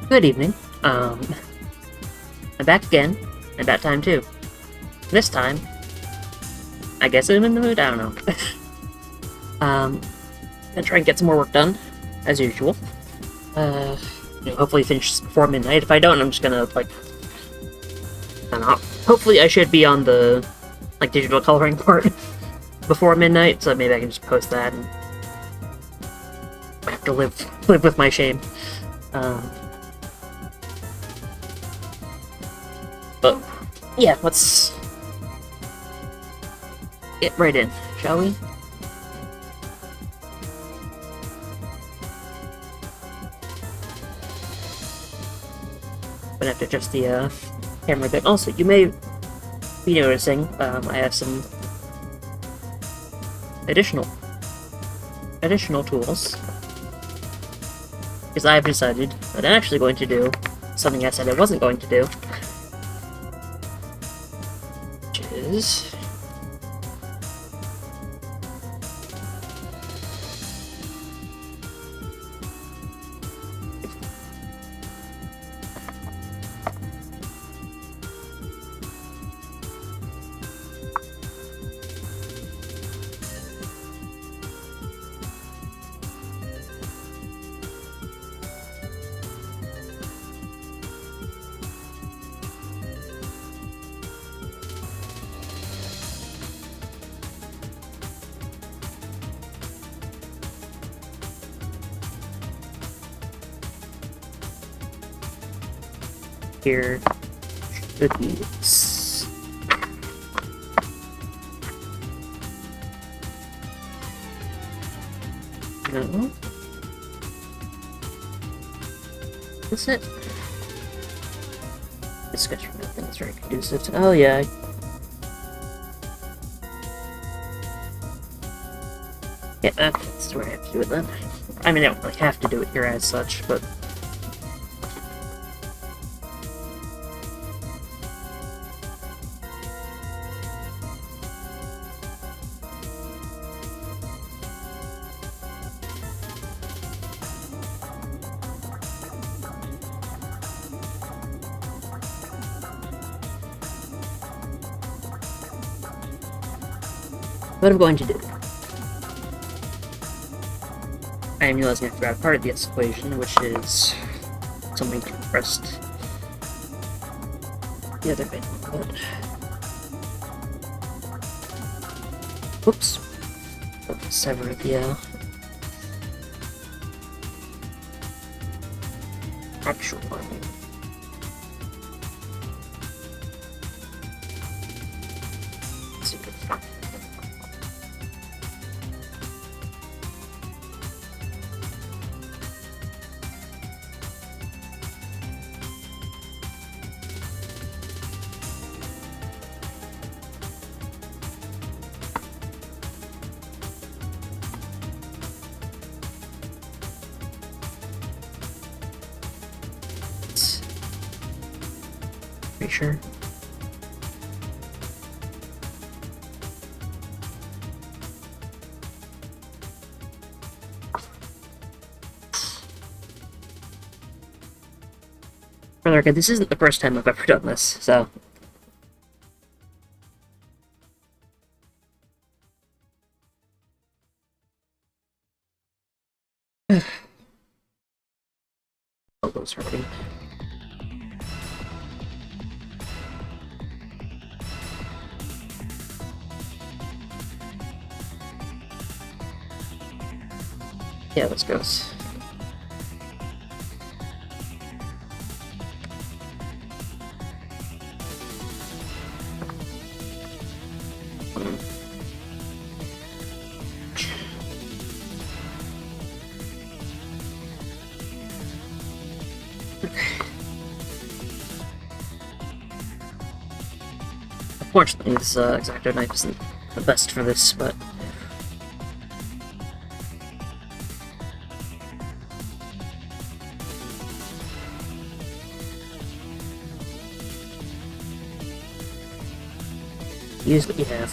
Good evening. I'm back again, and that time too. This time, I guess I'm in the mood, I don't know. Gonna try and get some more work done, as usual. Hopefully finish this before midnight. If I don't, I'm just gonna, I don't know. Hopefully I should be on the, digital coloring part before midnight, so maybe I can just post that and I have to live with my shame. But, yeah, let's get right in, shall we? Gonna have to adjust the camera a bit. Also, you may be noticing I have some additional tools, because I've decided that I'm actually going to do something I said I wasn't going to do, which is here should be no. Is it? This sketch from nothing is very conducive to. Oh yeah. Yeah, that's where I have to do it then. I mean, I don't really have to do it here as such, but what I'm going to do. I am realizing I forgot part of this equation, which is something compressed the other bit. But whoops. Sever the actual one. Pretty sure. For the record, this isn't the first time I've ever done this, so. Elbow's hurting. Yeah, let's go. Unfortunately, this X-Acto knife isn't the best for this, but use what you have.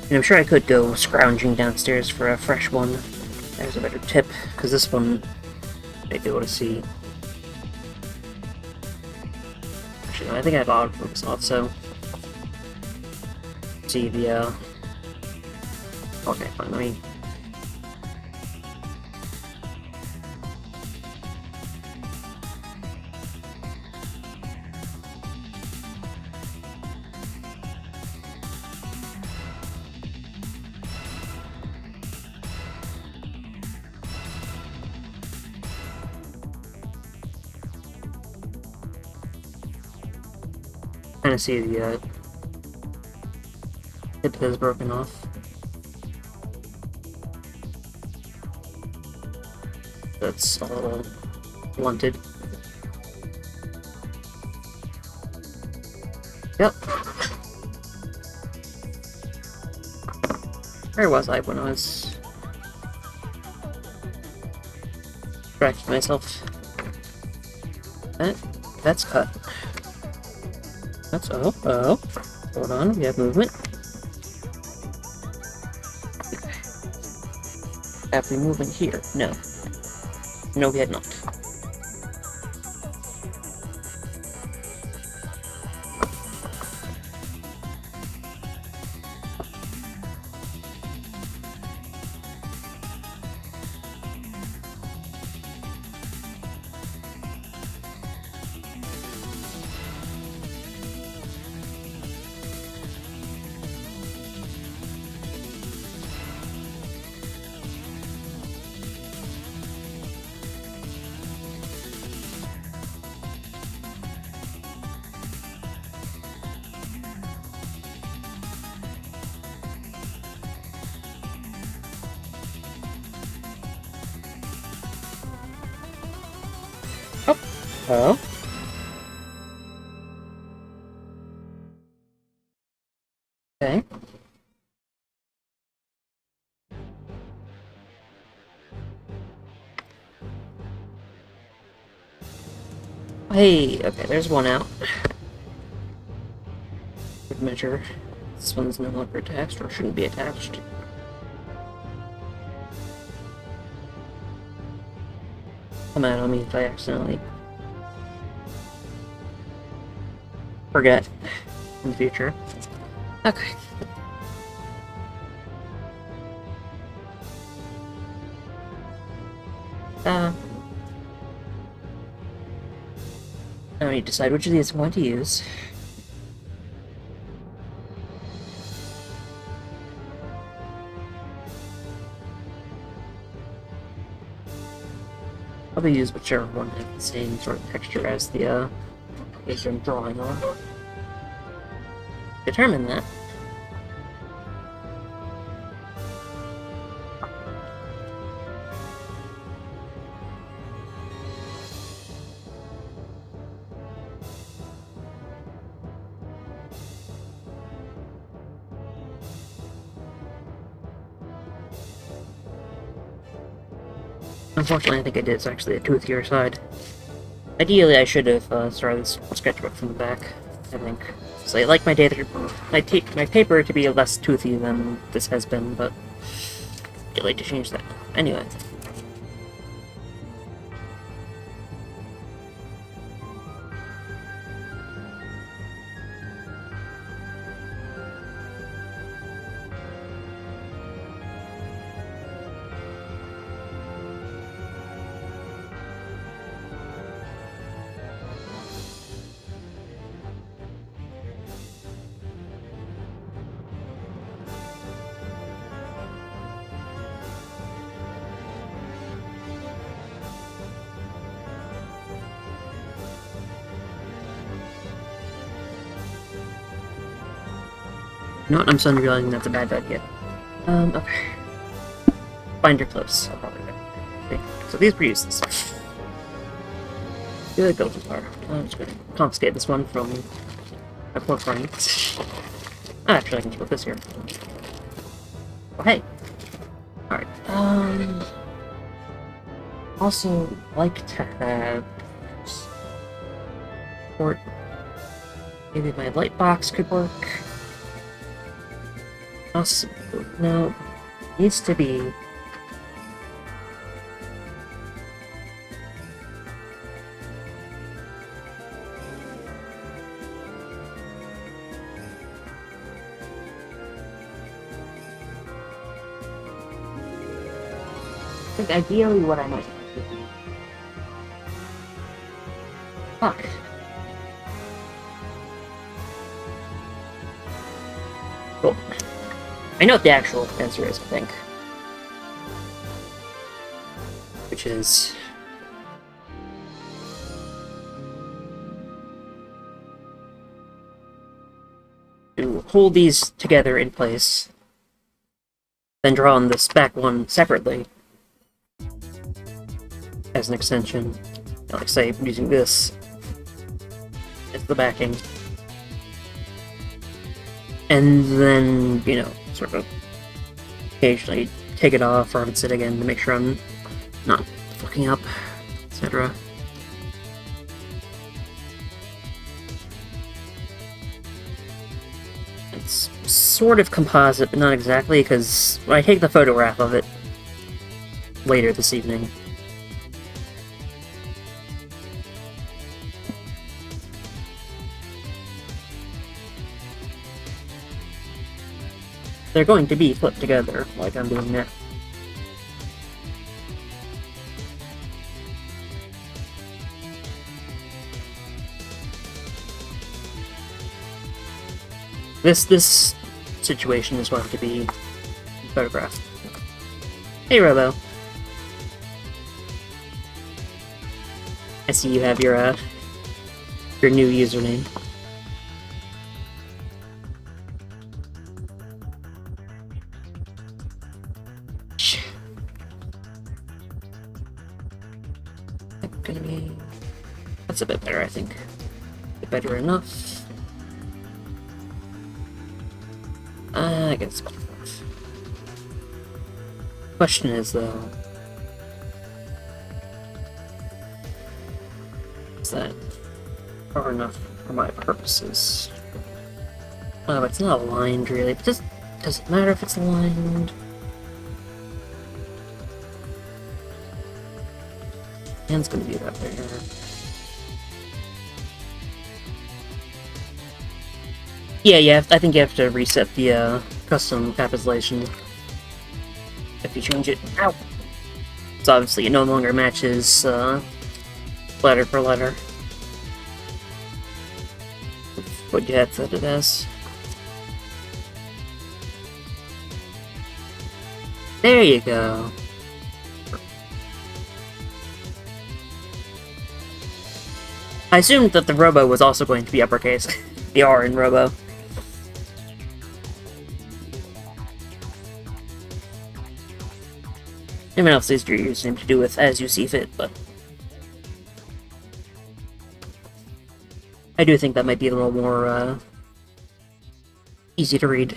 And I'm sure I could go scrounging downstairs for a fresh one. There's a better tip, because this one I'd be able to see. Actually, no, I think I have autofocus off, so see the okay, fine. Let me. Kind of see the tip that is broken off. That's a little blunted. Yep. Where was I when I was distracting myself? That's cut. That's oh. Hold on, we have movement. Have we movement here? No. No, we had not. Oh. Okay. Hey, okay, there's one out. Good measure. This one's no longer attached, or shouldn't be attached. Come out on me if I accidentally forget in the future. Okay. Now I need to decide which of these I'm going to use. Probably use whichever one has the same sort of texture as the page I'm drawing on. Determine that. Unfortunately, I think I did. It's actually a toothier side. Ideally, I should have started this sketchbook from the back, I think. So I like my paper to be less toothy than this has been, but I'd like to change that. Anyway. No, I'm suddenly realizing that's a bad idea. Okay. Binder clips. I'll probably do. Okay, so these were useless. Good go far. I'm just gonna confiscate this one from my poor friend. Actually, I can just put this here. Oh, hey! Alright, also like to have port. Maybe my light box could work. No, needs to be think ideally what I might do. Fuck. Cool. I know what the actual answer is, I think. Which is... to hold these together in place, then draw on this back one separately as an extension. Like, say, using this as the backing. And then, you know, sort of occasionally take it off, reference it again to make sure I'm not fucking up, etc. It's sort of composite, but not exactly, because when I take the photograph of it later this evening, they're going to be flipped together, like I'm doing now. This situation is going to be photographed. Hey, Robo. I see you have your new username. Gonna be... That's a bit better, I think. A bit better enough. I guess it's better enough. Question is, though... Is that far enough for my purposes? Oh, it's not aligned, really. But does it matter if it's aligned? Hand's gonna be that bigger. Yeah, I think you have to reset the custom capitalization if you change it. Ow! So obviously it no longer matches letter for letter. What you had set it as. There you go. I assumed that the Robo was also going to be uppercase. The R in Robo. Anyone else is your username to do with as you see fit, but... I do think that might be a little more, easy to read.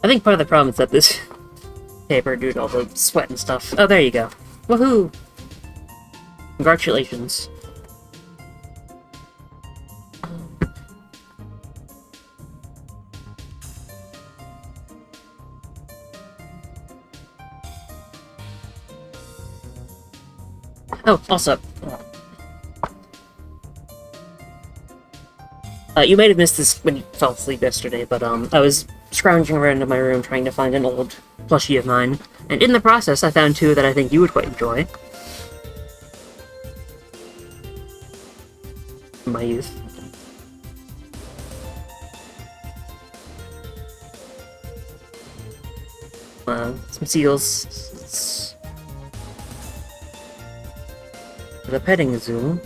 I think part of the problem is that this paper, due to all the sweat and stuff. Oh, there you go. Woohoo! Congratulations. Oh, also, you might have missed this when you fell asleep yesterday, but I was scrounging around in my room trying to find an old plushie of mine, and in the process I found two that I think you would quite enjoy. In my youth. Some seals. The petting zoo.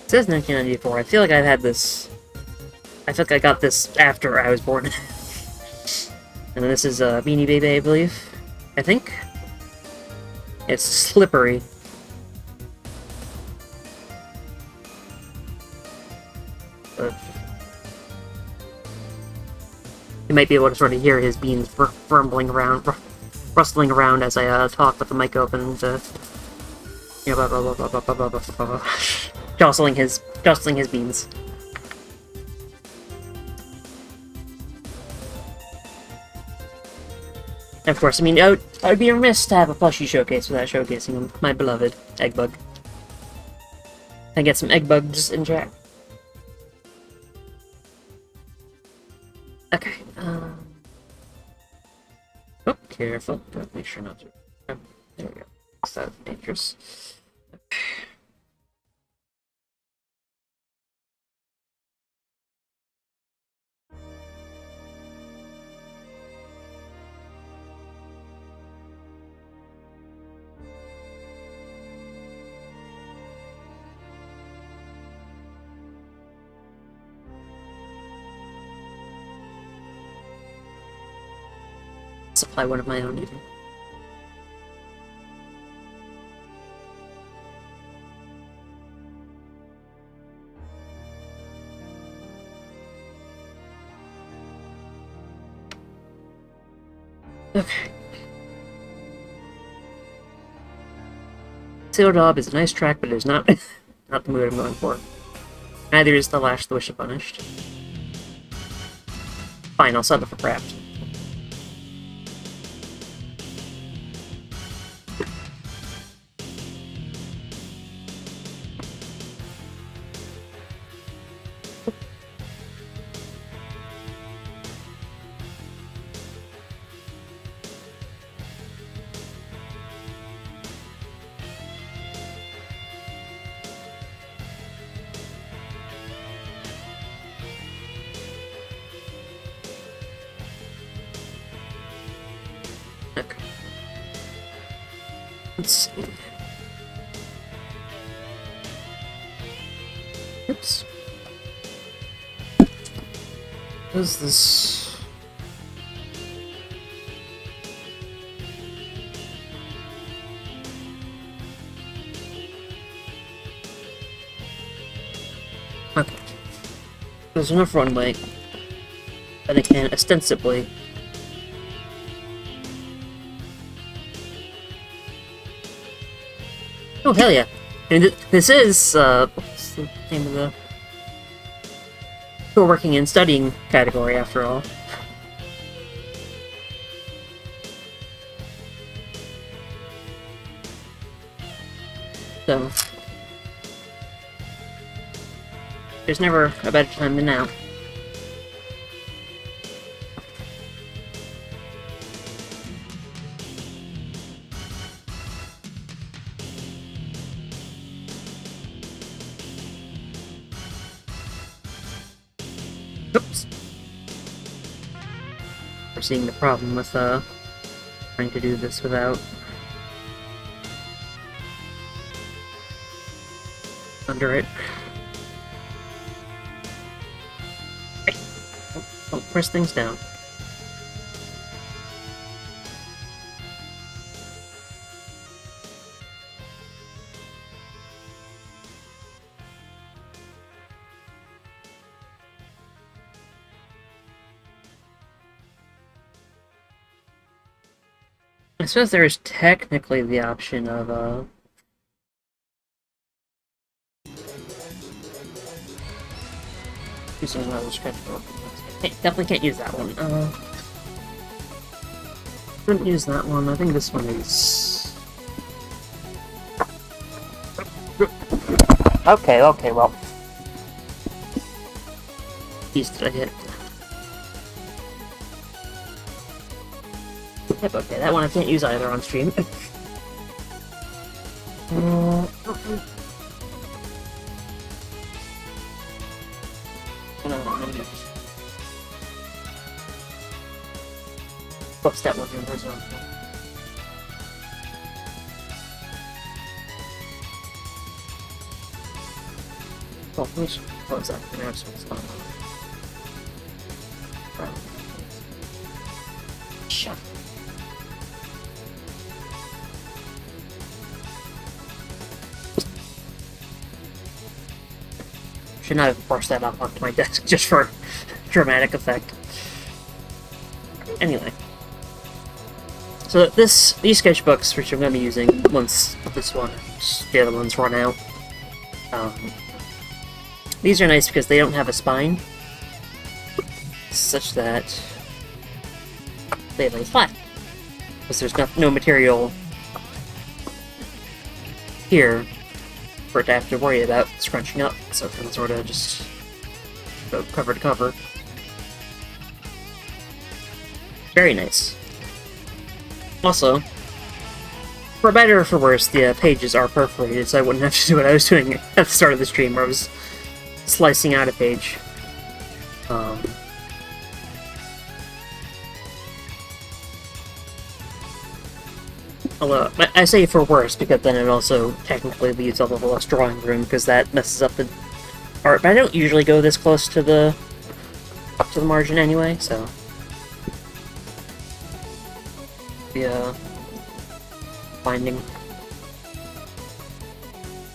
It says 1994. I feel like I've had this... I feel like I got this after I was born. And this is Beanie Baby, I believe. I think? It's slippery. You might be able to sort of hear his beans rumbling around, rustling around as I talk with the mic open, and, you know, jostling his beans. And of course, I mean, I would be remiss to have a plushie showcase without showcasing him, my beloved Eggbug. Can I get some Eggbugs in chat? Okay, oh, careful. Gotta make sure not to. Oh, there we go. That's dangerous. Okay. Supply one of my own, even. Okay. Sealdob is a nice track, but it is not not the mood I'm going for. Neither is the Lash the Wish of Punished. Fine, I'll settle for Craft. Let's see. Oops. What is this? Okay. There's enough runway that I can ostensibly oh, hell yeah. I mean, this is, what's the name of the... We're working in studying category, after all. So... there's never a better time than now. Oops. We're seeing the problem with trying to do this without under it. Don't press things down. I suppose there is technically the option of, using another sketchbook. Definitely can't use that one. Couldn't use that one. I think this one is... Okay, well. These did I hit? Yep, okay, that one I can't use either on stream. What's that one as well? Oh, which what was that? There's what's going on. Shut. Should not have forced that up onto my desk just for dramatic effect. Anyway. So these sketchbooks, which I'm going to be using once this one, the other ones run out, these are nice because they don't have a spine, such that they lay flat. Because there's no material here for it to have to worry about scrunching up, so it can sort of just go cover to cover. Very nice. Also, for better or for worse, the pages are perforated, so I wouldn't have to do what I was doing at the start of the stream, where I was slicing out a page. Although, I say for worse, because then it also technically leaves a little less drawing room, because that messes up the art, but I don't usually go this close to the margin anyway, so... finding.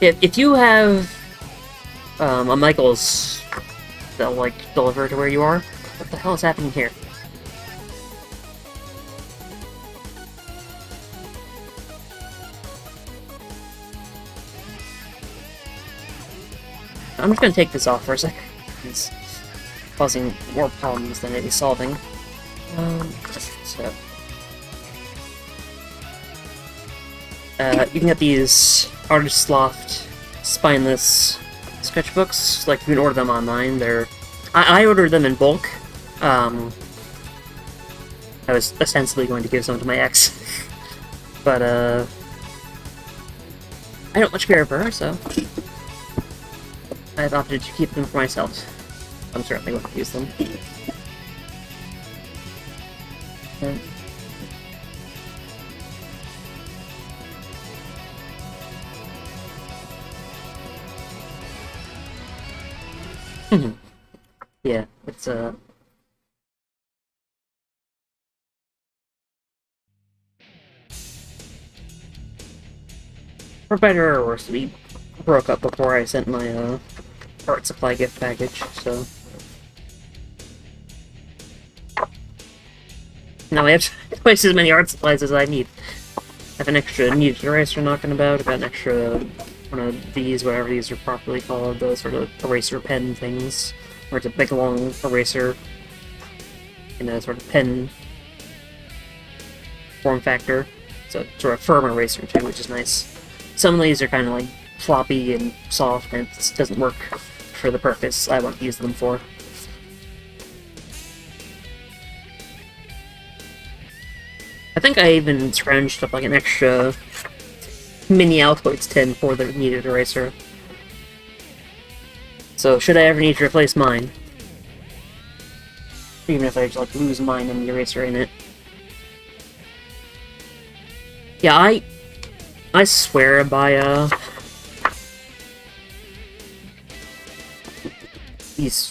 If you have a Michaels that'll like deliver to where you are, what the hell is happening here? I'm just gonna take this off for a second. It's causing more problems than it is solving. So. You can get these Artist Loft spineless sketchbooks. Like, you can order them online. I ordered them in bulk. I was ostensibly going to give some to my ex. But, I don't much care for her, so I've opted to keep them for myself. I'm certainly going to use them. Yeah, it's for better or worse, we broke up before I sent my art supply gift package, so now I have twice as many art supplies as I need. I have an extra kneaded eraser knocking about, I've got an extra one of these, whatever these are properly called, those sort of eraser pen things, where it's a big long eraser in a sort of pen form factor. So it's sort of firm eraser too, which is nice. Some of these are kind of like floppy and soft, and it doesn't work for the purpose I want to use them for. I think I even scrounged up like an extra mini Altoids tin for the kneaded eraser. So should I ever need to replace mine, even if I just like lose mine and the eraser in it. Yeah, I swear by these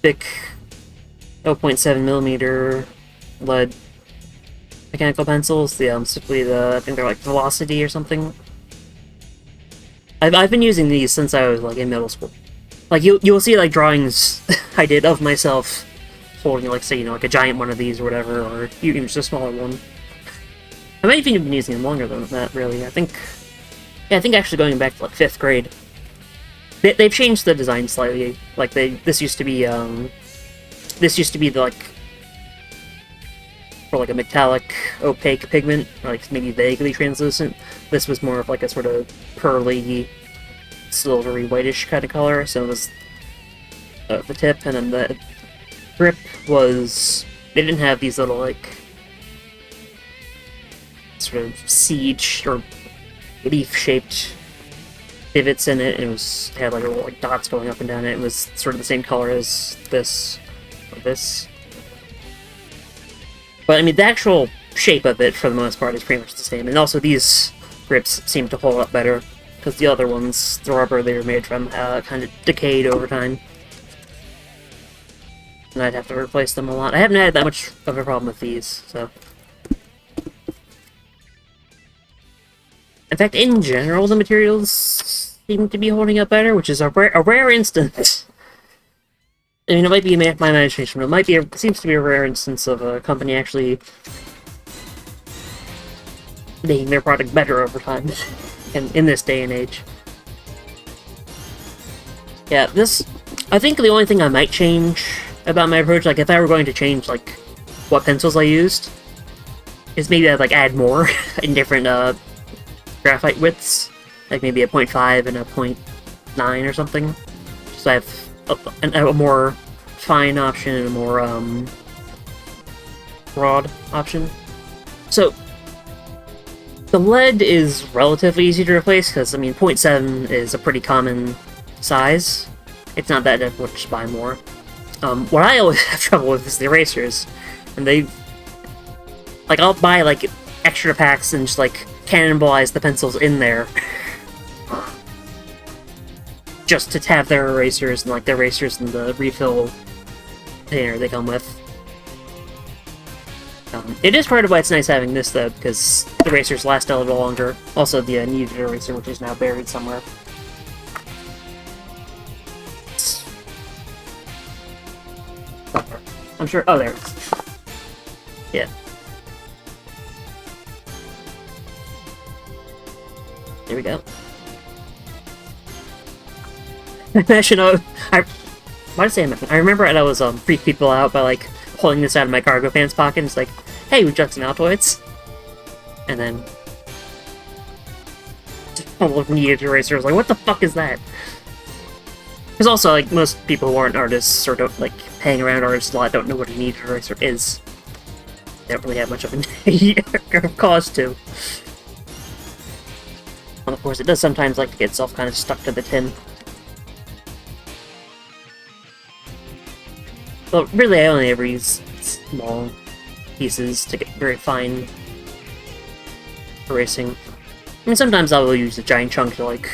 thick 0.7mm lead mechanical pencils, specifically I think they're like Velocity or something. I've been using these since I was like in middle school. Like you'll see like drawings I did of myself holding like, say, you know, like a giant one of these or whatever, or even just a smaller one. I might have even been using them longer than that, really. I think actually going back to like 5th grade. They've changed the design slightly. Like this used to be the like for like a metallic, opaque pigment, or like maybe vaguely translucent. This was more of like a sort of pearly, silvery, whitish kind of color. So it was the tip, and then the grip was, they didn't have these little like sort of seed or leaf-shaped pivots in it. It had like little like dots going up and down. It was sort of the same color as this, or this. But I mean, the actual shape of it, for the most part, is pretty much the same. And also, these grips seem to hold up better, because the other ones, the rubber they were made from, kind of decayed over time. And I'd have to replace them a lot. I haven't had that much of a problem with these, so. In fact, in general, the materials seem to be holding up better, which is a rare instance I mean, it might be my imagination, but it seems to be a rare instance of a company actually making their product better over time, in this day and age. Yeah, I think the only thing I might change about my approach, like if I were going to change, like, what pencils I used, is maybe I'd, like, add more in different, graphite widths, like maybe a 0.5 and a 0.9 or something, so I have a more fine option and a more, broad option. So, the lead is relatively easy to replace, because, I mean, 0.7 is a pretty common size. It's not that difficult to just buy more. What I always have trouble with is the erasers, and like, I'll buy, like, extra packs and just, like, cannibalize the pencils in there. Just to have their erasers and, like, the erasers and the refill container they come with. It is part of why it's nice having this, though, because the erasers last a little longer. Also, the needed eraser, which is now buried somewhere. I'm sure. Oh, there it is. Yeah. There we go. Imagine, I remember I was freak people out by like pulling this out of my cargo pants pocket. And it's like, hey, we've got some Altoids, and then full of needed erasers. Like, what the fuck is that? Because also, like, most people who aren't artists or don't like hang around artists a lot don't know what a needed eraser is. They don't really have much of a cause to. Well, of course, it does sometimes like to get itself kind of stuck to the tin. But really, I only ever use small pieces to get very fine erasing. I mean, sometimes I will use a giant chunk to, like,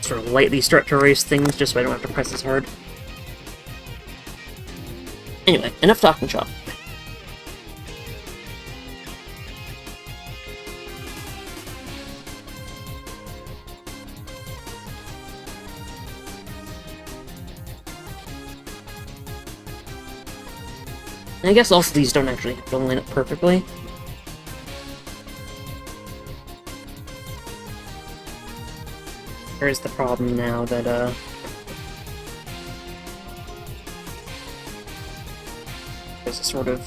sort of lightly start to erase things, just so I don't have to press as hard. Anyway, enough talking shop. And I guess also these don't actually have to line up perfectly. Here's the problem now that, there's a sort of...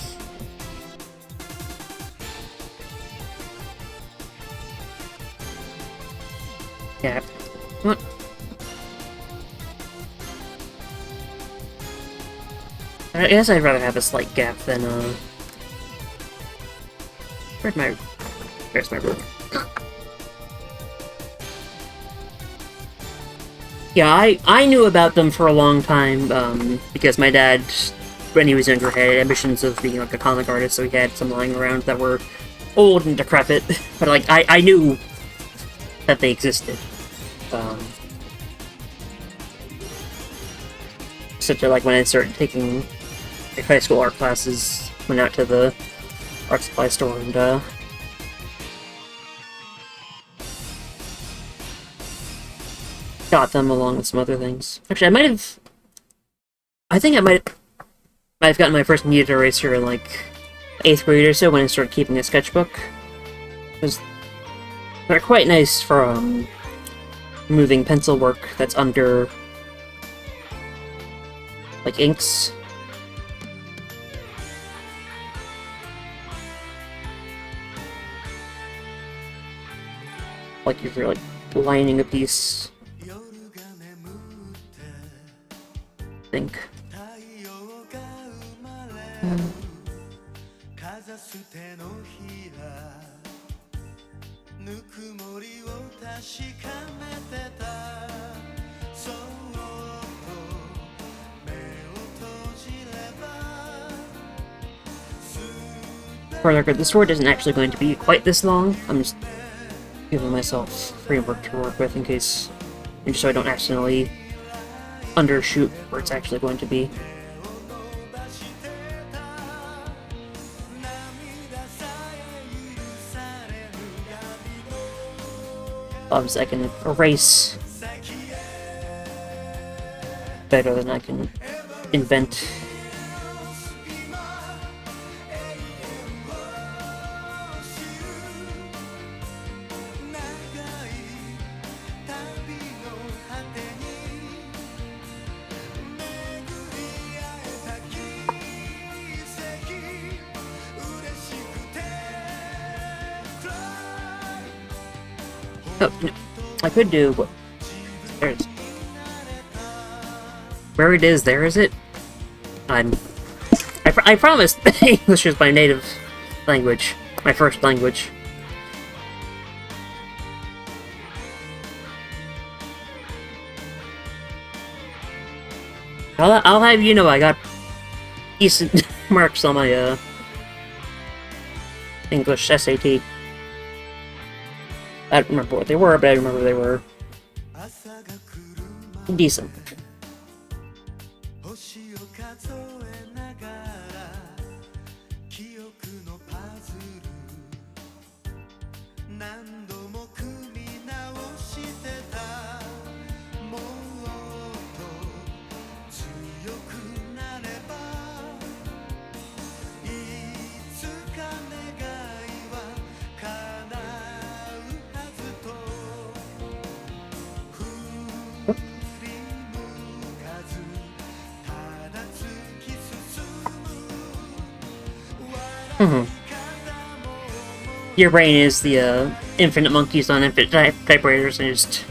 Yeah. What? I guess I'd rather have a slight gap than, Where's my ruler? Yeah, I knew about them for a long time, because my dad, when he was younger, had ambitions of being, like, a comic artist, so he had some lying around that were old and decrepit, but, like, I knew that they existed. Such that, like, when I started taking high school art classes, went out to the art supply store and, got them along with some other things. Actually, I think I might have gotten my first needed eraser in, like, 8th grade or so when I started keeping a sketchbook. Because they're quite nice for, removing pencil work that's under, like, inks. Like, if you're, like, lining a piece. I think. For the record, the sword isn't actually going to be quite this long. I'm just giving myself framework to work with in case, and just so I don't accidentally undershoot where it's actually going to be. Obviously, I can erase better than I can invent. Oh, no. I could do what? There's where it is. There is it. I promised English is my native language, my first language. I'll have you know I got decent marks on my English SAT. I don't remember what they were, but I remember they were decent. Your brain is the infinite monkeys on infinite typewriters and just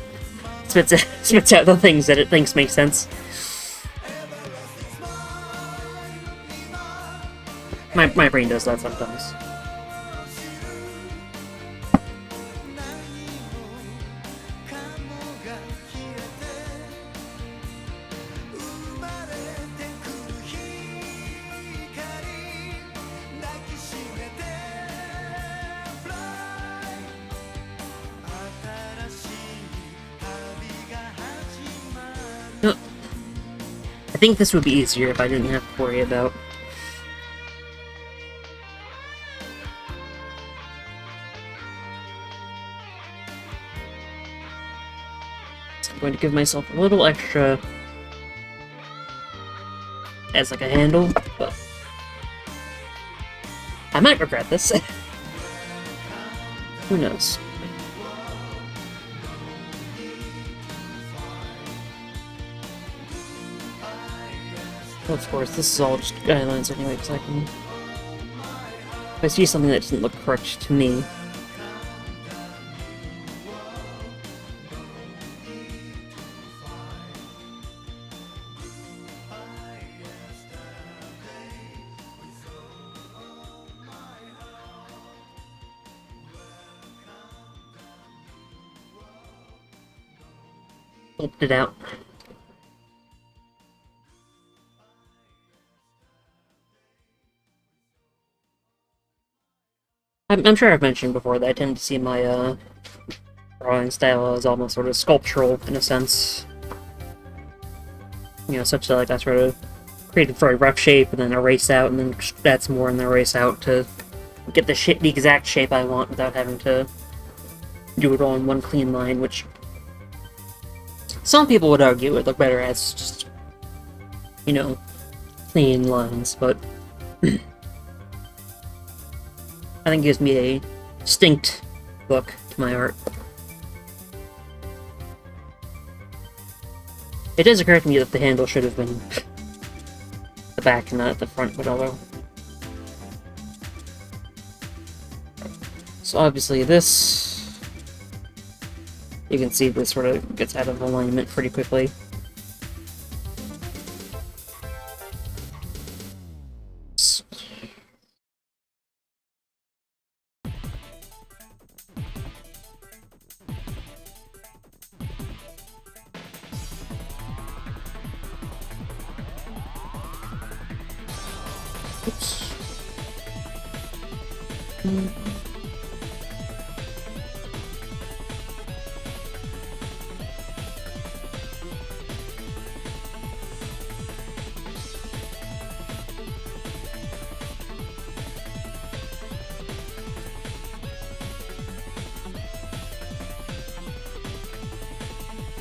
spits out the things that it thinks make sense. My brain does that sometimes. I think this would be easier if I didn't have to worry about so I'm going to give myself a little extra as like a handle, but I might regret this. Who knows? Of course, this is all just guidelines anyway, because I can... If I see something that doesn't look correct to me... Flipped it out. I'm sure I've mentioned before that I tend to see my drawing style as almost sort of sculptural in a sense. You know, such that like I sort of create a very rough shape and then erase out and then add some more and then erase out to get the exact shape I want without having to do it all in one clean line, which some people would argue would look better as just, you know, clean lines, but I think it gives me a distinct look to my art. It does occur to me that the handle should have been the back and not the front, but although... So obviously this... You can see this sort of gets out of alignment pretty quickly. Oops.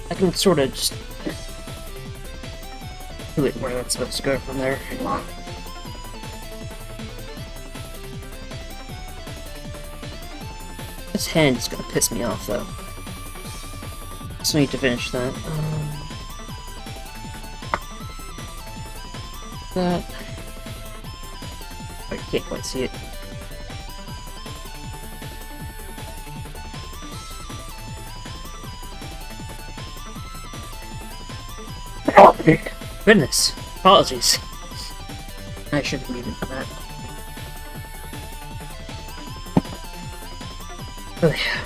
I can sort of just Really where that's supposed to go from there. This hand is gonna piss me off, though. Just need to finish that. That. I can't quite see it. Oh, goodness. Apologies. I should have muted for that. Oh, yeah.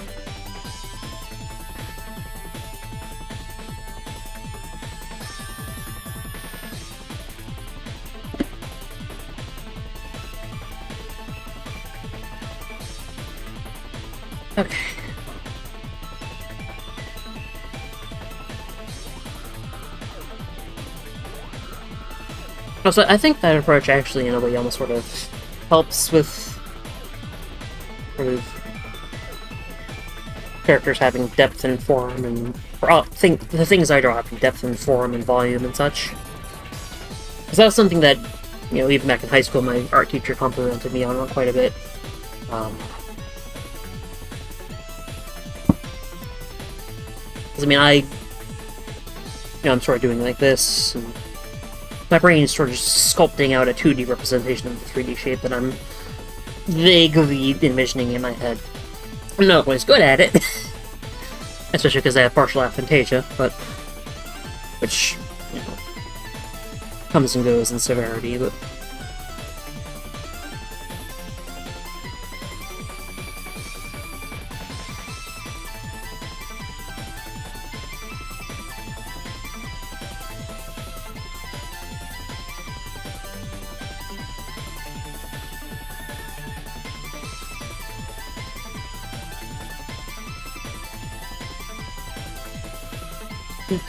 Okay. Also, I think that approach actually, in a way, almost sort of helps with sort of characters having depth and form, and the things I draw having depth and form and volume and such. Because that was something that, you know, even back in high school, my art teacher complimented me on quite a bit. Because, I mean, I'm sort of doing like this, and my brain is sort of just sculpting out a 2D representation of the 3D shape that I'm vaguely envisioning in my head. I'm not always good at it, especially because I have partial aphantasia, but which, you know, comes and goes in severity, but okay.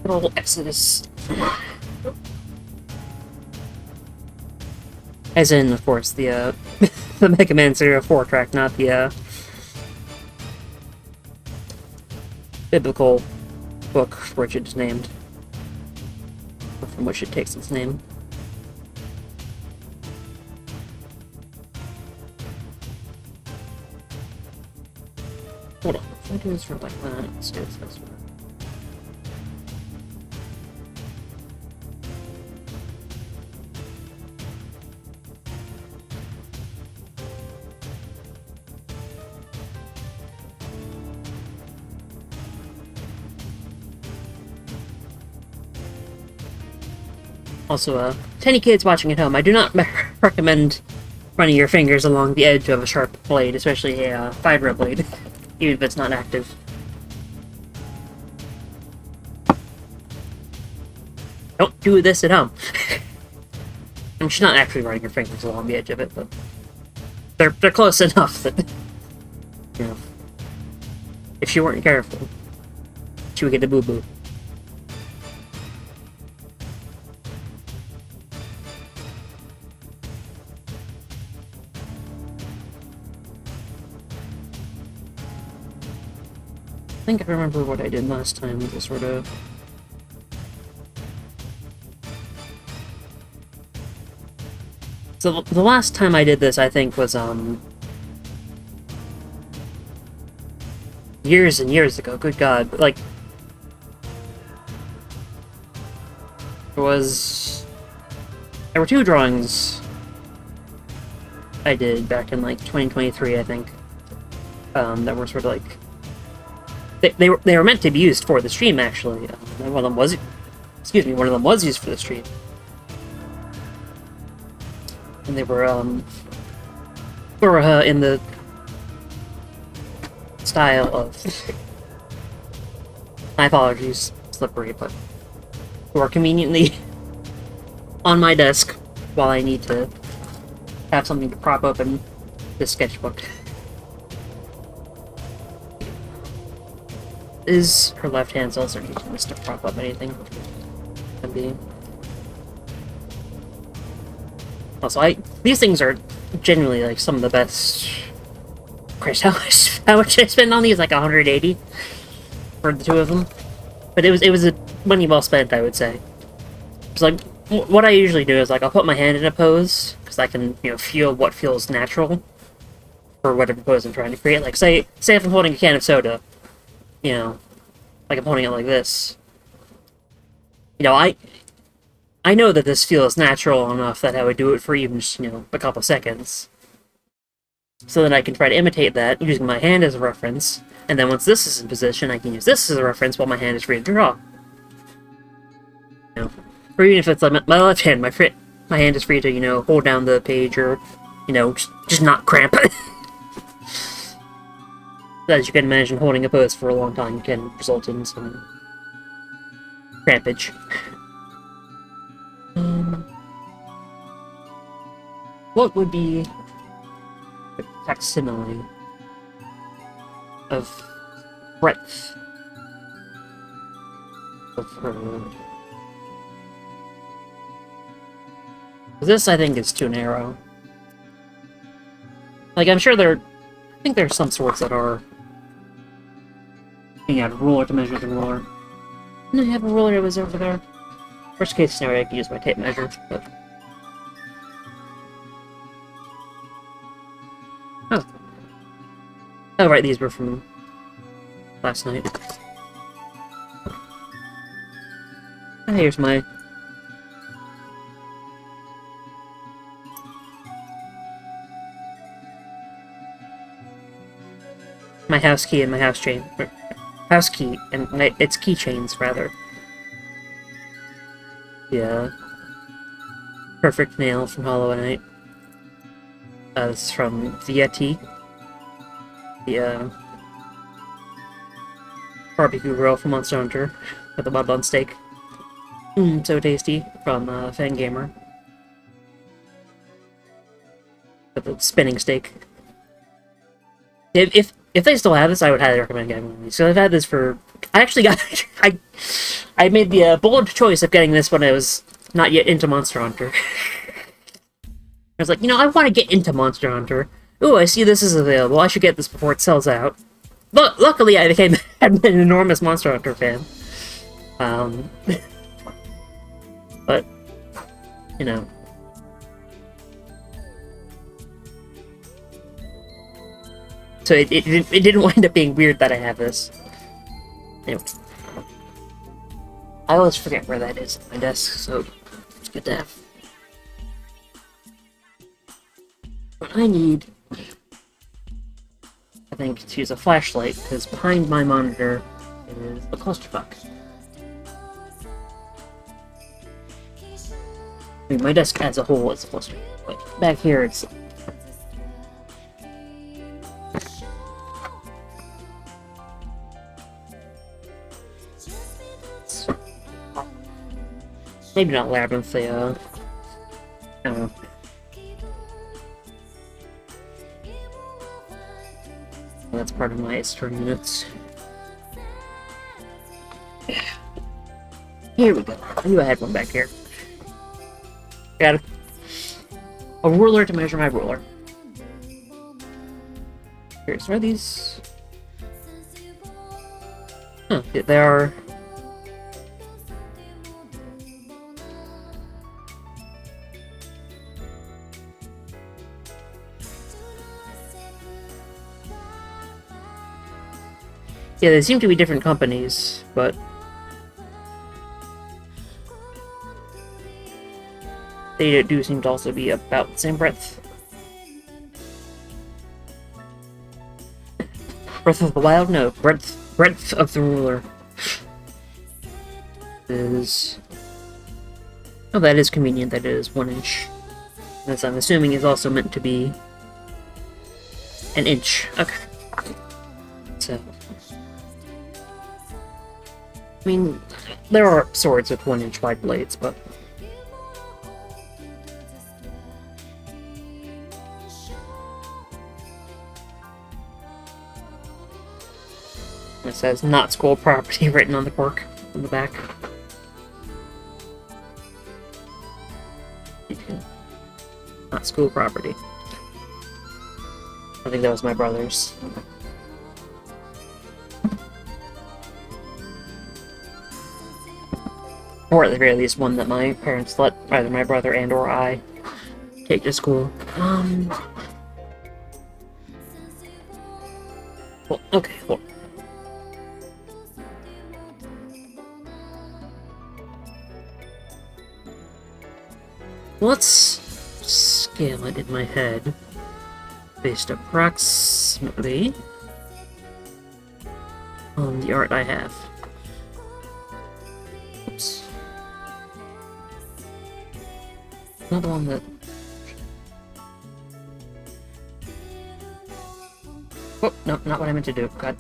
Little Exodus. As in, of course, the the Mega Man Zero 4 track, not the biblical book for which it's named, or from which it takes its name. Hold on, if I do this for like that, let's do this this way. Also, to any kids watching at home, I do not recommend running your fingers along the edge of a sharp blade, especially a vibro blade, even if it's not active. Don't do this at home. I mean, she's not actually running your fingers along the edge of it, but they're close enough that, you know, if she weren't careful, she would get a boo-boo. I think I remember what I did last time, to sort of... So the last time I did this, I think, was, years and years ago, good god, but, like... It was... There were two drawings I did back in like 2023, I think. That were sort of like they were meant to be used for the stream actually. One of them was, excuse me, one of them was used for the stream, and they were in the style of. My apologies, slippery, but were conveniently on my desk while I need to have something to prop open this sketchbook. Is her left hand's also using this to prop up anything. Can be. Also, these things are genuinely like some of the best. Christ, how much I spent on these? Like 180 for the two of them. But it was a money well spent, I would say. It's like what I usually do is like I'll put my hand in a pose because I can feel what feels natural for whatever pose I'm trying to create. Like say if I'm holding a can of soda. Like I'm holding it like this. I know that this feels natural enough that I would do it for even just, a couple seconds. So that I can try to imitate that using my hand as a reference, and then once this is in position, I can use this as a reference while my hand is free to draw. Or even if it's like my left hand, my hand is free to, hold down the page or, just not cramp. As you can imagine, holding a pose for a long time can result in some crampage. What would be a facsimile of breadth of her? This, I think, is too narrow. Like, I think there's some sorts that are. You had a ruler to measure the ruler. And I have a ruler that was over there. Worst case scenario, I can use my tape measure, but. Oh, right, these were from last night. And here's my house key and my house chain. House key and its keychains, rather. Yeah. Perfect nail from Hollow Knight. This is from the Yeti. The barbecue grill from Monster Hunter with the mud-bun steak. So tasty from Fangamer. With the spinning steak. If they still have this, I would highly recommend getting one of these. So I've had this for. I actually got. I made the bold choice of getting this when I was not yet into Monster Hunter. I was like, I want to get into Monster Hunter. Ooh, I see this is available. I should get this before it sells out. But luckily, I became an enormous Monster Hunter fan. But so it didn't wind up being weird that I have this. Anyway. I always forget where that is on my desk, so it's good to have. What I need, I think, to use a flashlight, because behind my monitor is a clusterfuck. I mean, my desk as a whole is a cluster, but back here it's. Maybe not Labyrinth, I don't know. That's part of my external units. Here we go. I knew I had one back here. Got a ruler to measure my ruler. Here's where these. Huh, they are. Yeah, they seem to be different companies, but they do seem to also be about the same breadth. Breath of the Wild? No, breadth of the Ruler is... Oh, that is convenient that it is 1 inch. This, I'm assuming, is also meant to be an inch. Okay. So... I mean, there are swords with 1 inch wide blades, but... It says, not school property, written on the cork on the back. Not school property. I think that was my brother's. Or at the very least, one that my parents let either my brother and or I take to school. Well, okay, well. Let's scale it in my head based approximately on the art I have. Oops. Another one that... Oh, no, not what I meant to do. God.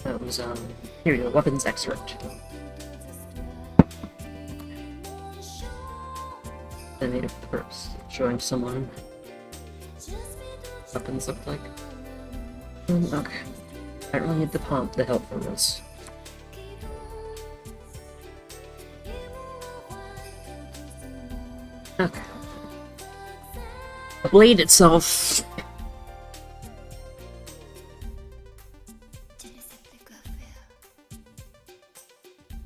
That was, here we go, weapons excerpt. The native purse, showing someone weapons look like. Okay. I don't really need the help for this. Okay. The blade itself...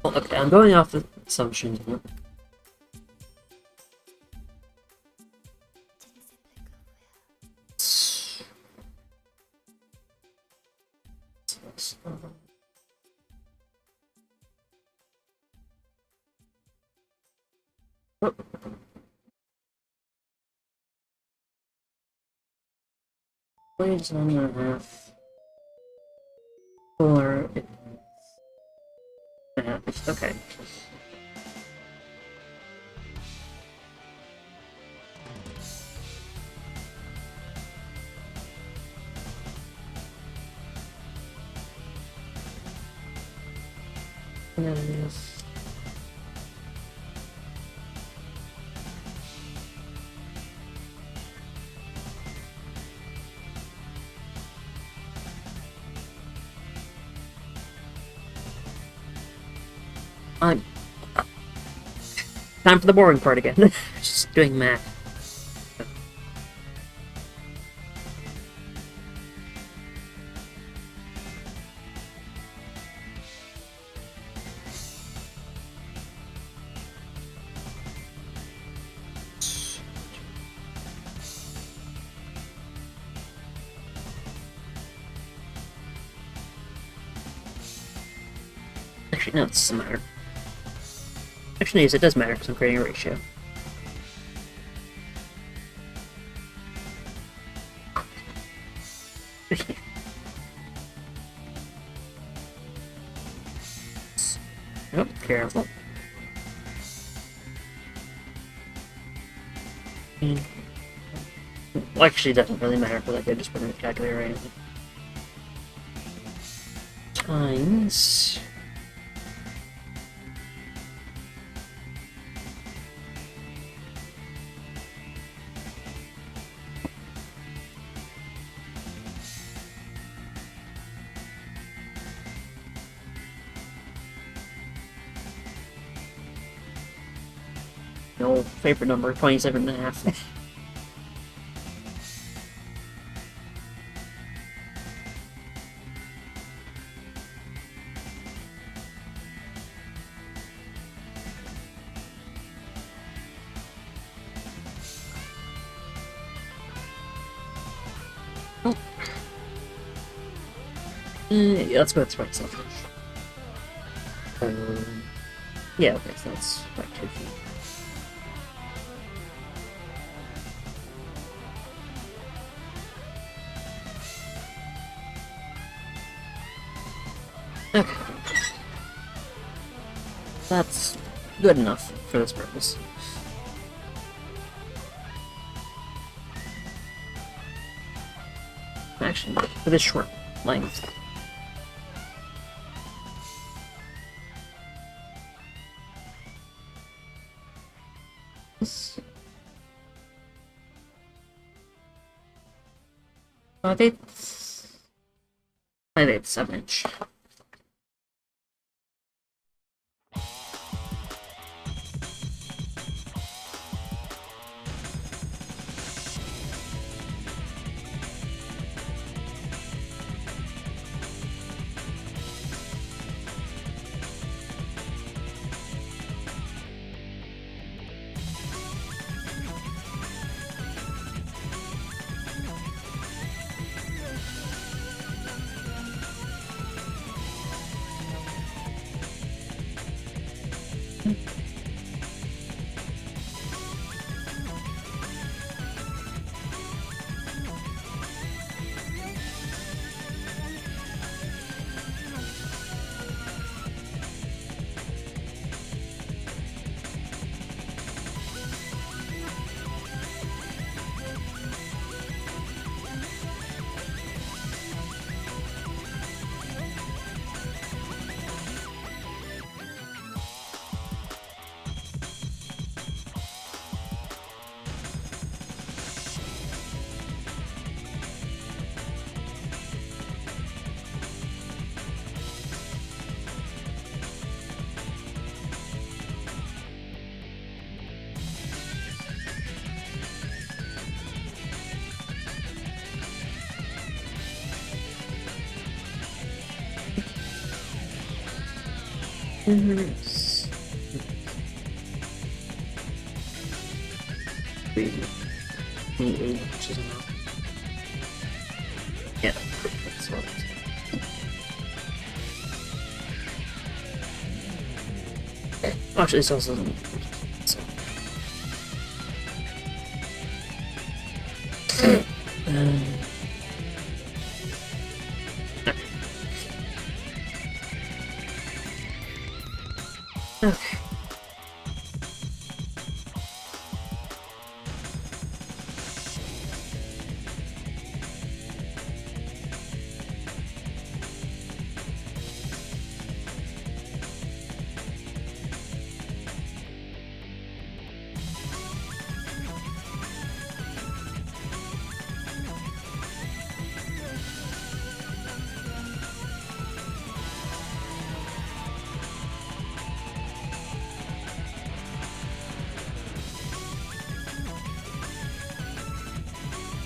Well, okay, I'm going off the assumptions. Oh. Blade's 1.5. Or okay. Yes. Time for the boring part again. Just doing math. Actually, no, it doesn't matter. Actually, yes, it does matter because I'm creating a ratio. Oh, careful. Well, actually, it doesn't really matter because I could just put in the calculator in. Times... No, favorite number, 27.5. Oh. Yeah, let's go with Spike Selfish. Yeah, okay, so that's like 2 feet. Okay. That's good enough for this purpose. Actually, for this short length. I think 7 inch. Nice. 28 inches enough. Yeah, that's what it is. Actually, this also doesn't. So. Okay.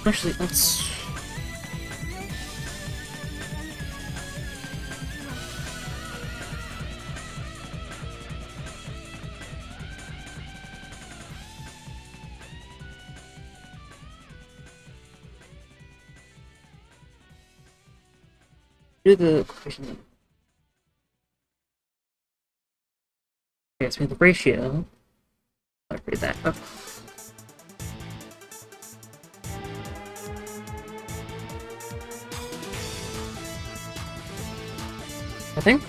Actually, let's... do the question. Okay, so we have the ratio. I'll read that up. I think.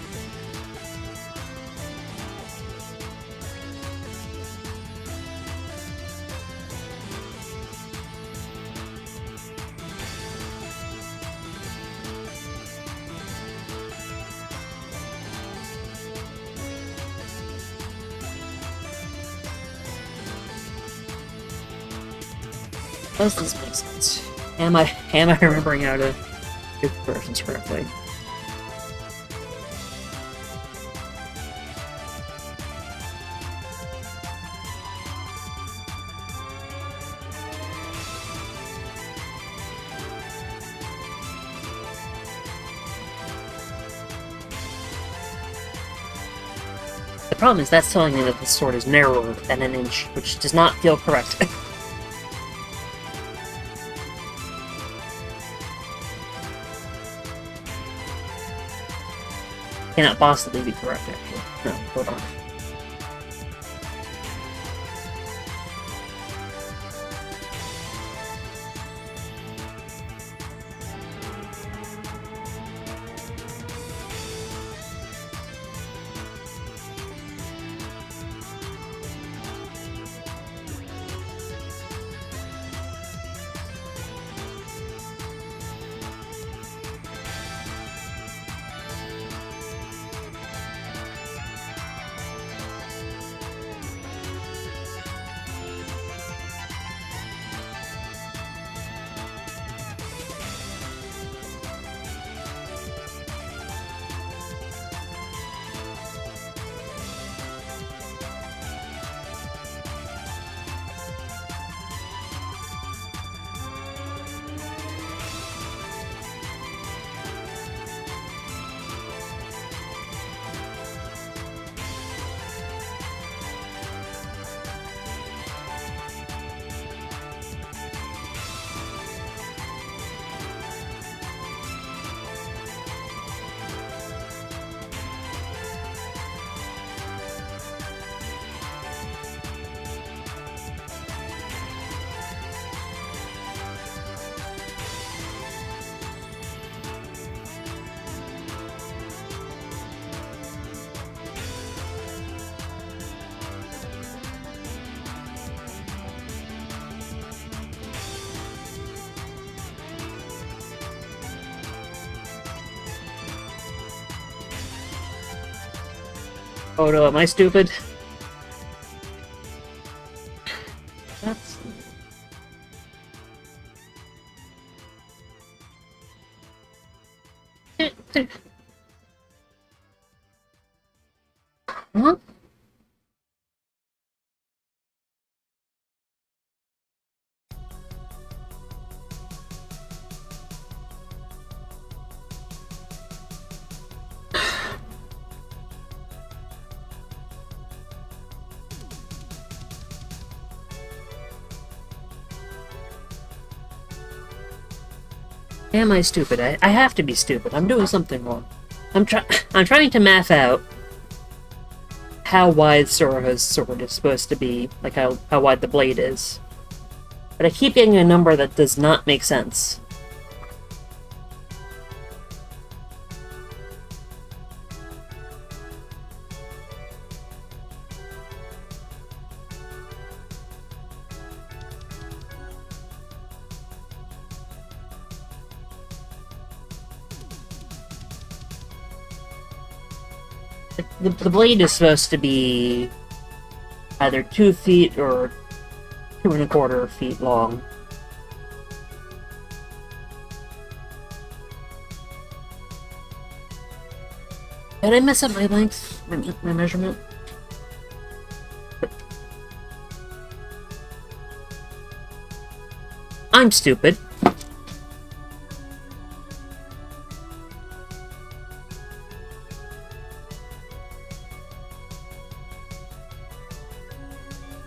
Does this make sense? Am I remembering how to do conversions correctly? The problem is that's telling me that the sword is narrower than an inch, which does not feel correct. cannot possibly be correct, actually. No, hold on. Oh no, am I stupid? That's... Huh? Am I stupid? I have to be stupid. I'm doing something wrong. I'm trying to math out how wide Sora's sword is supposed to be, like how wide the blade is. But I keep getting a number that does not make sense. The blade is supposed to be either 2 feet or 2¼ feet long. Did I mess up my length? My measurement? I'm stupid.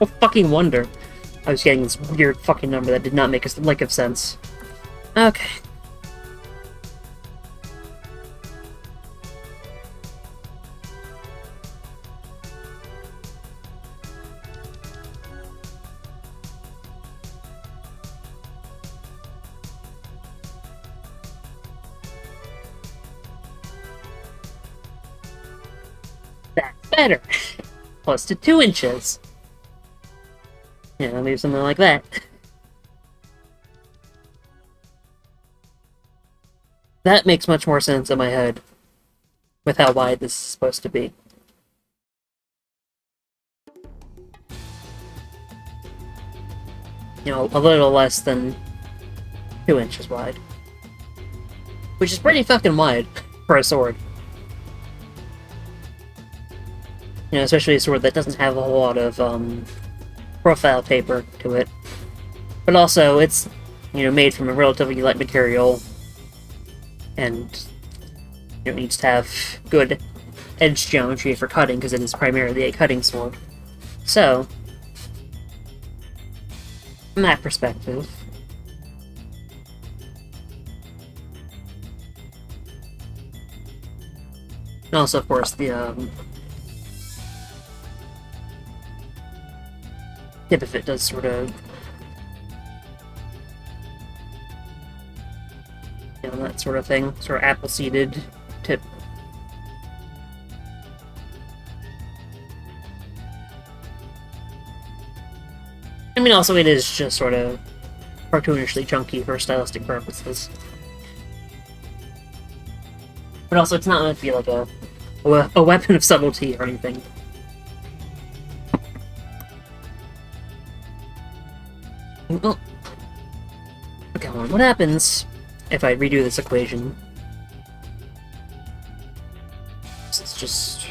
No fucking wonder I was getting this weird fucking number that did not make a lick of sense. Okay. That's better. Plus to 2 inches. Yeah, maybe something like that. That makes much more sense in my head with how wide this is supposed to be. You know, a little less than 2 inches wide. Which is pretty fucking wide for a sword. You know, especially a sword that doesn't have a whole lot of, profile paper to it. But also, it's, you know, made from a relatively light material, and it needs to have good edge geometry for cutting, because it is primarily a cutting sword. So, from that perspective, And also, of course, the tip if it does sort of, you know, that sort of thing, sort of apple-seeded tip. I mean, also, it is just sort of cartoonishly chunky for stylistic purposes. But also, it's not meant to be like a weapon of subtlety or anything. Well, okay, hold on. What happens if I redo this equation? It's just...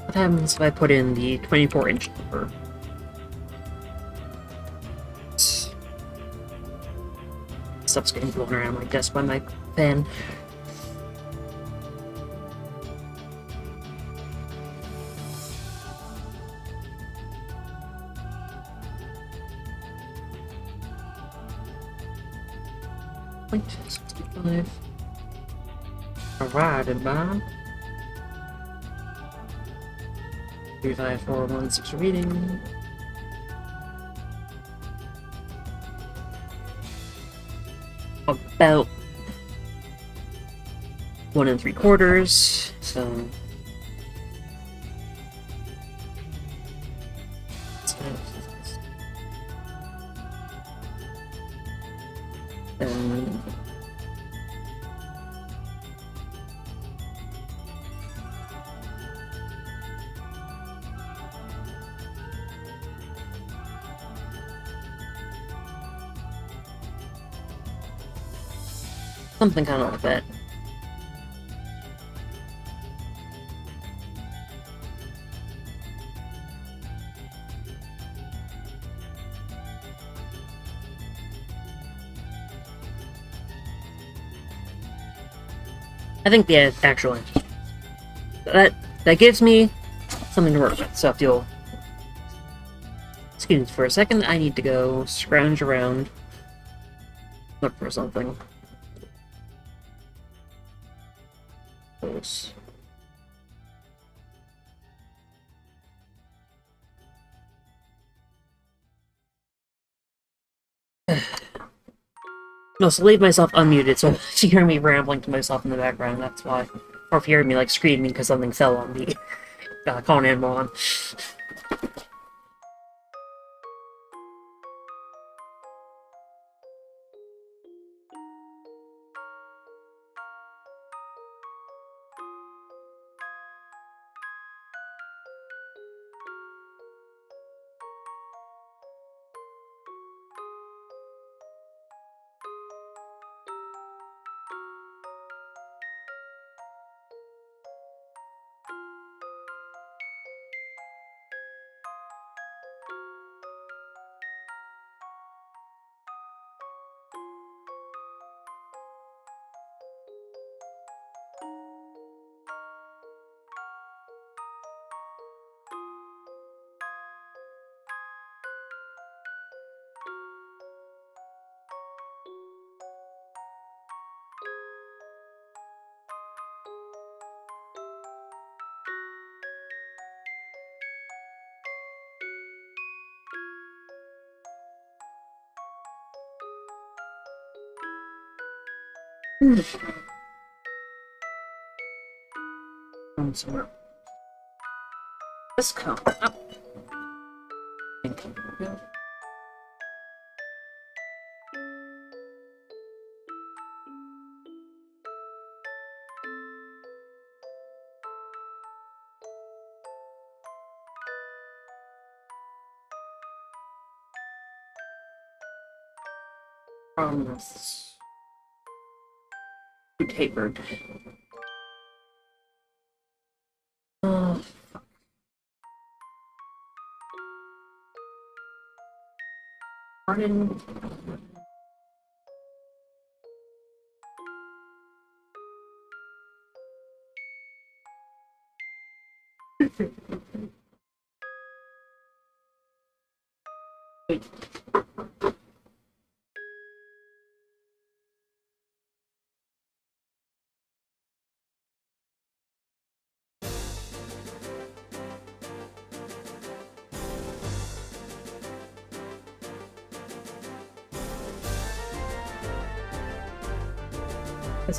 What happens if I put in the 24-inch number? Stuff's getting blown around my desk by my fan. .65 divided by 35416 reading. About 1 3/4, so um, something kind of like that. I think the actual answer. That gives me something to work with. So if you'll excuse me for a second, I need to go scrounge around, look for something. Close. No, so leave myself unmuted, so if you hear me rambling to myself in the background, that's why. Or if you hear me, like, screaming because something fell on me. Call an animal on. Somewhere. This come up. Thank you. This too tapered. Fuck. Pardon. Because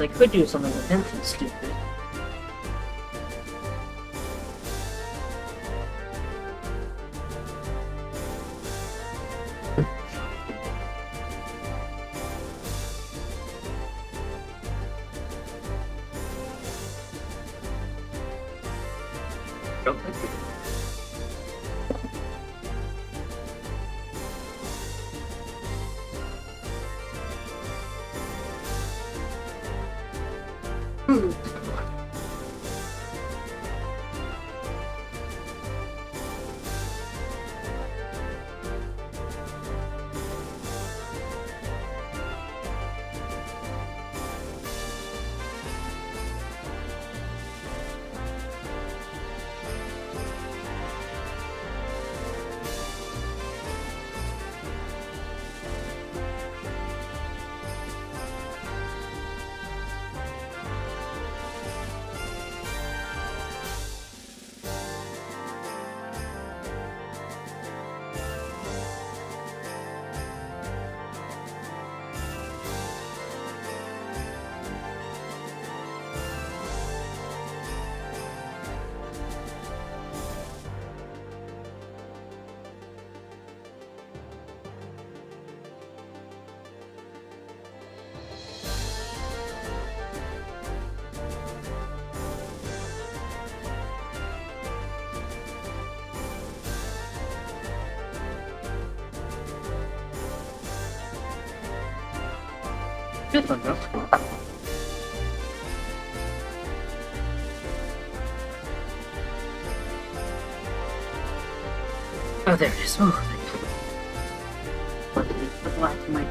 I could do something intensely stupid. Good one, bro. Oh, there it is. Oh, thank you. The black might be.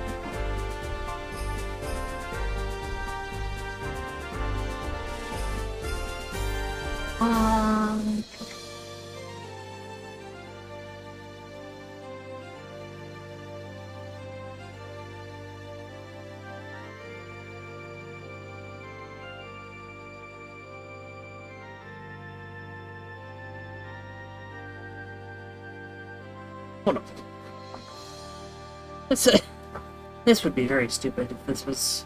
Hold on. This would be very stupid if this was.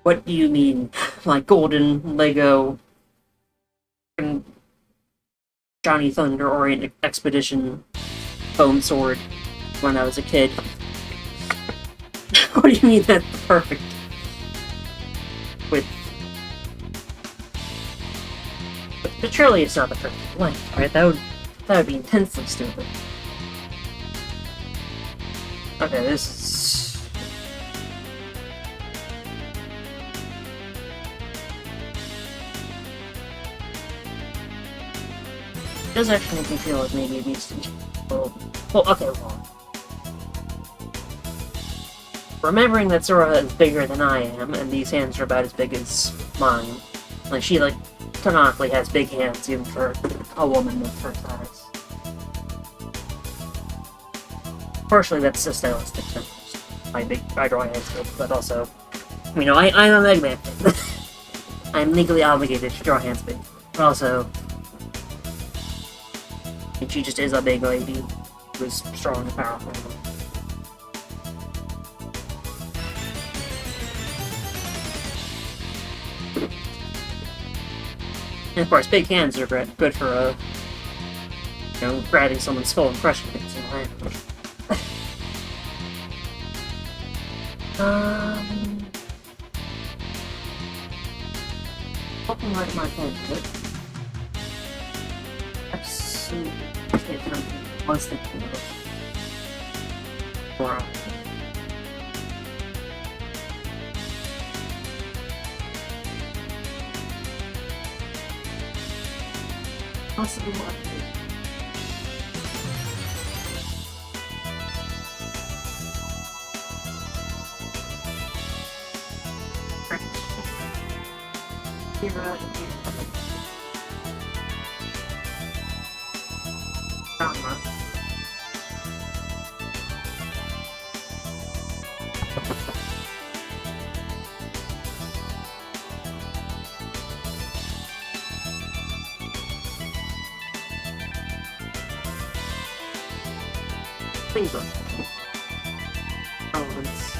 What do you mean? Like golden Lego and Johnny Thunder Orient Expedition foam sword when I was a kid? What do you mean that's perfect? With. But surely it's not the perfect length, right? That would be intensely stupid. Okay, this is... It does actually make me feel like maybe it needs to be... Well, okay, well... Remembering that Sora is bigger than I am, and these hands are about as big as mine. Like, she, like, canonically has big hands, even for a woman of her size. Partially, that's a stylistic thing. I draw hands big, but also, you know, I'm a Mega Man fan. I'm legally obligated to draw hands big. But also, she just is a big lady who's strong and powerful. And of course, big hands are good for, you know, grabbing someone's skull and crushing it. Something like my hand, but absolutely once they can go. Wow. Possibly what? Kira. Gamma. Things up. Relevance.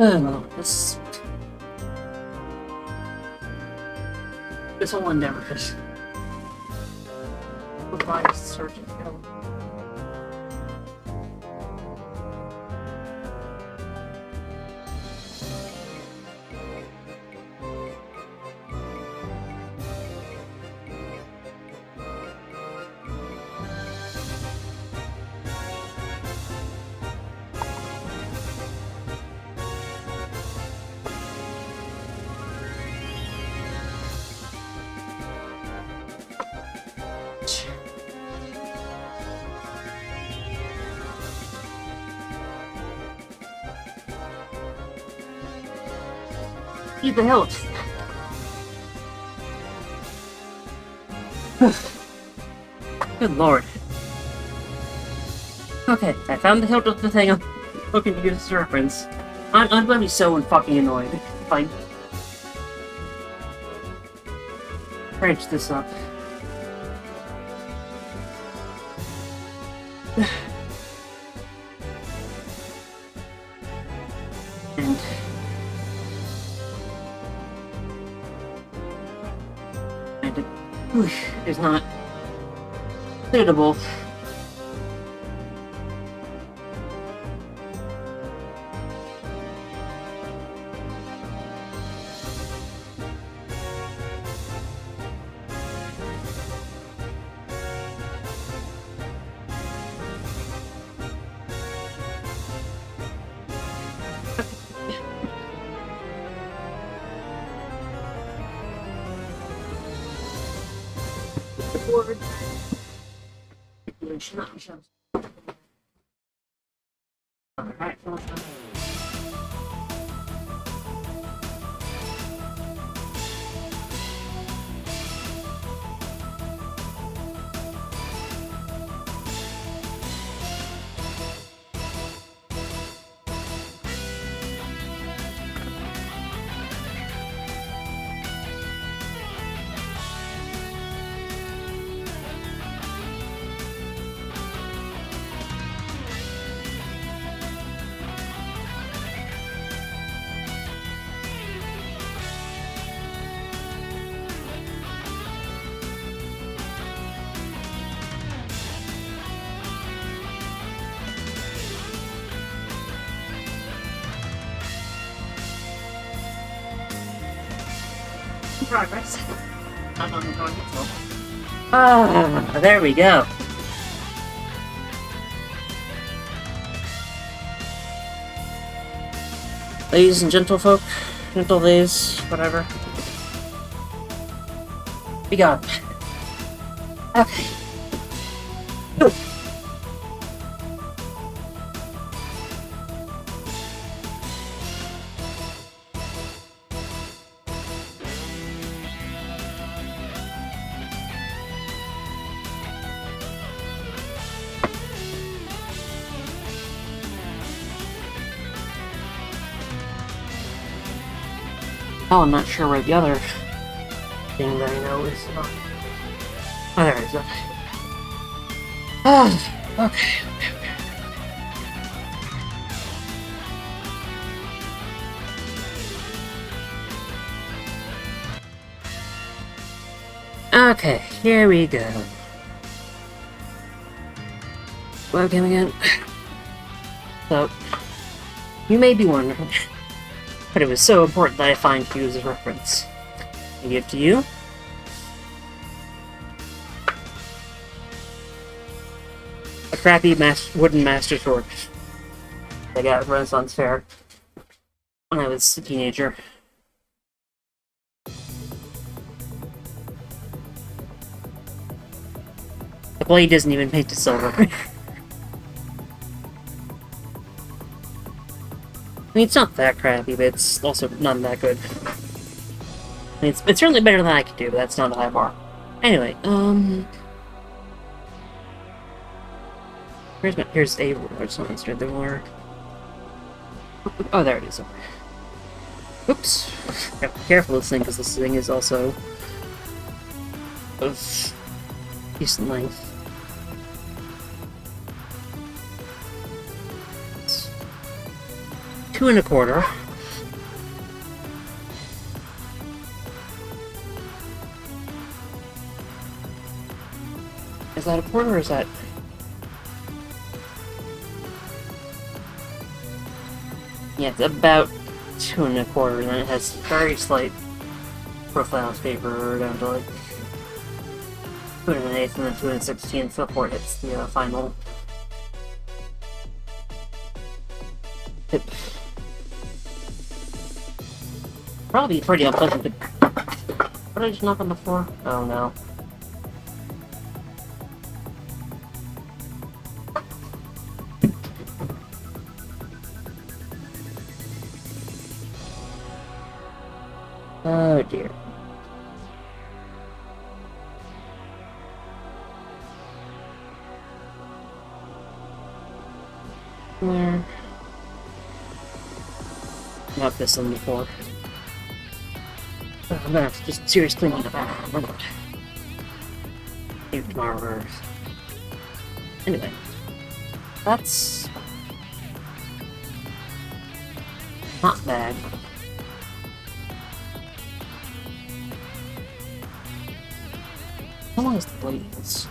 Oh, this whole endeavor just requires search and kill. Need the help. Good lord. Okay, I found the hilt of the thing I'm looking to use as a reference. I'm gonna be so fucking annoyed if I cringe this up. And is not suitable. Board. Alright, well, progress. Ah, there we go. Ladies and gentlefolk, gentle ladies, whatever. We got it. Okay. Oh, I'm not sure where the other thing that I know is. Oh, there it is. Okay. Ah, okay. Okay, here we go. Webcam again. So, you may be wondering, but it was so important that I find you as a reference. I give to you. A crappy wooden master sword I got at Renaissance Fair when I was a teenager. The blade isn't even painted silver. I mean, it's not that crappy, but it's also not that good. I mean, it's certainly better than I could do, but that's not a high bar. Anyway, here's a ruler. There more. Oh, there it is. Oops. Gotta be careful with this thing, because this thing is also of decent length. It's 2 1/4. Is that a quarter or is that? Yeah, it's about 2 1/4, and then it has very slight profile paper down to like 2 1/8, and then 2 1/16 before it hits the final tip. Probably pretty unpleasant to. What did I just knock on the floor? Oh no. Oh dear. Where? Not this one before. I'm gonna have to just serious cleaning up after. Maybe tomorrow or. Anyway. That's not bad. How long is the blades?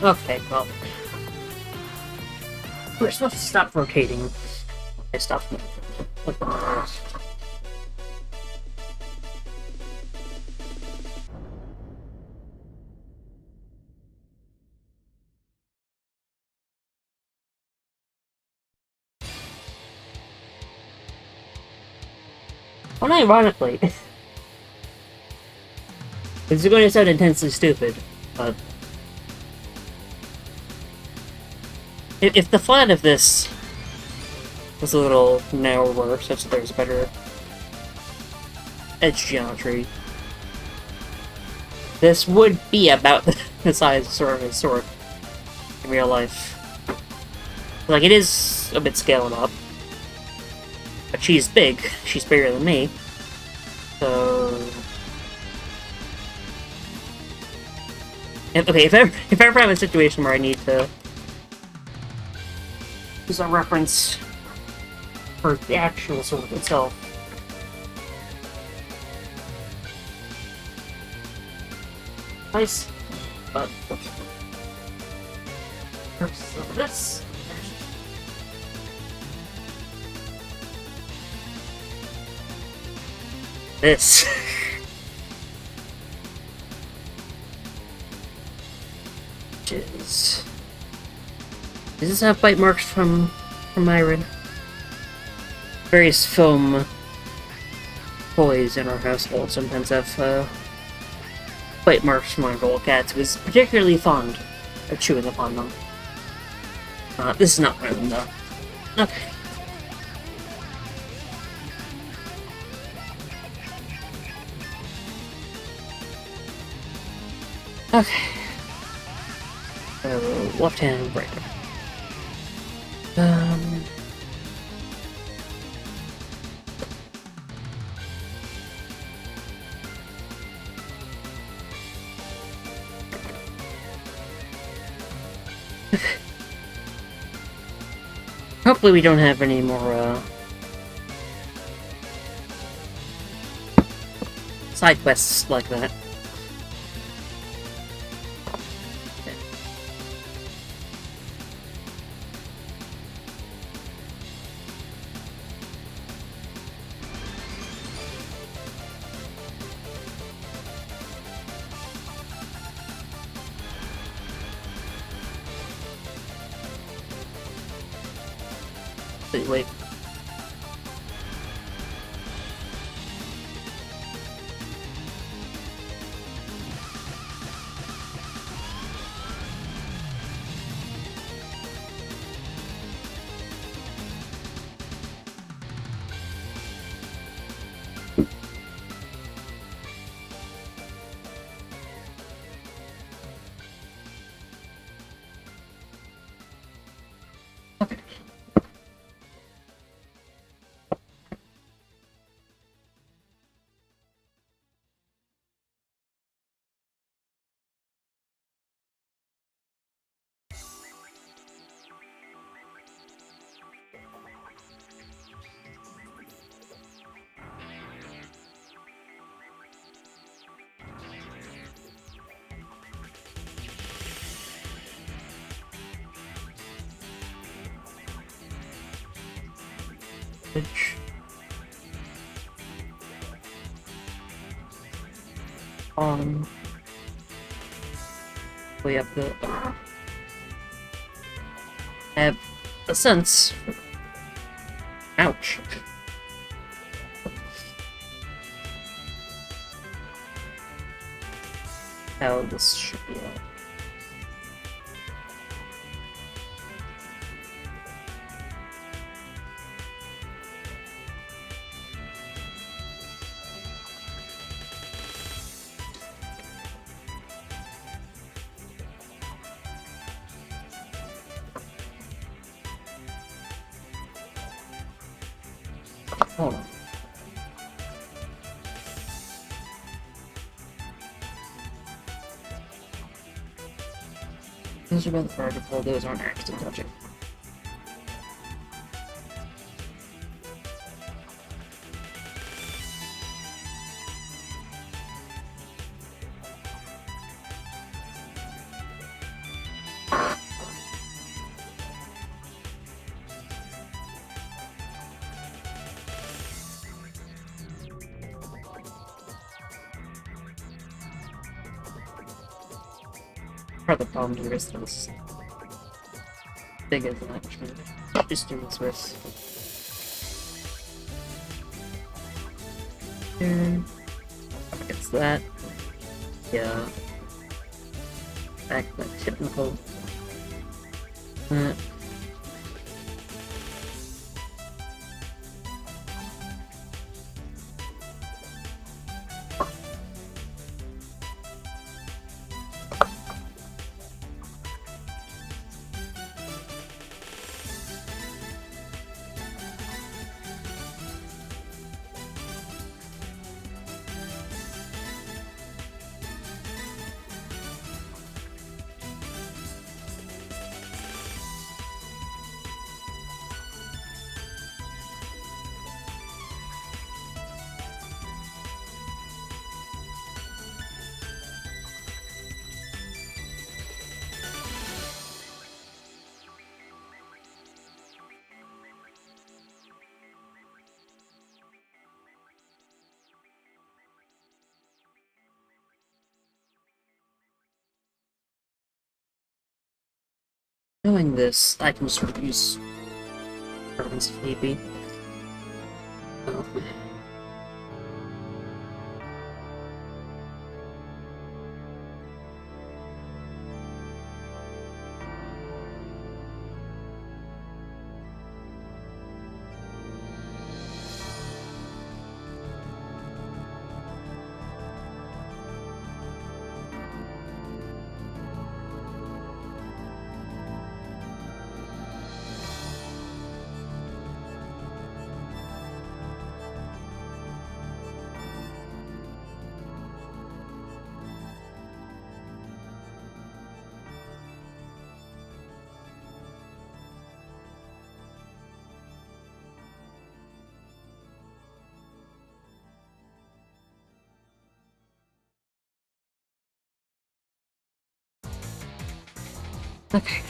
Okay, well. We're supposed to stop rotating. I stopped looking at this. Well, ironically, this is going to sound intensely stupid, but if the flat of this was a little narrower, such that there's better edge geometry, this would be about the size of a sword in real life. Like, it is a bit scaled up. But she's big. She's bigger than me. So... Okay, if ever I'm in a situation where I need to use a reference for the actual sword itself. Nice. But... purposes of this... This. Does this have bite marks from Myron? Various foam toys in our household sometimes have bite marks from our little cats, who is particularly fond of chewing upon them. This is not one of them though. Okay. Okay. Left hand breaker. Hopefully we don't have any more, side quests like that. Okay. Wait. Okay. Which... way up the... I have a sense. Ouch. How this should be out. Hold on. Those are both vertical, those aren't active touching. Part of the problem here is that it's big as an action. Just do this with. Gets that. Yeah. Back to the typical. Knowing this, I can just use turns if need be. Oh. Okay.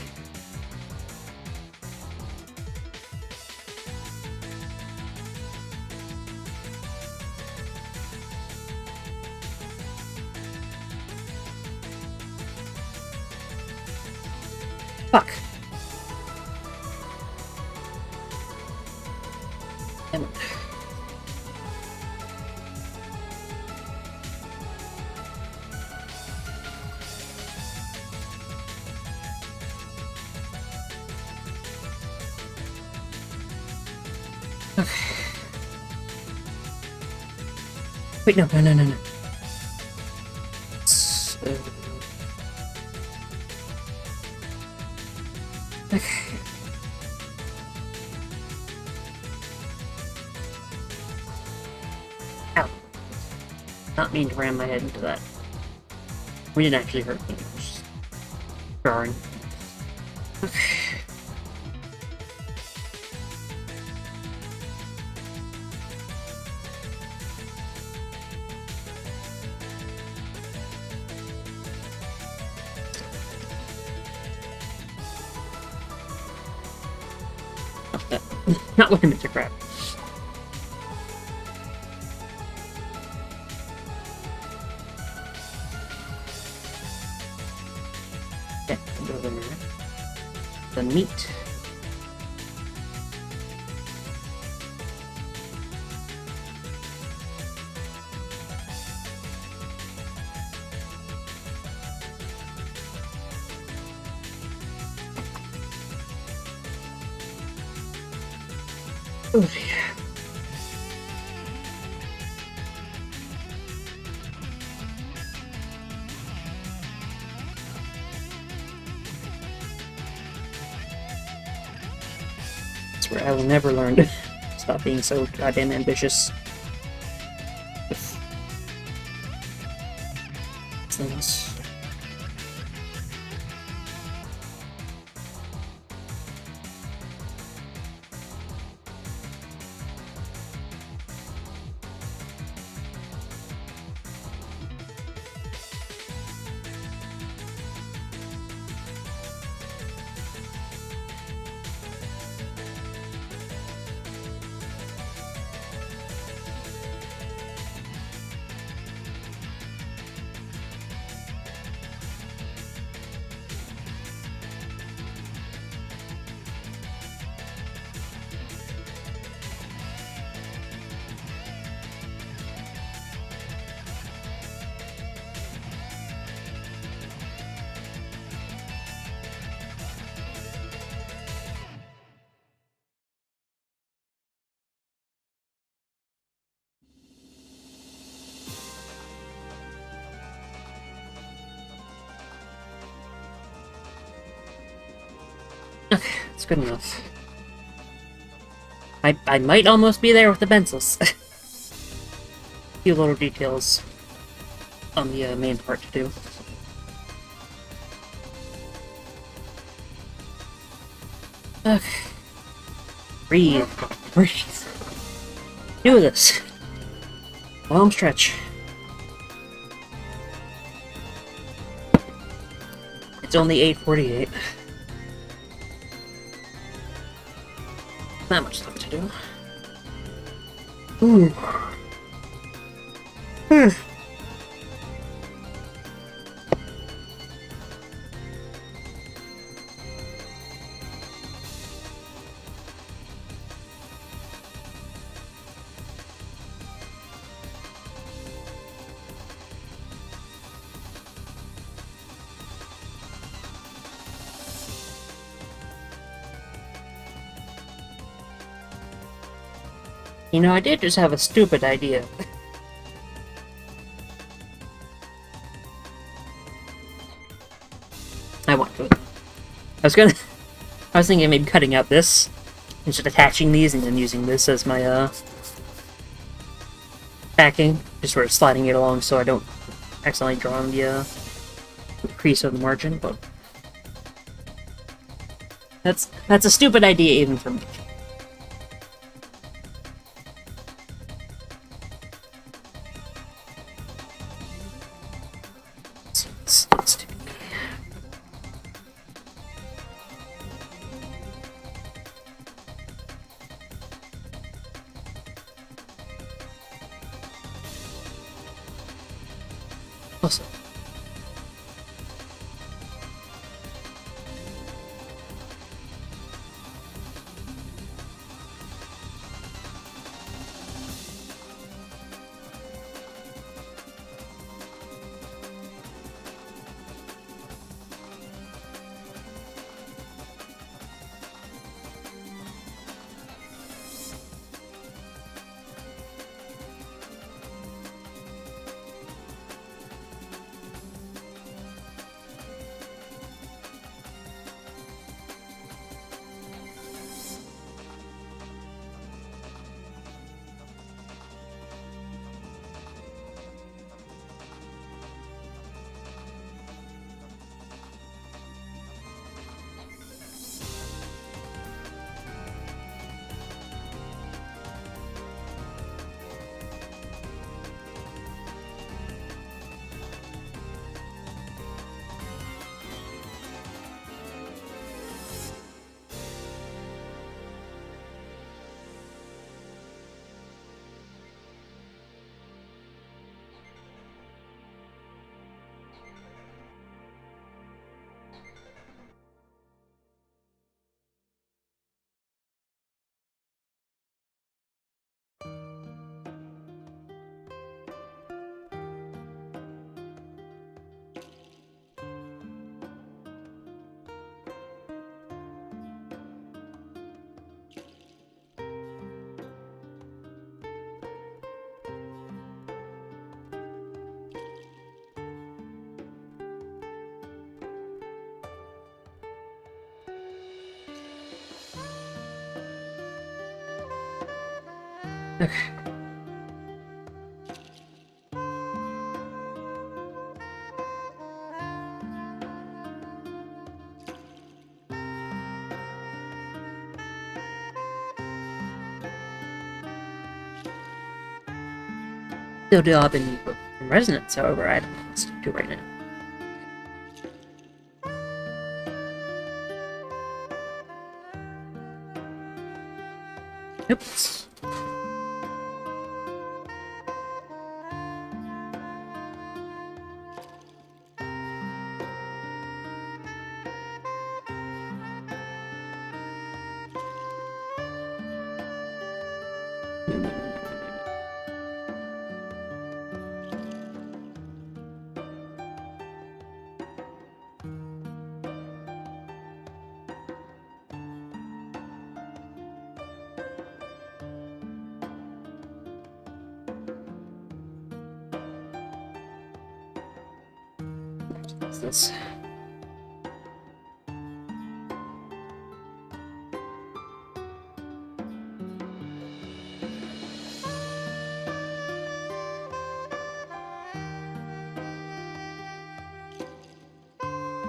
Fuck. Damn it. Okay. Wait, no. Okay. Ow. Not mean to ram my head into that. We didn't actually hurt me. It was just jarring. Okay. Not what I meant to grab. Okay, go there. The meat. Oh, yeah. That's where I will never learn to stop being so goddamn ambitious with things. Okay, it's good enough. I might almost be there with the pencils. Few little details on the main part to do. Okay. Breathe. Breathe. Do this. Long stretch. It's only 8:48. Not much left to do. Ooh. You know, I did just have a stupid idea. I want to. I was thinking of maybe cutting out this, and just attaching these, and then using this as my, backing. Just sort of sliding it along so I don't accidentally draw on the, crease of the margin, but... That's a stupid idea even for me. Awesome. Okay. Still do have in resonance, however, I don't know what to do right now. Oops. What's this?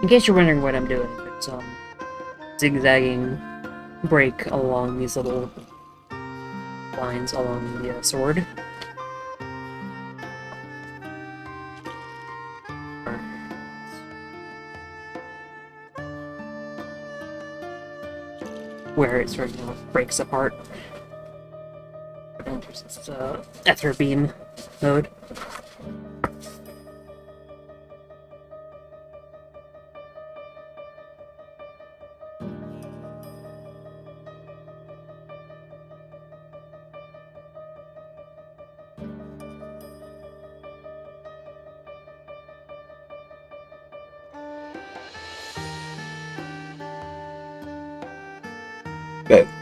In case you're wondering what I'm doing, it's zigzagging break along these little lines along the sword. Where it sort of, you know, breaks apart. It's Ether Beam mode.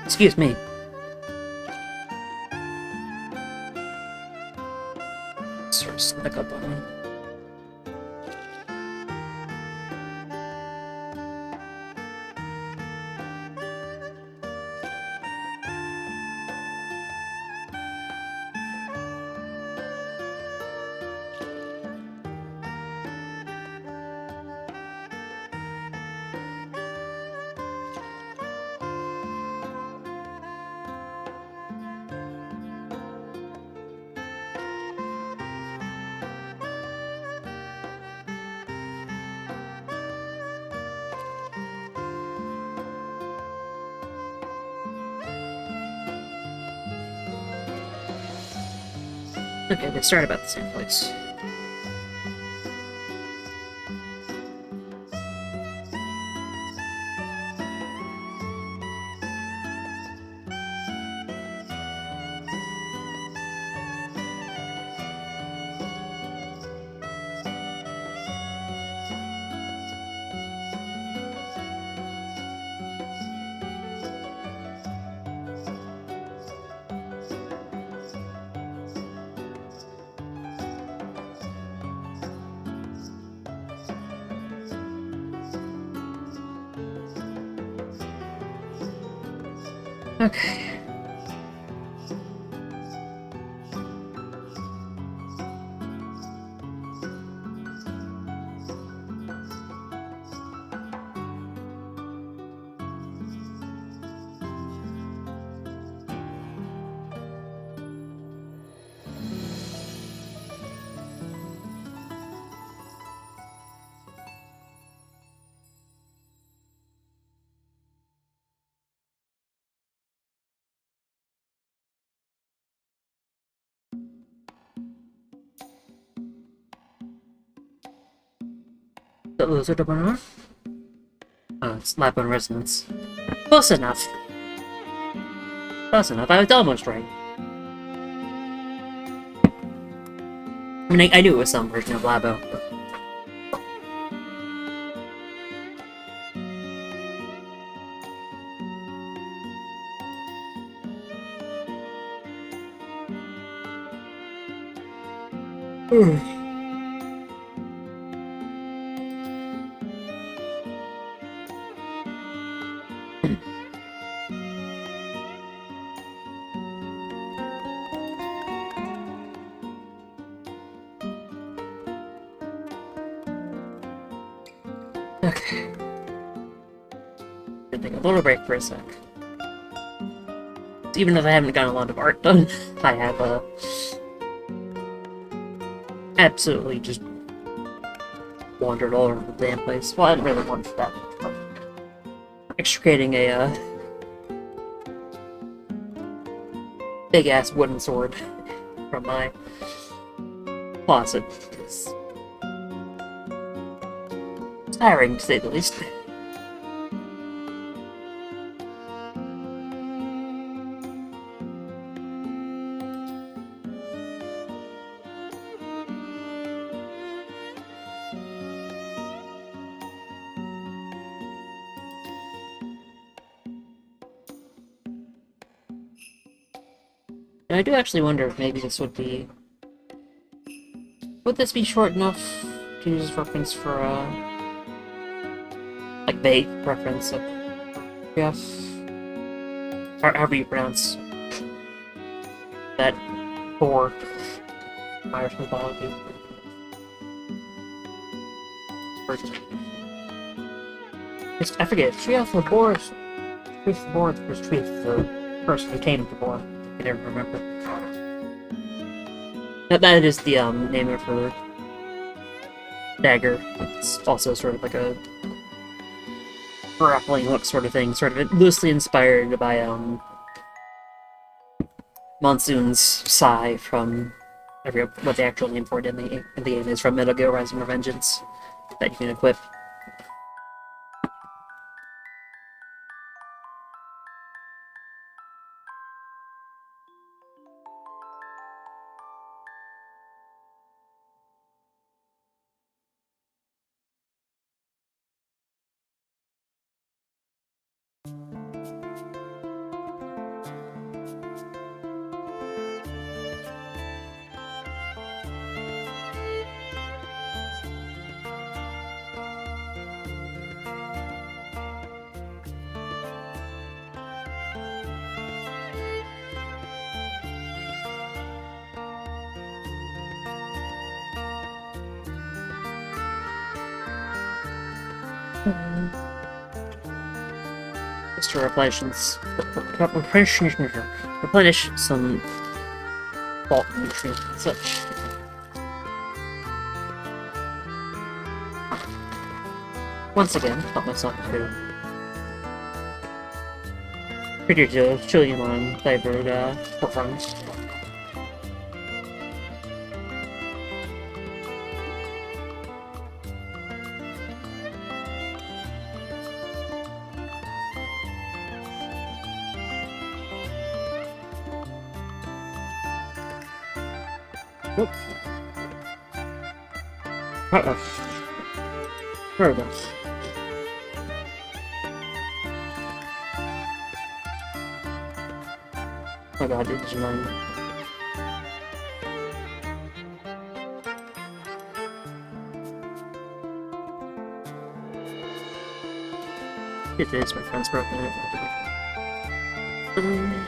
Excuse me. Sort of snuck up on me. Okay, they start about the same place. Okay. The lizard banana? Oh, it's Lapland resonance. Close enough. Close enough. I was almost right. I mean, I knew it was some version of Labo, but... Okay. Gonna take a little break for a sec. Even if I haven't gotten a lot of art done, I have absolutely just wandered all over the damn place. Well, I didn't really want that. But extricating a big ass wooden sword from my closet is tiring, to say the least. And I do actually wonder if maybe this would be... Would this be short enough to use as reference for, like, bait reference of Jeff? Or however you pronounce that boar. Irish mythology. I forget, Triath the boar is... Triath the boar was Triath the person who tamed the boar. I never remember. That is the name of her dagger. It's also sort of like a grappling hook sort of thing, sort of loosely inspired by Monsoon's Sai from I forget what the actual name for it in the game is, from Metal Gear Rising: Revengeance that you can equip. Just to replenish some bulk nutrients and such. Once again, help myself to pretty chilling on flavored pork rinds. Nope. There we go. Oh god, it's annoying. It is, my friend's broken it. Um,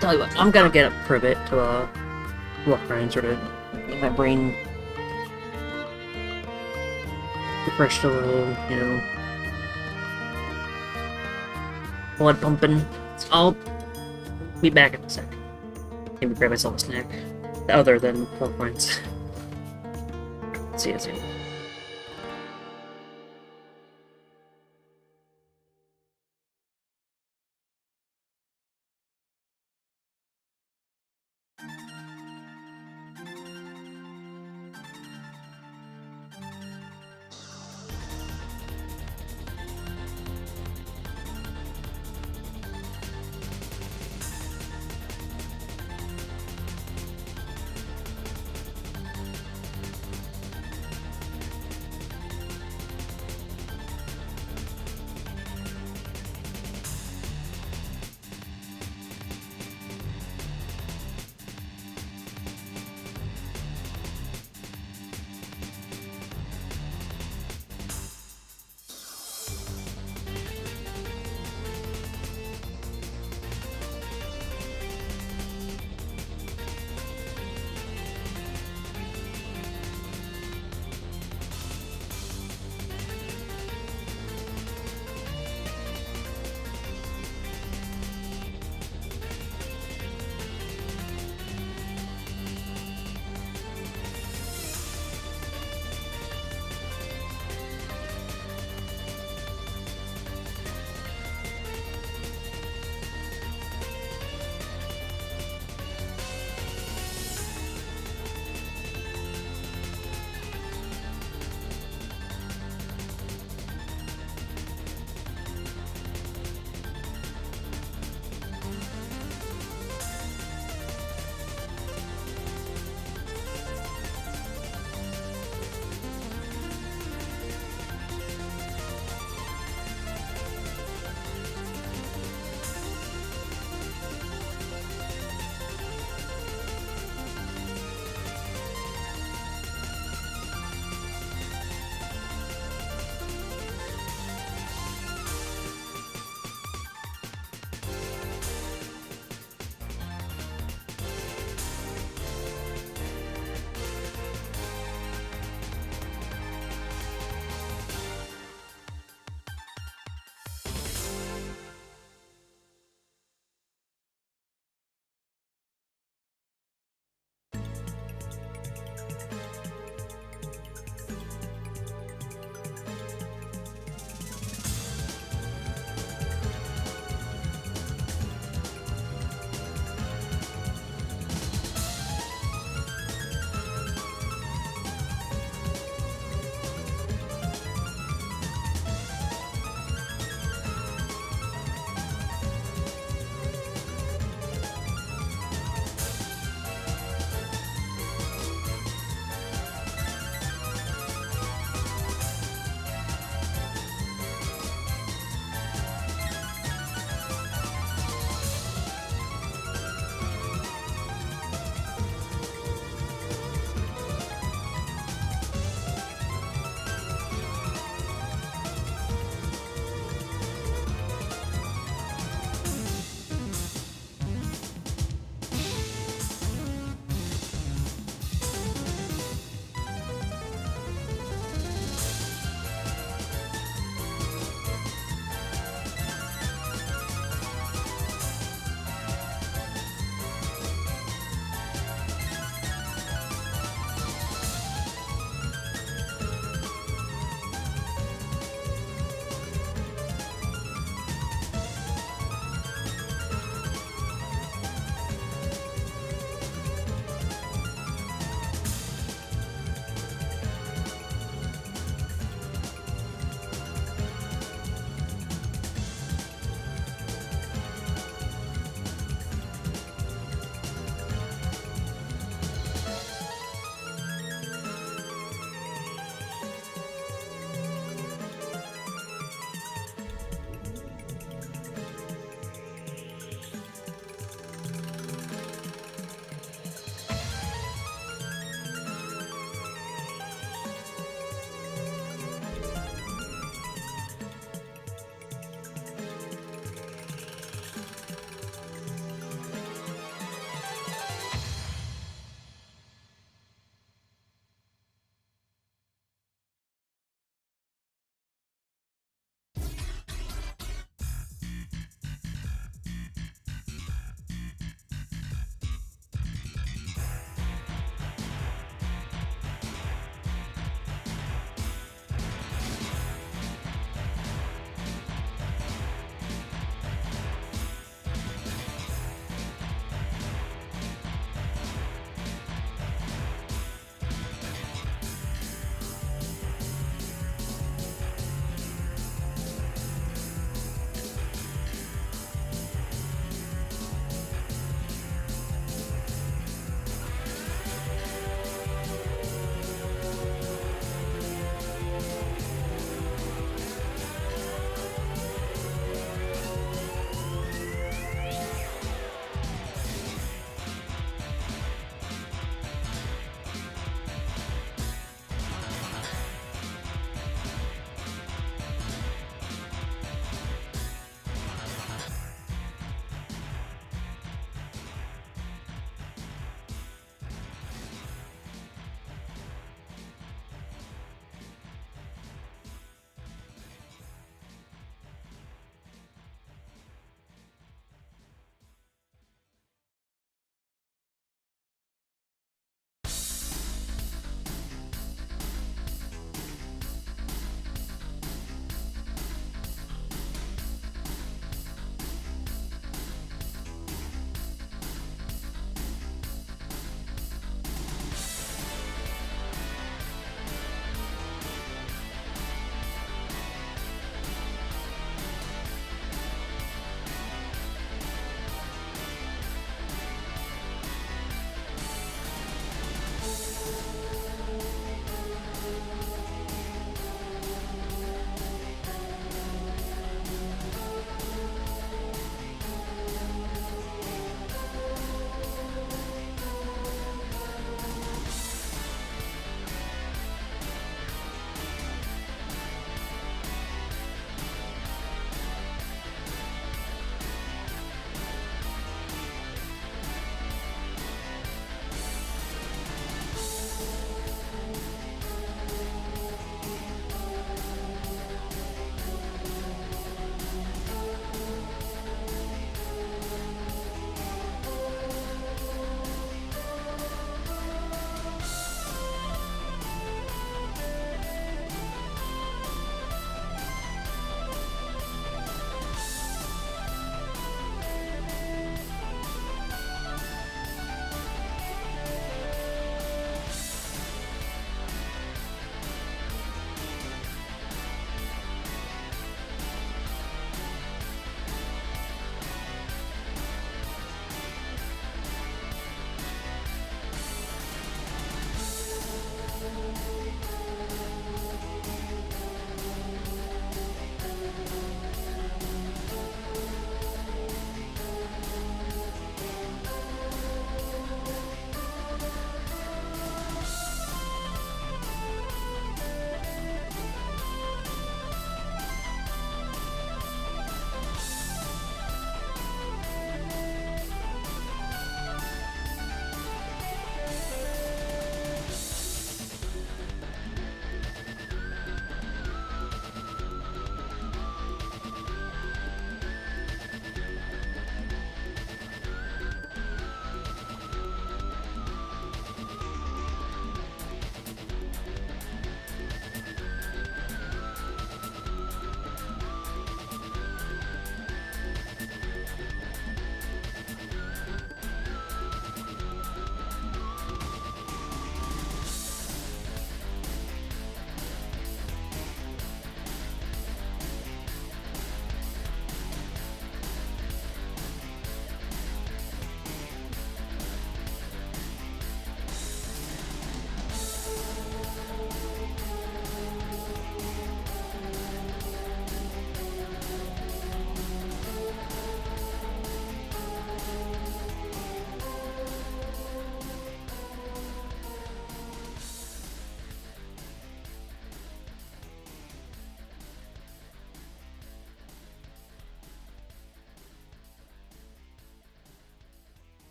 tell you what, I'm gonna get up for a bit to walk around and sort of get my brain refreshed a little, you know, blood pumping. So I'll be back in a sec. Maybe grab myself a snack, other than health points. See you soon.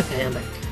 Okay, I'm back.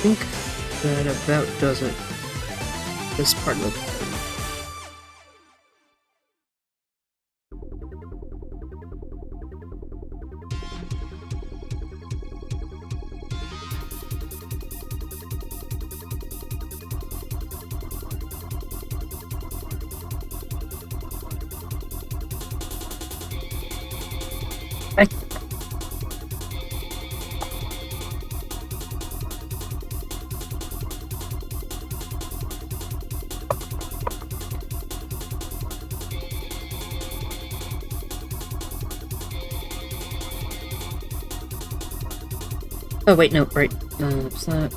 think that about does it. This part of the I Oh wait, no, right. What's that?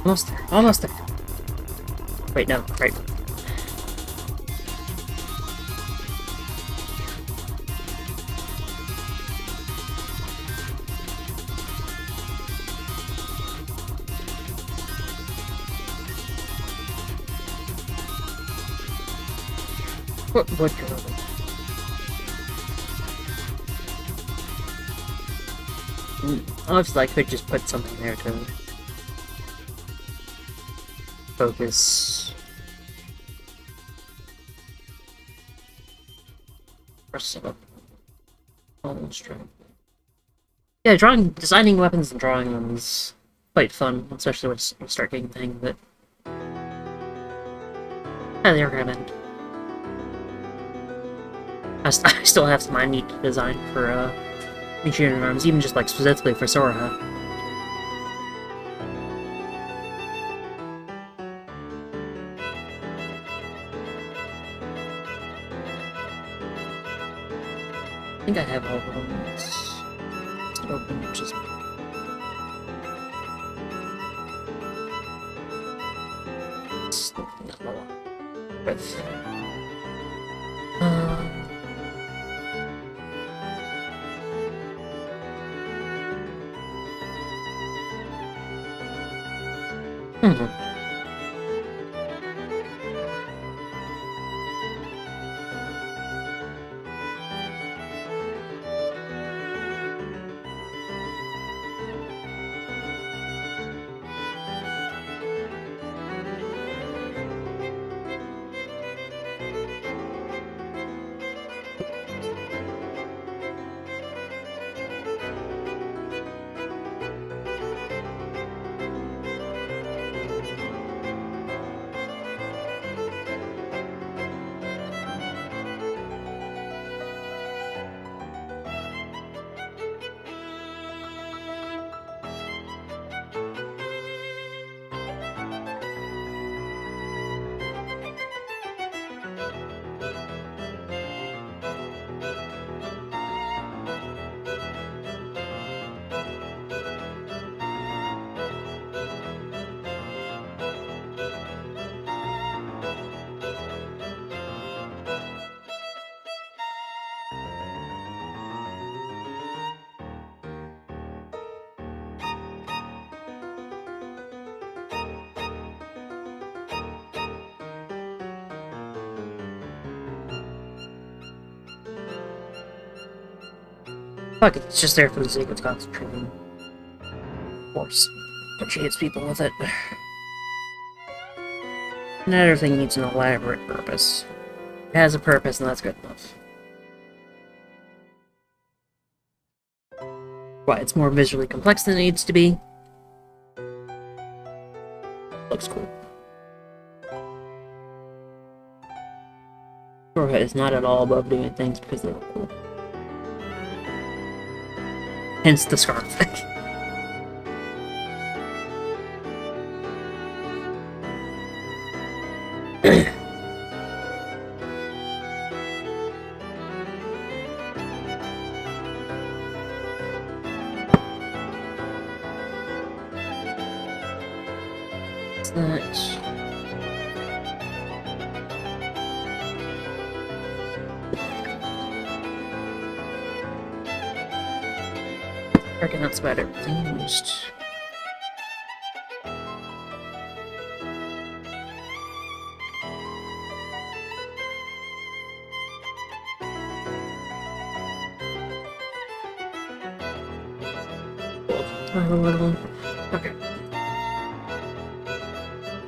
Almost there. Almost there. Wait, no. Right. What? Obviously, I could just put something there to focus. Yeah, designing weapons and drawing them is quite fun, especially when you start getting the hang of it. Highly recommend. I still have some I need to design for Machinery Arms, even just like specifically for Sora. I think I have all of them. Let's open, just Fuck it, it's just there for the sake of concentrating. Of course. But she hits people with it. And everything needs an elaborate purpose. It has a purpose, and that's good enough. Why, it's more visually complex than it needs to be. Looks cool. Sora is not at all above doing things because they look cool. Hence the scarf. That. I reckon that's about everything used. Okay.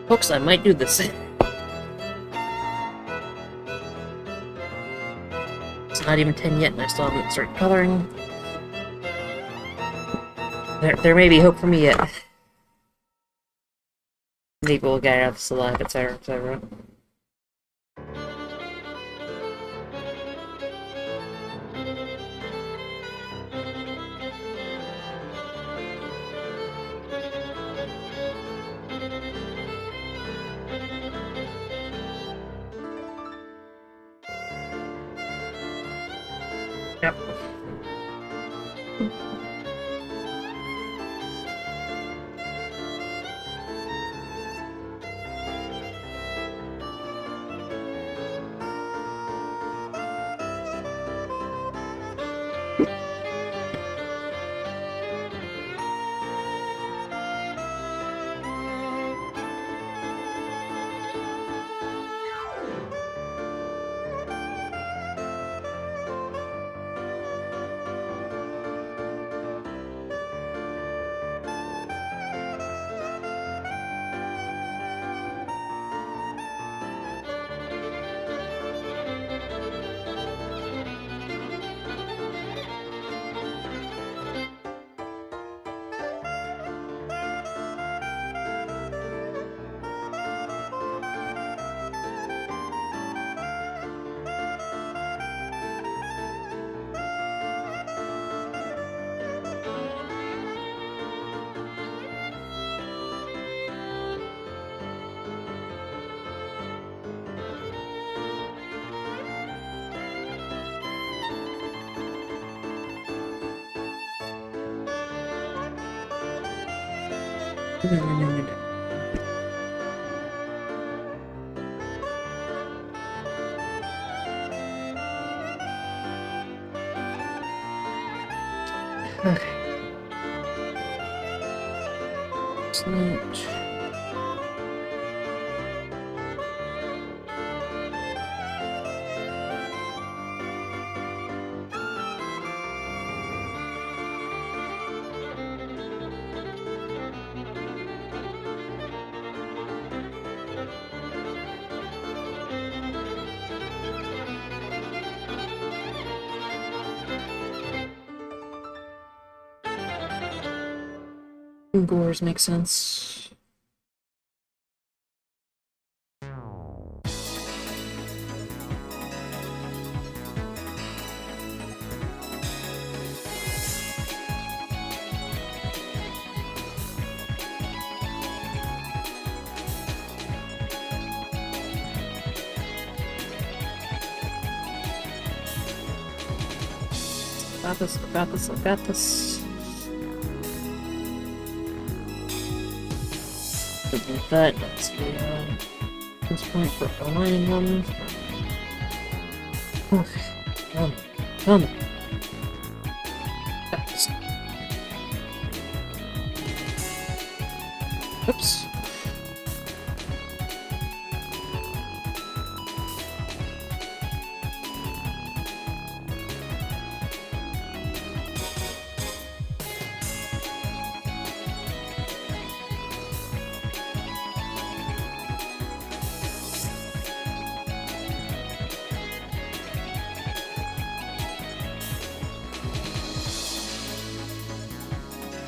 Folks, I might do this. It's not even 10 yet, and I still haven't started coloring. There may be hope for me yet. Maybe we'll get out of the alive, etc., etc. Yep. Okay. Excellent. Gores make sense. Got this, I got this, I got this. With that, that's the this point for aligning them. Okay, come on. Got this. Oops.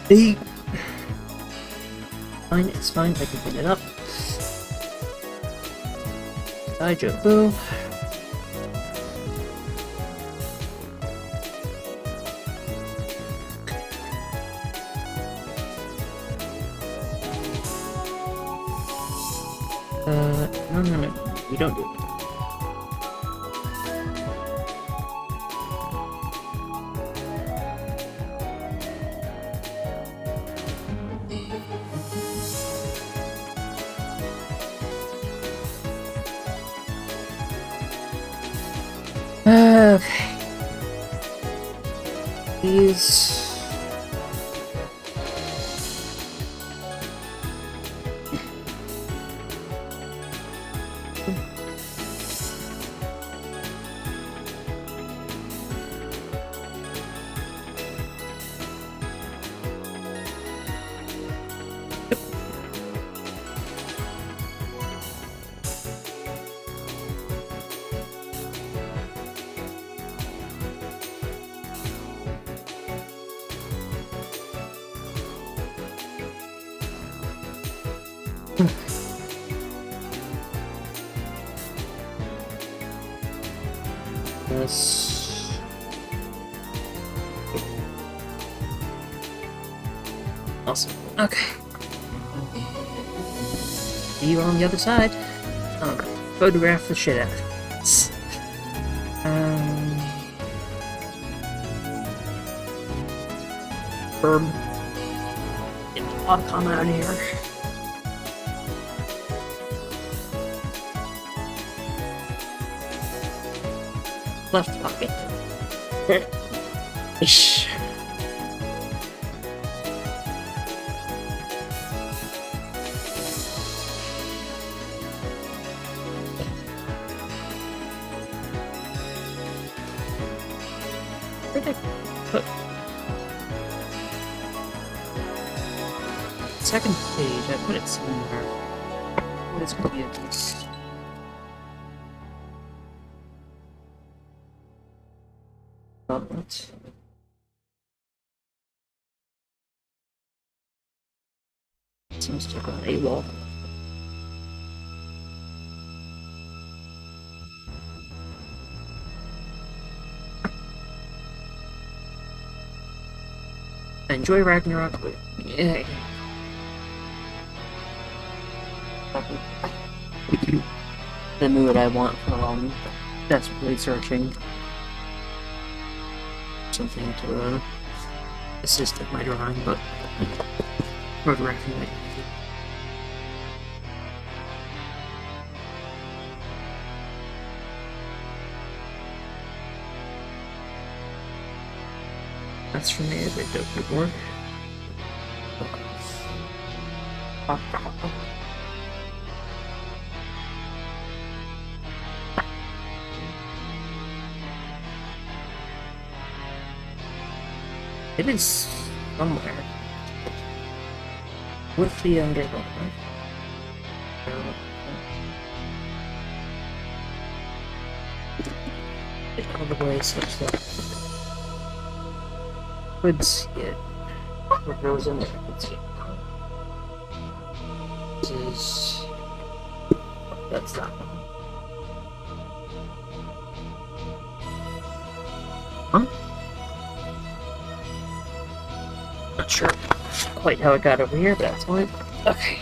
Hey. Fine, it's fine. I can clean it up. Boo. No. You don't do it. Okay. These. This. Awesome. Okay. See you on the other side. Photograph the shit out of it. Herb. Get the Qualcomm out of here. Left pocket. Ish. Where did I put second page? I put it somewhere. What is going to be this? What? Seems to have gone AWOL. Enjoy Ragnarok. Yay. The mood I want for desperately searching something to assist with my drawing, but photographing it. That's for me, they do good work. It is somewhere. With the underground, right? Get out of the way such that I could see it. What goes in there, I could see it. This is... that's that one. Huh? Not sure quite how it got over here, but that's fine. Okay.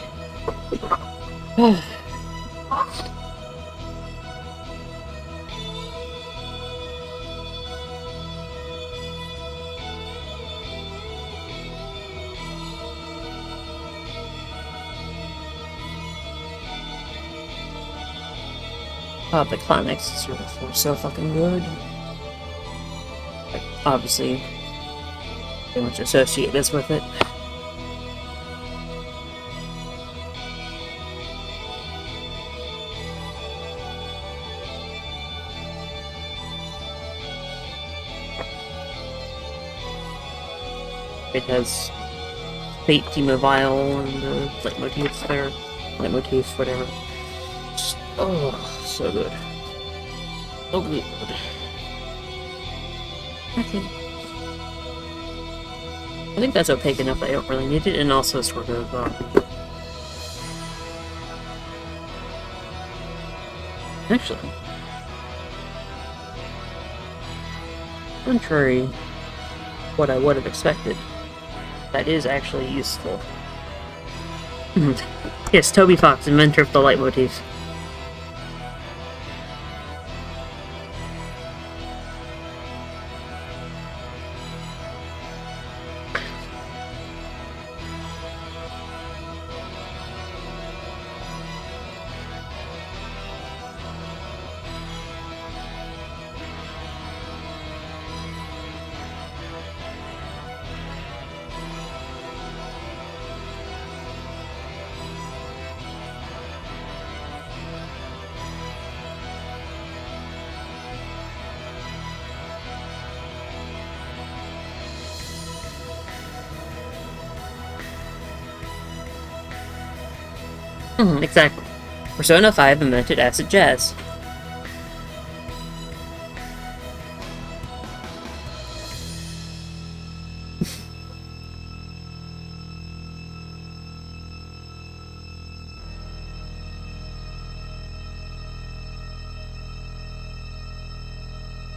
The Climax is really so fucking good. Like, obviously, pretty much associate this with it. It has Fate T-Mobile and the leitmotifs there. Leitmotifs, whatever. Just, oh, so good. So good. I think I think that's opaque enough that I don't really need it, and also sort of, actually, contrary to what I would have expected, that is actually useful. Yes, Toby Fox, inventor of the leitmotif. Exactly. Persona 5 invented acid jazz.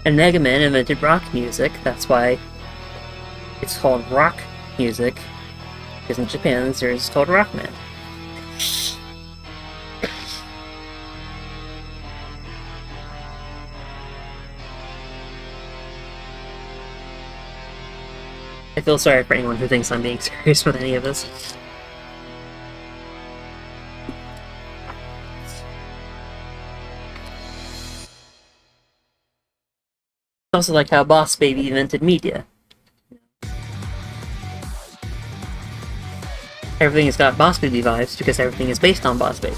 And Mega Man invented rock music, that's why it's called rock music, because in Japan the series is called Rockman. I feel sorry for anyone who thinks I'm being serious with any of this. It's also like how Boss Baby invented media. Everything has got Boss Baby vibes because everything is based on Boss Baby.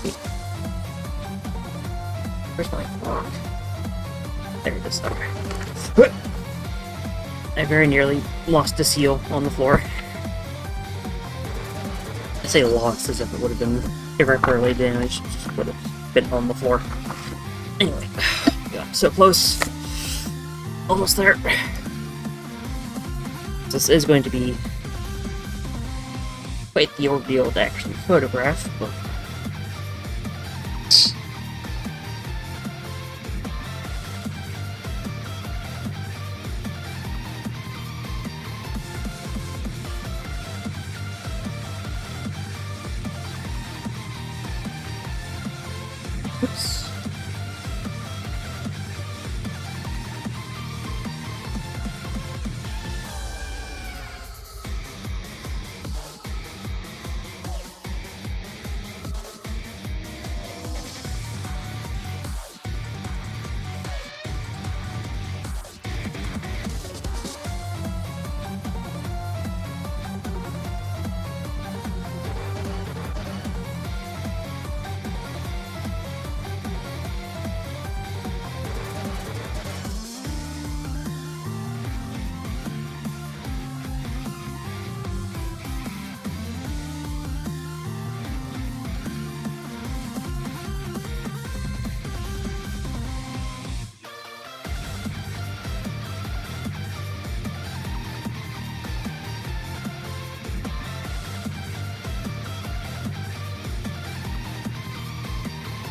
Where's my log? There it is. Okay. I very nearly lost a seal on the floor. I say lost as if it would have been irreparably damaged. It just would have been on the floor. Anyway, got so close. Almost there. This is going to be quite the ordeal to actually photograph, but oops.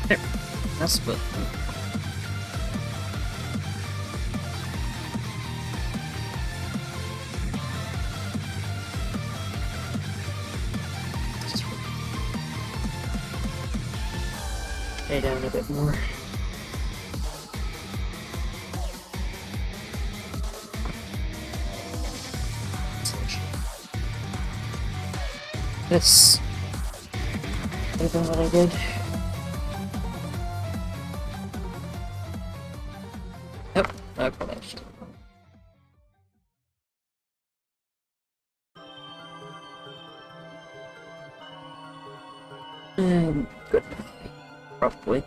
There. That's good. Stay down a bit more. This could have been what I did. Yep, I probably should. Good. Probably.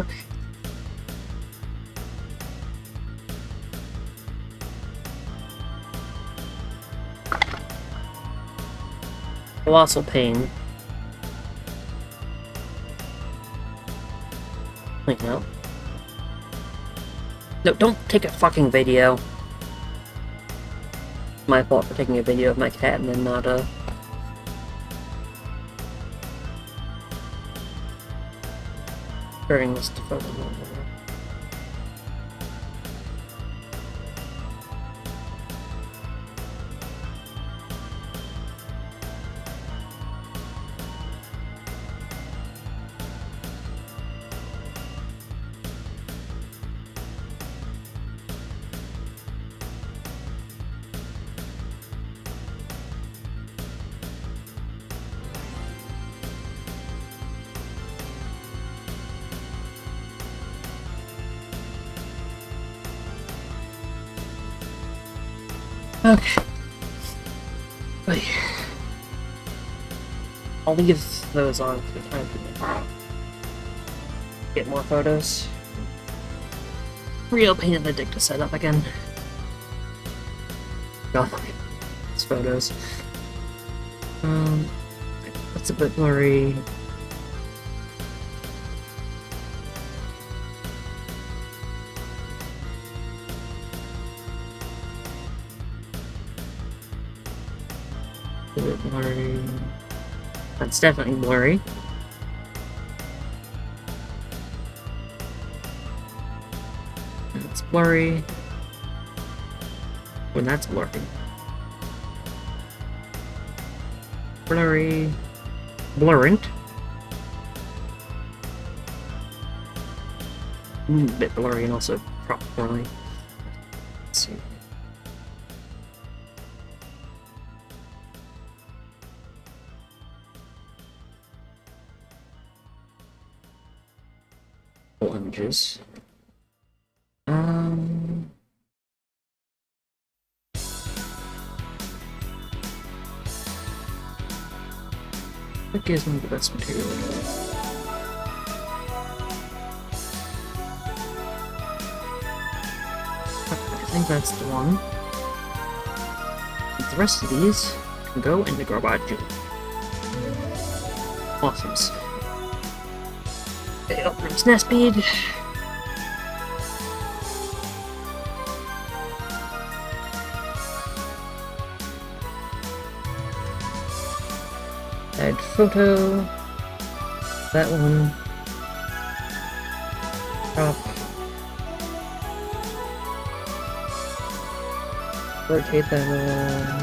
Okay. Colossal pain. Wait, no. No, don't take a fucking video. My fault for taking a video of my cat and then not, turning this to photo mode. Okay. Wait. I'll leave those on for the time being. Get more photos. Real pain in the dick to set up again. God, it's photos. That's a bit blurry. A bit blurry. That's definitely blurry. It's blurry. When that's blurry. Blurry. Blurrent. A bit blurry and also properly. Let's see. Images. That gives me the best material. I think that's the one. The rest of these can go in the garbage. Awesomes. Okay, open up snap speed. Add photo. That one. Crop. Rotate that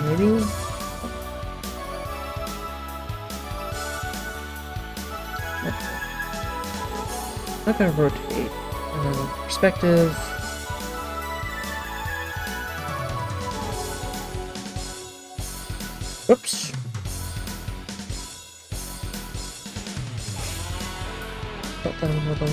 maybe. Not gonna rotate. Perspective. Whoops. Put that a little.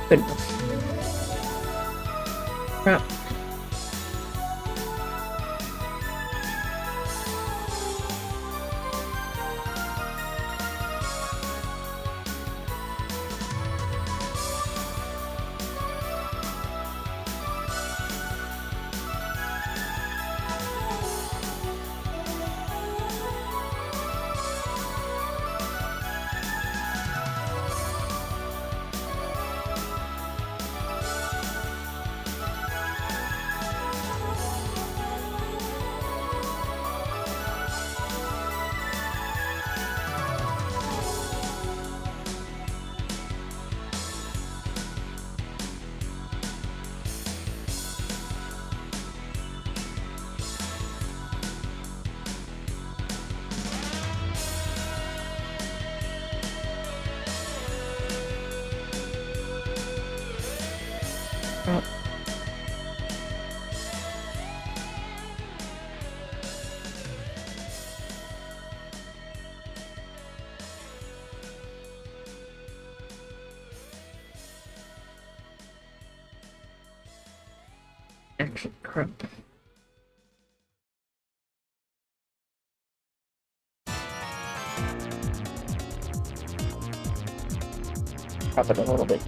Good enough. Crap. Actually, crap. Drop it a little bit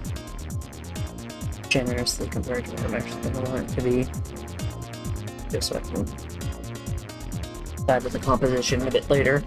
generously compared to what I'm actually going to want it to be. Just so I can add to the composition a bit later.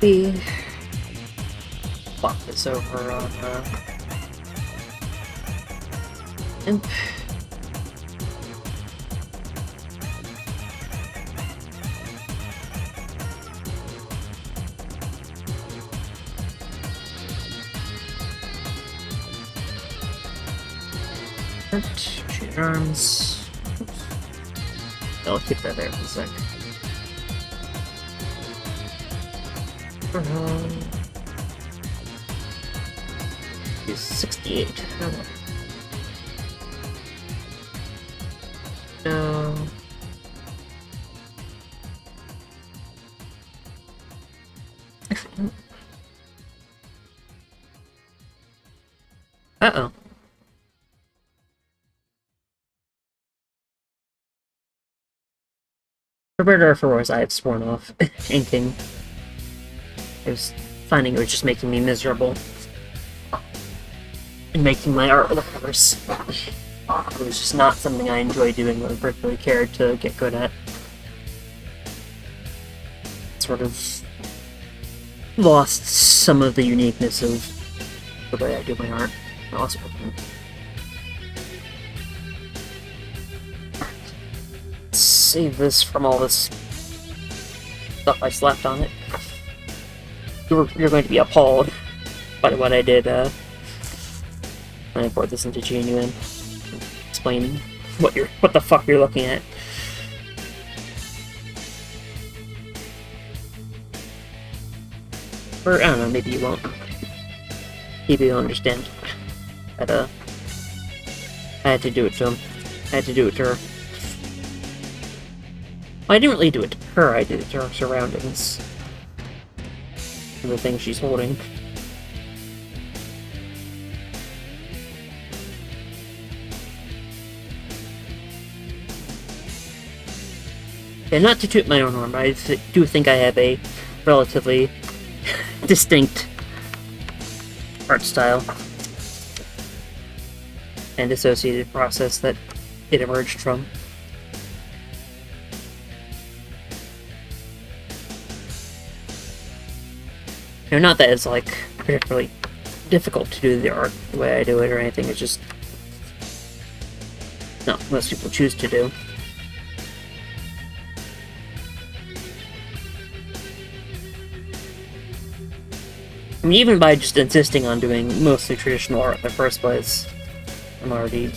We flop this over on Imp. Shoot arms. Oops. I'll keep that there for a sec. He's 68. No. Uh-oh. Roberta Ferro's I had sworn off inking. I was finding it was just making me miserable. And making my art look worse. It was just not something I enjoy doing or particularly cared to get good at. Sort of lost some of the uniqueness of the way I do my art. Also, save this from all this stuff I slapped on it. You're going to be appalled by what I did when I brought this into GNUN. Explain what the fuck you're looking at. Or I don't know, maybe you won't. Maybe you'll understand. But I had to do it to him. I had to do it to her. Well, I didn't really do it to her, I did it to her surroundings. And the thing she's holding. And not to toot my own horn, but I do think I have a relatively distinct art style and associated process that it emerged from. You know, not that it's like particularly difficult to do the art the way I do it or anything, it's just not what most people choose to do. I mean, even by just insisting on doing mostly traditional art in the first place, I'm already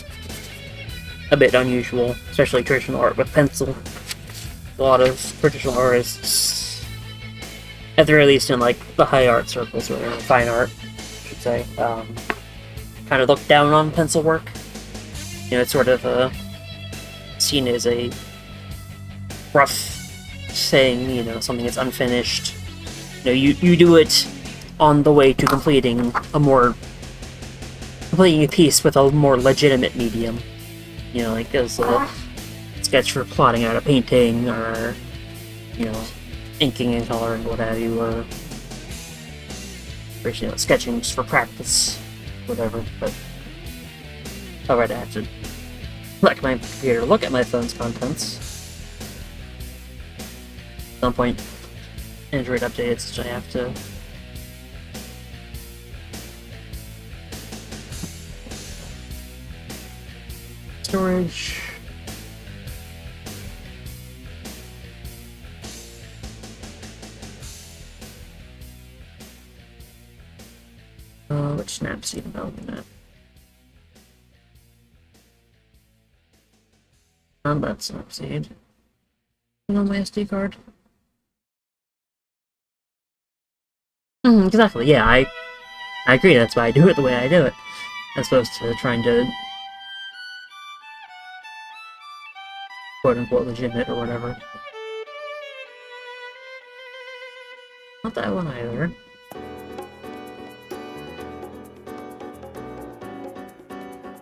a bit unusual, especially traditional art with pencil. A lot of traditional artists, at the very least in like the high art circles, or fine art, I should say, kind of look down on pencil work. You know, it's sort of seen as a rough thing, you know, something that's unfinished. You know, you do it on the way to completing a piece with a more legitimate medium. You know, like as a sketch for plotting out a painting, or, you know, inking and coloring, what have you, or you know, sketching just for practice, whatever. But alright, I have to let my computer look at my phone's contents. At some point, Android updates, which I have to. Storage. Which Snapseed am I looking at? That's Snapseed. On my SD card. Exactly, yeah, I agree, that's why I do it the way I do it. As opposed to trying to quote-unquote legitimate or whatever. Not that one either.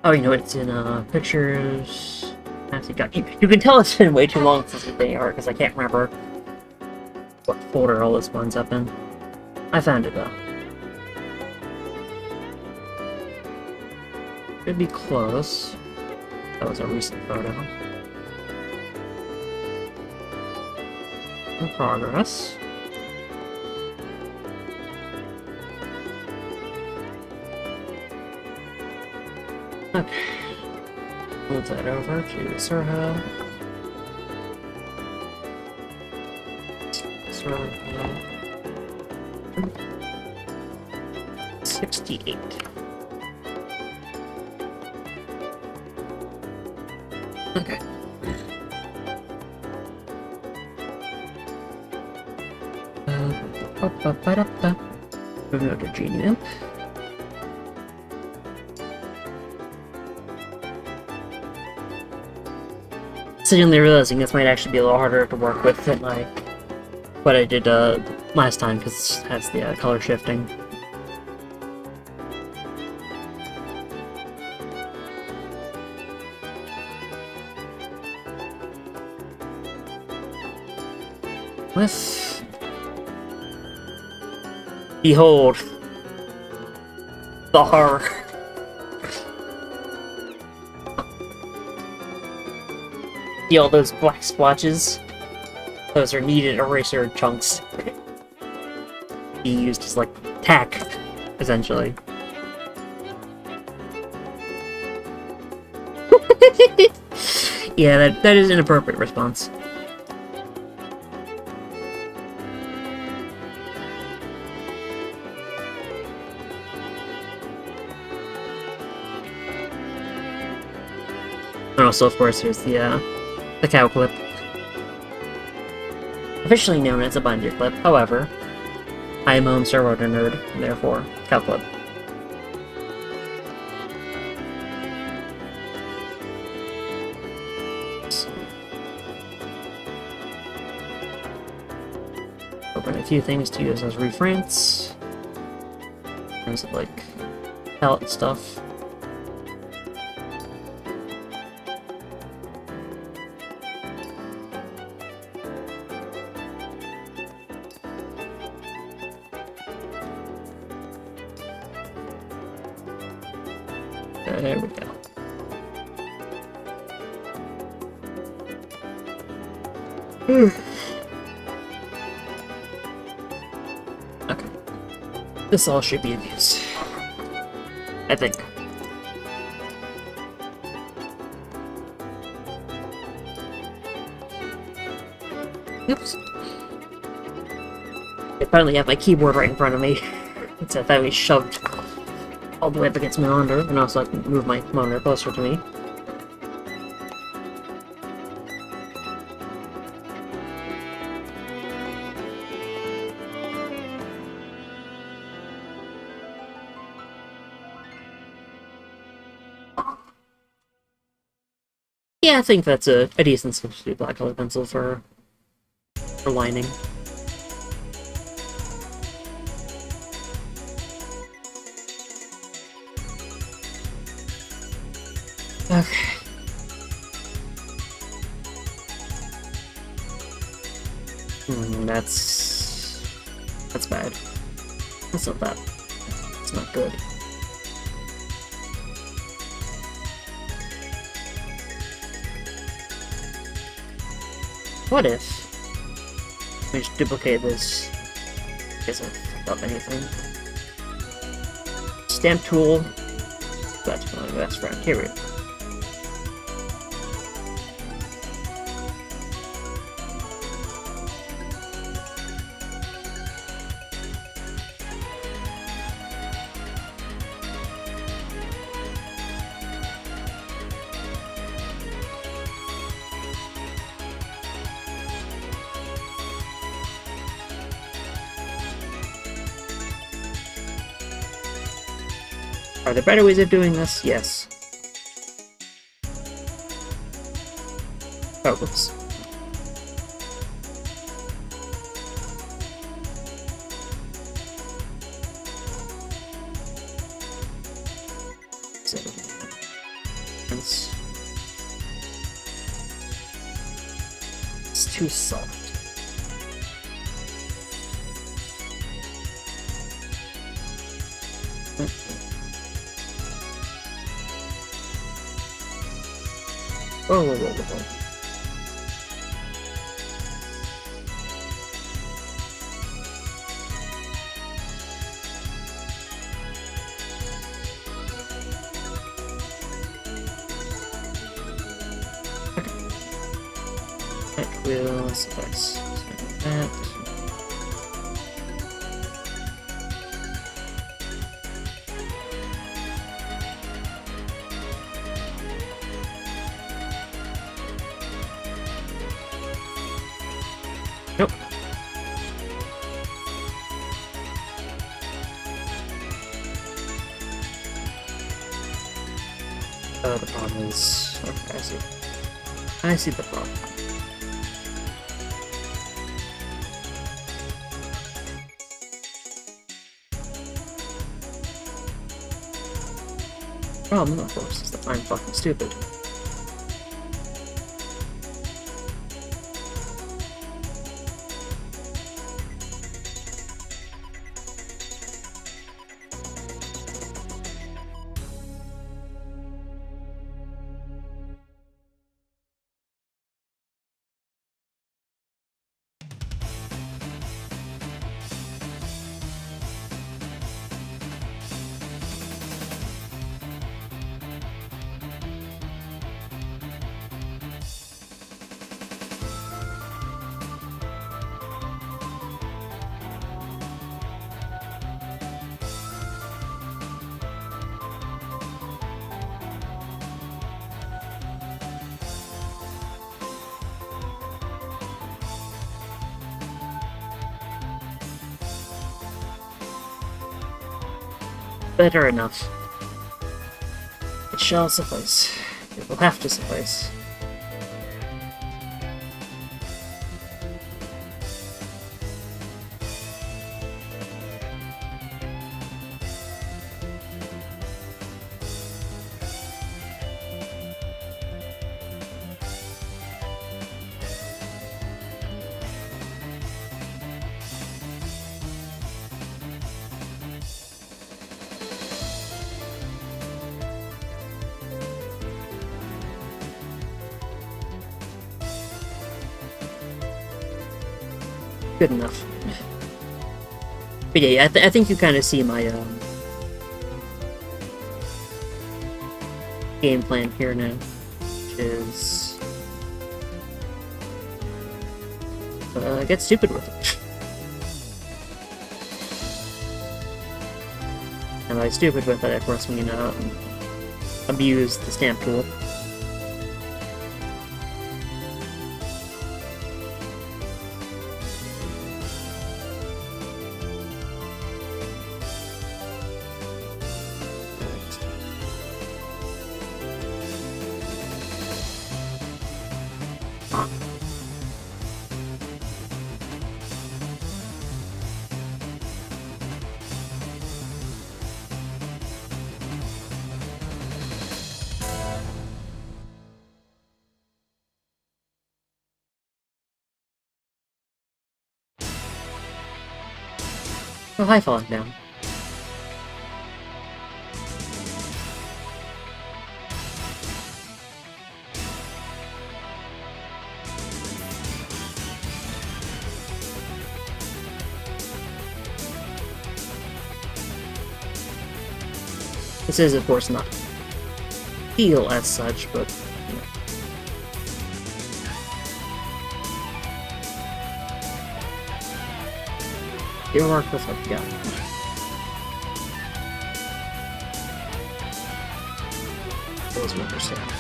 Oh, you know, it's in pictures. You can tell it's been way too long since the day art, because I can't remember what folder all this one's up in. I found it though. Should be close. That was a recent photo. In progress. Okay. Move that over to Surho. Surho. 68. Okay. Moving over to Genium. Suddenly realizing this might actually be a little harder to work with than what I did last time, because it has the color shifting. Behold the horror. See all those black splotches? Those are kneaded eraser chunks. Being used as, like, tack, essentially. Yeah, that is an appropriate response. And also, of course, here's the cow clip. Officially known as a binder clip, however, I am my own servo nerd, therefore, cow clip. Open a few things to use as reference. In terms of, like, palette stuff. There we go. Okay. This all should be in use. I think. Oops. I finally have my keyboard right in front of me. It's that we shoved all the way up against Melander, and also I can move my Melander closer to me. Yeah, I think that's a decent substitute black color pencil for lining. Okay. That's bad. That's not that. It's not good. What if we just duplicate this? Guess I fucked up anything. Stamp tool. That's my best friend. Here we go. Are there better ways of doing this? Yes. Oh, whoops. It's too soft. Whoa, whoa, whoa, whoa. That will suffice. So that. Nope. The problem is... Okay, I see. I see the problem. Problem, of course, is that I'm fucking stupid. Better enough. It shall suffice. It will have to suffice. Good enough. But yeah, I think you kind of see my game plan here now, which is get stupid with it. really stupid with it, of course, we abuse the stamp tool. Oh, hi, falling down. This is, of course, not feel as such, but, you know. Your mark was like, yeah. Those will understand.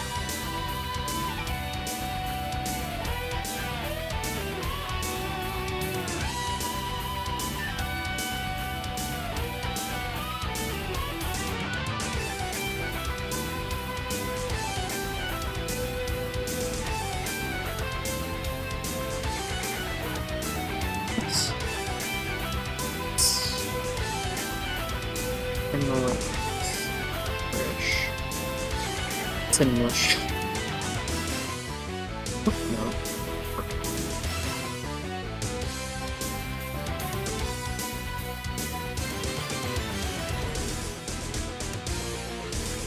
Mush. No.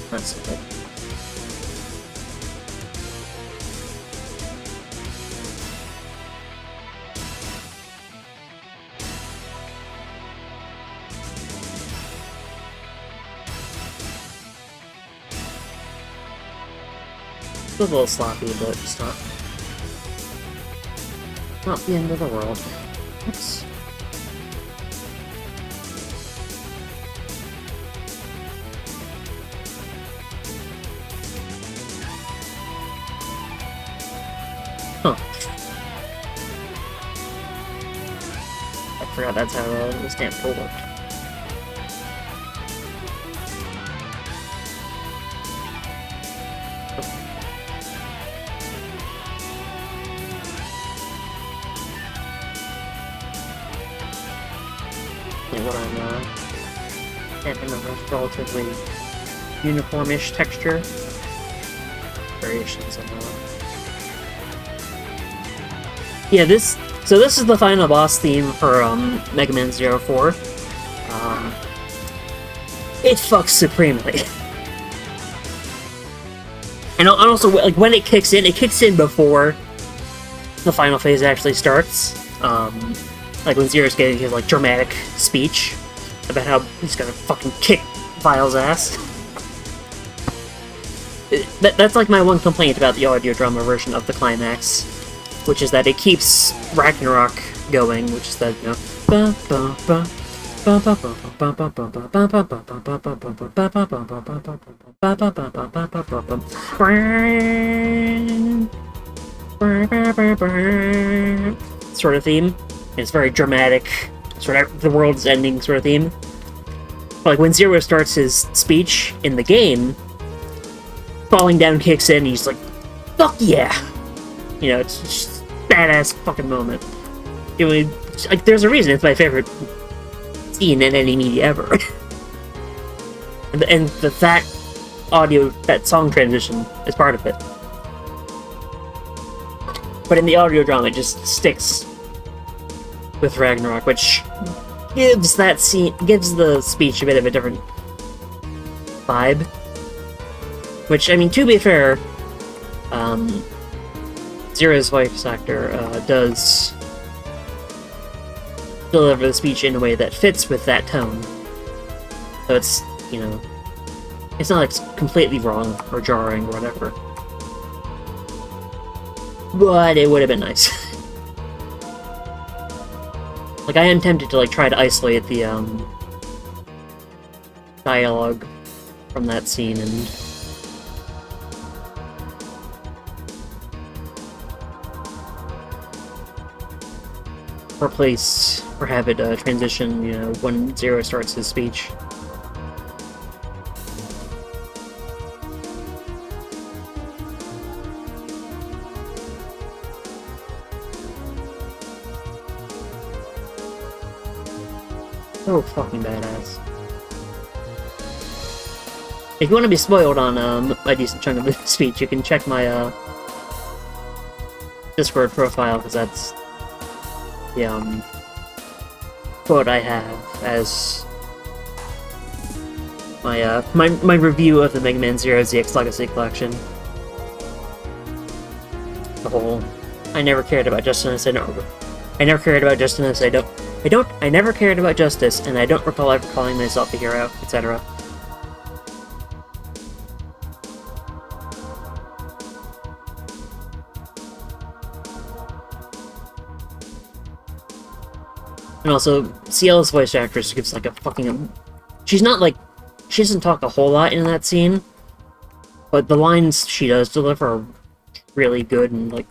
That's okay. It's a little sloppy, but it's not the end of the world. Oops. Huh. I forgot that's how the stamp tool worked. What I'm stamping a relatively uniformish texture. Variations of yeah, this is the final boss theme for Mega Man 04. It fucks supremely. And also, like, when it kicks in before the final phase actually starts. Like when Zero's getting his, like, dramatic speech about how he's gonna fucking kick Vile's ass. That's like my one complaint about the audio drama version of the climax, which is that it keeps Ragnarok going, which is that, you know, sort of theme. It's very dramatic, sort of the world's ending sort of theme. But like when Zero starts his speech in the game, Falling Down kicks in and he's like, fuck yeah! You know, it's just a badass fucking moment. It would, like, there's a reason it's my favorite scene in any media ever. and that song transition is part of it. But in the audio drama, it just sticks with Ragnarok, which gives the speech a bit of a different vibe. Which, I mean, to be fair, Zero's voice actor does deliver the speech in a way that fits with that tone. So it's, you know, it's not like it's completely wrong or jarring or whatever. But it would have been nice. Like, I am tempted to, like, try to isolate the dialogue from that scene and replace or have it transition, you know, when Zero starts his speech. So fucking badass. If you want to be spoiled on a decent chunk of the speech, you can check my Discord profile, because that's the quote I have as my my review of the Mega Man Zero ZX Legacy Collection. The whole I never cared about justice. I never cared about justice. I never cared about justice, and I don't recall ever calling myself a hero, etc. And also, Ciela's voice actress gives like a fucking... She's not like... She doesn't talk a whole lot in that scene, but the lines she does deliver are really good and like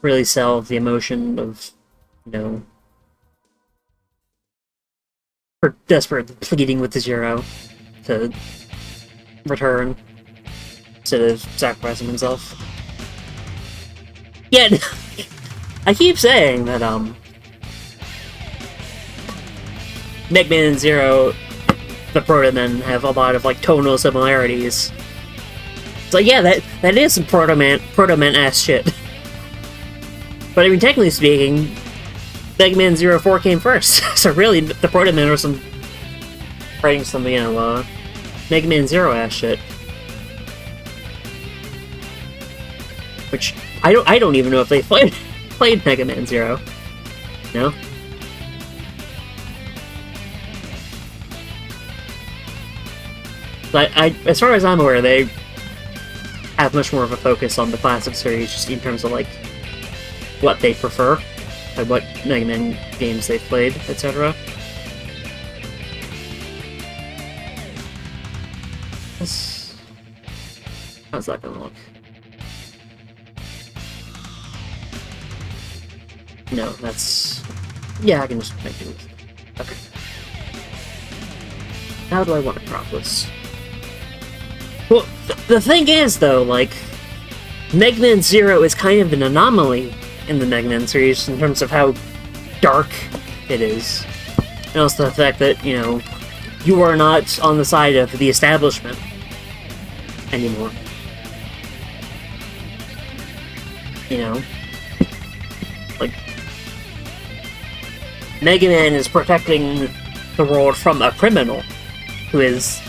really sell the emotion of, you know, her desperate pleading with the Zero to return instead of sacrificing himself. Yeah, I keep saying that Mega Man and Zero, the Proto Men, have a lot of like tonal similarities. It's like, yeah, that is some Proto Man ass shit. But I mean, technically speaking, Mega Man 04 came first, so really the Proto Men are writing some, you know, Mega Man Zero ass shit. Which I don't even know if they played Mega Man Zero. No. But as far as I'm aware, they have much more of a focus on the classic series, just in terms of like what they prefer, and what Mega Man games they've played, etc. How's that gonna look? No, that's... Yeah, I can just make it. Okay. How do I want to crop this? Well, the thing is, though, like, Mega Man Zero is kind of an anomaly in the Mega Man series in terms of how dark it is. And also the fact that, you know, you are not on the side of the establishment anymore. You know? Like, Mega Man is protecting the world from a criminal who is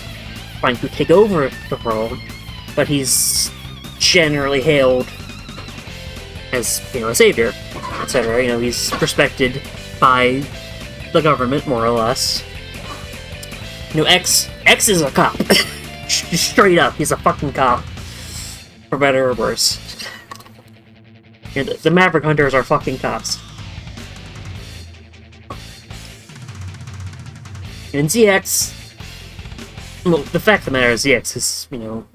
trying to take over the world, but he's generally hailed as, you know, a savior, etc. You know, he's respected by the government, more or less. You know, X is a cop. Straight up, he's a fucking cop. For better or worse. And the Maverick Hunters are fucking cops. And ZX... Well, the fact of the matter is ZX is, you know,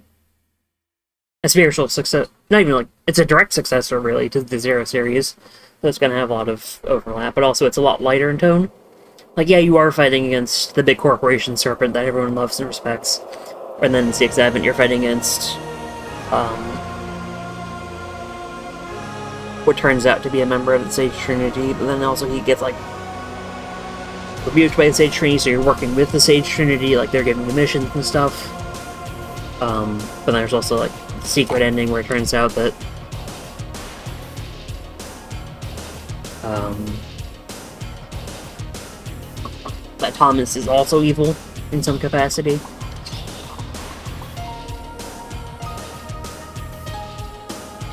a spiritual success... Not even like... It's a direct successor, really, to the Zero series. So it's gonna have a lot of overlap, but also it's a lot lighter in tone. Like, yeah, you are fighting against the big corporation serpent that everyone loves and respects. And then in ZX Advent, you're fighting against... what turns out to be a member of the Sage Trinity, but then also he gets, like, rebuked by the Sage Trinity, so you're working with the Sage Trinity, like, they're giving you missions and stuff. But then there's also, like, the secret ending where it turns out that, that Thomas is also evil in some capacity.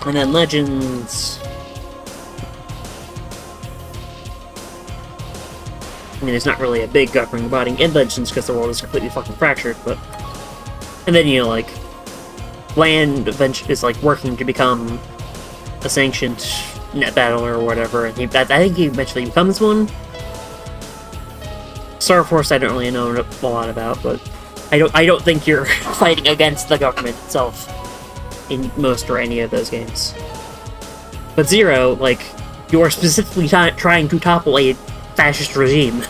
And then Legends... I mean, there's not really a big governing body in Legends because the world is completely fucking fractured, but... And then, you know, like, Land eventually is, like, working to become a sanctioned net battler or whatever, and I think he eventually becomes one. Star Force I don't really know a lot about, but I don't think you're fighting against the government itself in most or any of those games. But Zero, like, you are specifically trying to topple a fascist regime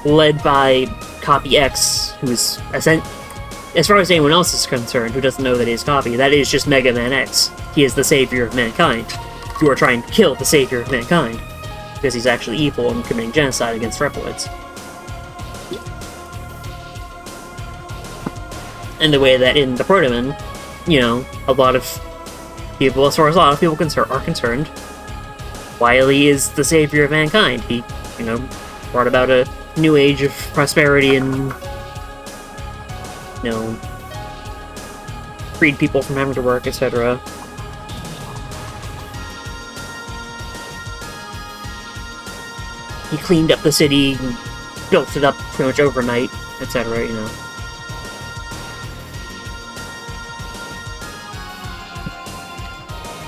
led by Copy X, who is, as far as anyone else is concerned, who doesn't know that he's Copy, that is just Mega Man X. He is the savior of mankind. You are trying to kill the savior of mankind, because he's actually evil and committing genocide against Reploids. And the way that in the Protoman, you know, a lot of people, as far as a lot of people are concerned, Wily is the savior of mankind. He, you know, brought about a new age of prosperity and, you know, freed people from having to work, etc. He cleaned up the city, built it up pretty much overnight, etc., you know.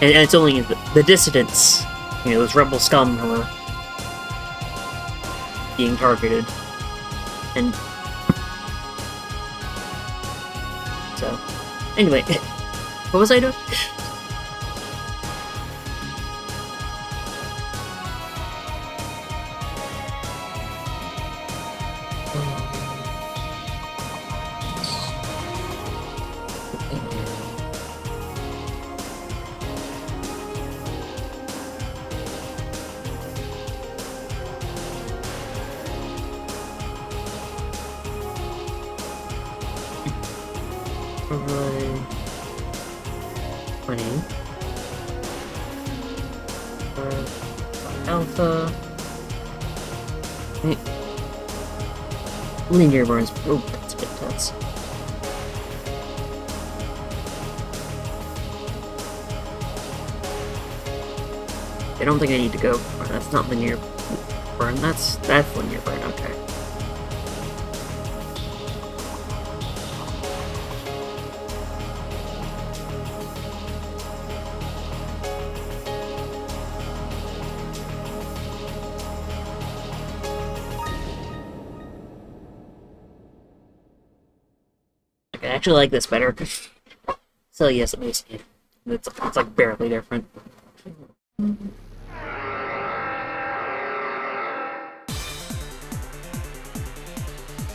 And it's only the dissidents, you know, those rebel scum who are being targeted. And so, anyway, what was I doing? Alpha. Linear burns. Oh, that's a bit tense. I don't think I need to go. That's not linear burn. That's linear burn. Okay. I actually like this better. So yes, at least it's like barely different.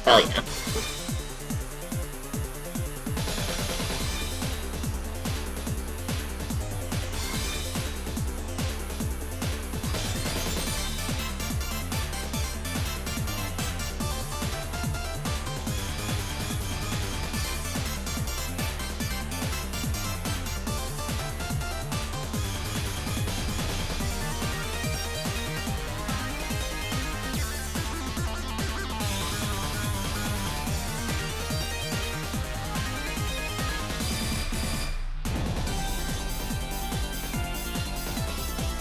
Hell yeah.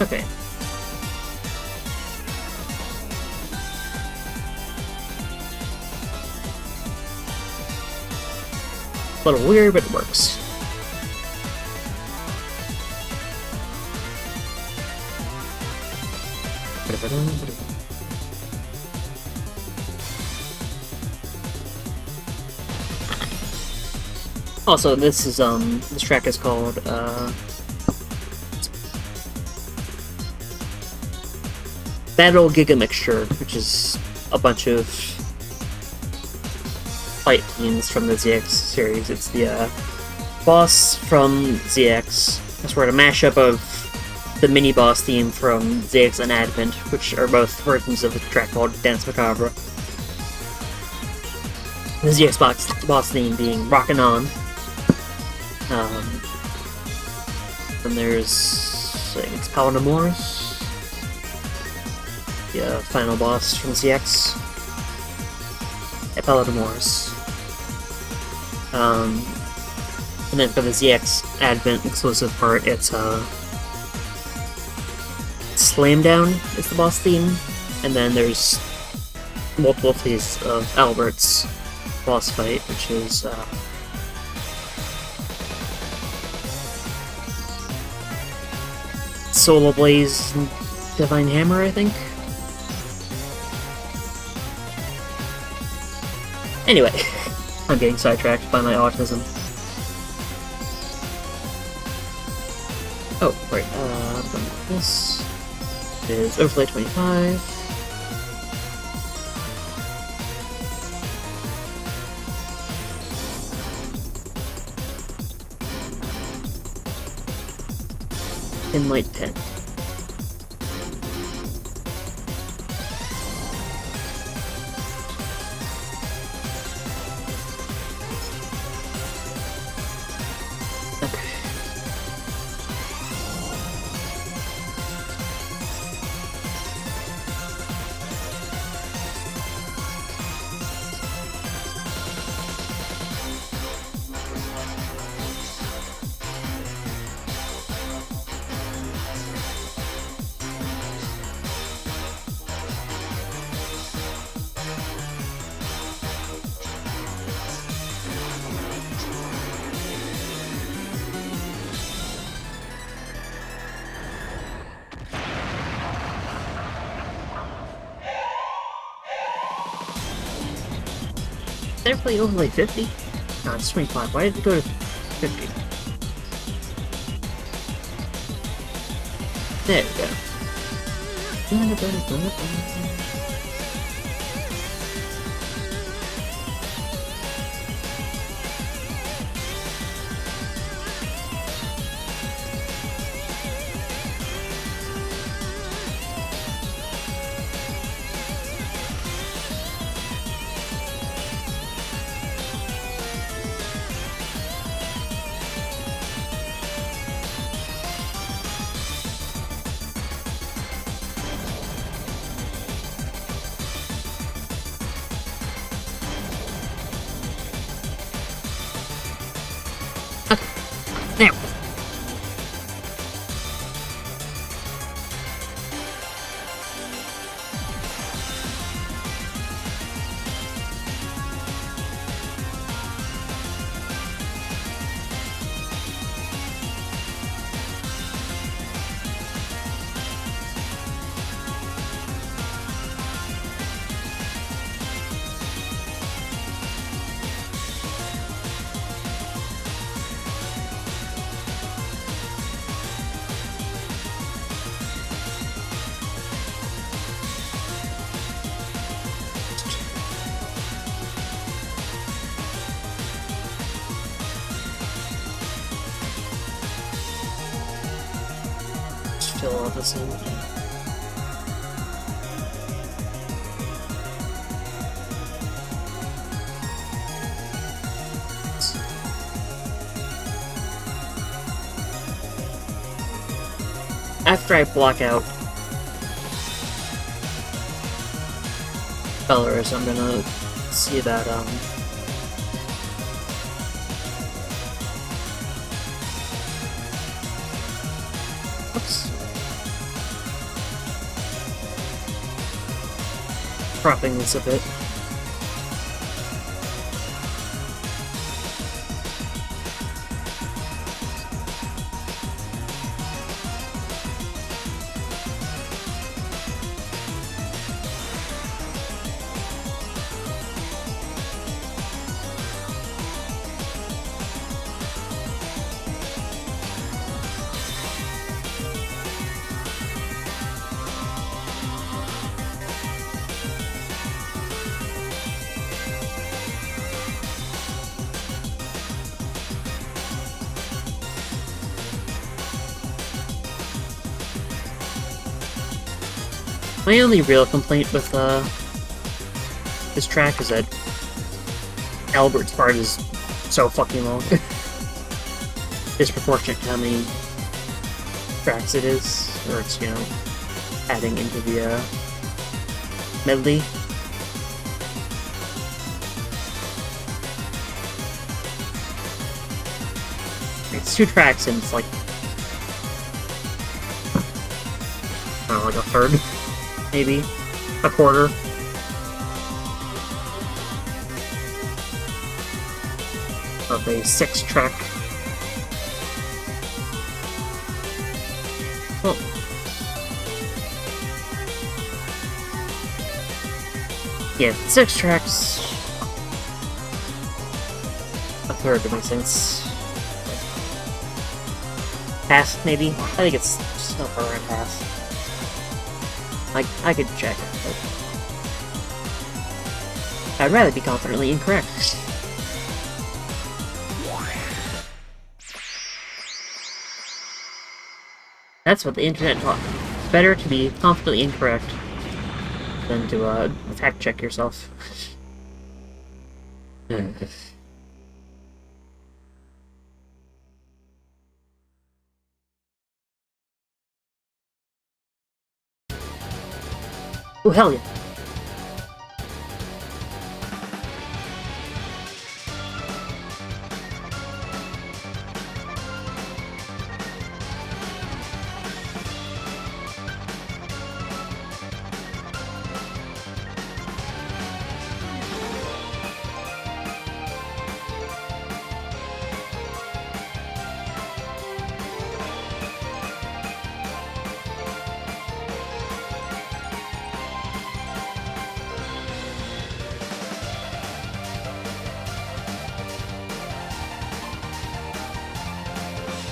Okay. A little weird, but it works. Also, this is this track is called Battle Giga Mixture, which is a bunch of fight themes from the ZX series. It's the boss from ZX. That's where a mashup of the mini-boss theme from ZX and Advent, which are both versions of a track called Dance Macabre. The ZX boss theme being Rockin' On. Then there's, I think it's Paladin Morris. The final boss from ZX. Paladin Morris. And then for the ZX Advent exclusive part, it's Slam Down is the boss theme, and then there's multiple phases of Albert's boss fight, which is Solar Blaze Divine Hammer, I think. Anyway, I'm getting sidetracked by my autism. Oh, right, this is Overlay 25. Inlight 10. Did I play Overlay 50? No, it's 25. Why did it go to 50? There we go. Now. Fill all this in. After I block out Belarus, I'm gonna see that, oops. Cropping this a bit. My only real complaint with this track is that Albert's part is so fucking long. Disproportionate to how many tracks it is, or it's, you know, adding into the medley. It's 2 tracks and it's like, I don't know, like a third, maybe a quarter. Of a 6-track. Well, yeah, 6 tracks. third of these things. Pass, maybe? I think it's somewhere around pass. I could check, but I'd rather be confidently incorrect. That's what the internet taught. It's better to be confidently incorrect than to fact check yourself. Oh, hell yeah.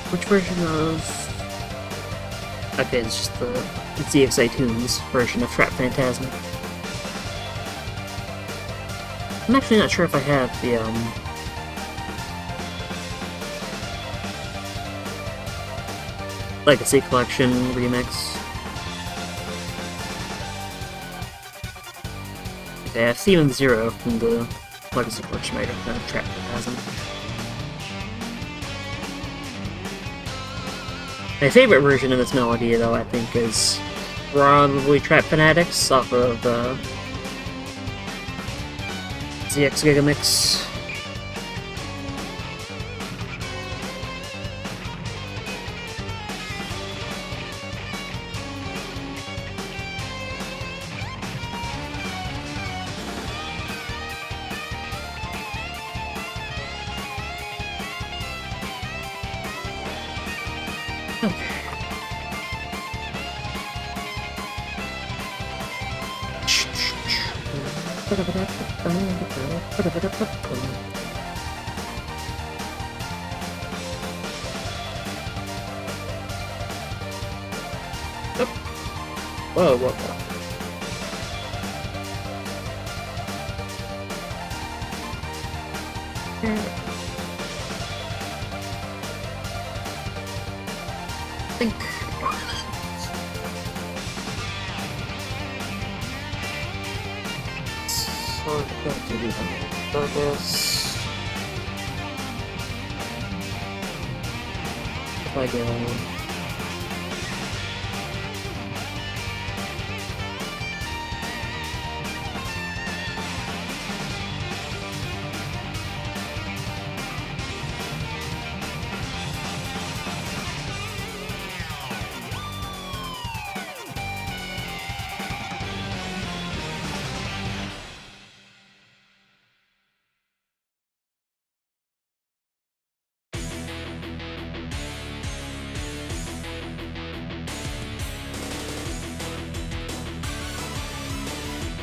Which version of... Okay, it's just it's the XI Tunes version of Trap Phantasmic. I'm actually not sure if I have the, Legacy Collection remix. Okay, I have Theme Zero from the Legacy Collection right of Trap Phantasm. My favorite version of this melody, though, I think, is probably Trap Fanatics off of ZX Gigamix. Whoa, whoa, whoa. I think... So, to do purpose. If I go...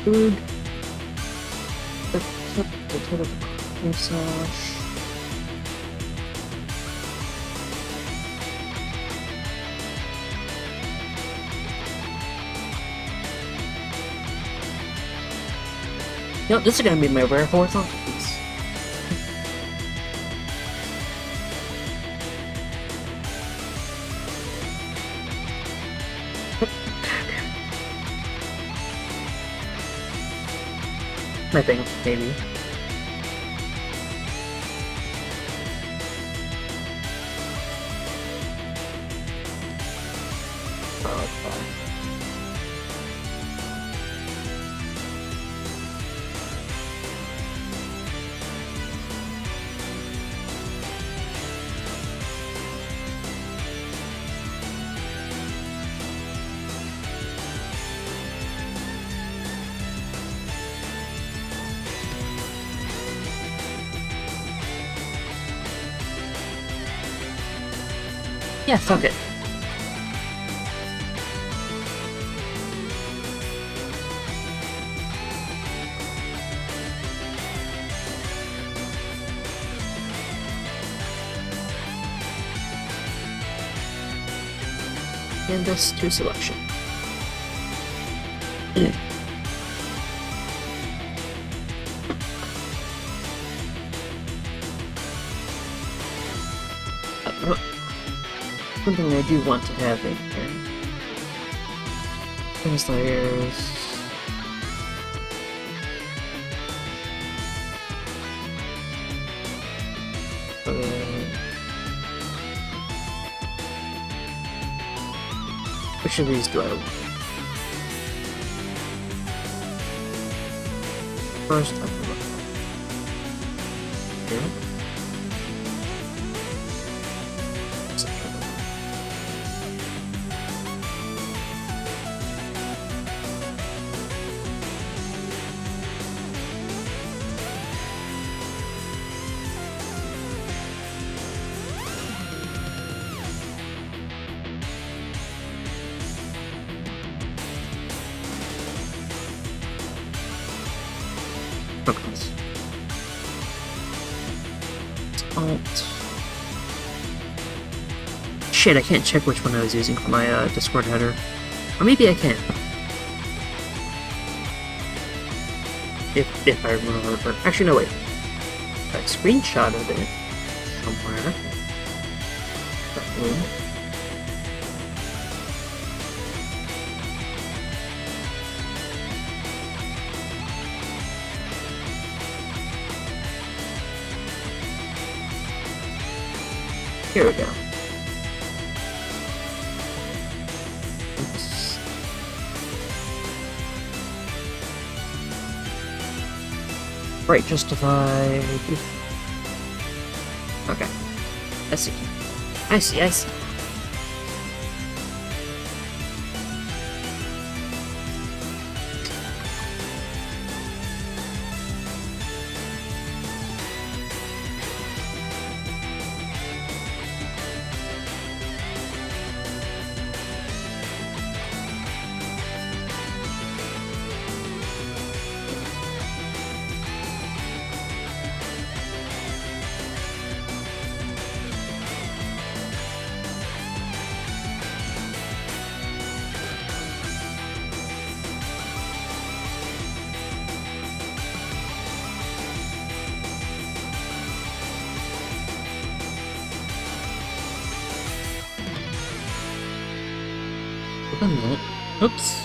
Food. Massage. Yep, this is gonna be my rare horizontal piece. I think, maybe. Oh, that's fine. Yeah, fuck it. And this to selection. Something I do want to have in here. Things layers. Which of these do I want? First, I'm gonna look here. Shit, I can't check which one I was using for my Discord header. Or maybe I can. If I remember. Actually, no, wait. I screenshotted it somewhere. Here we go. Right, justified. Okay. I see. I see, I see. Oops.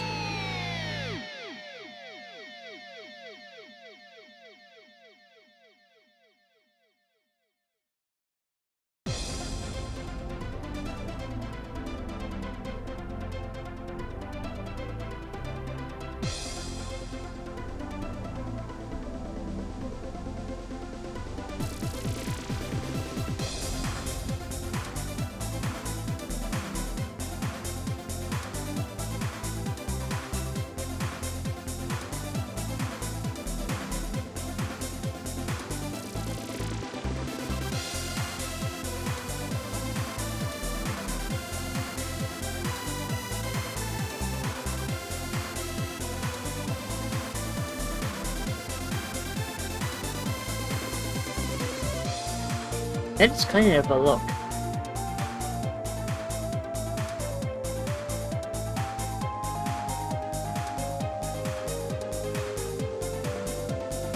That's kind of a look.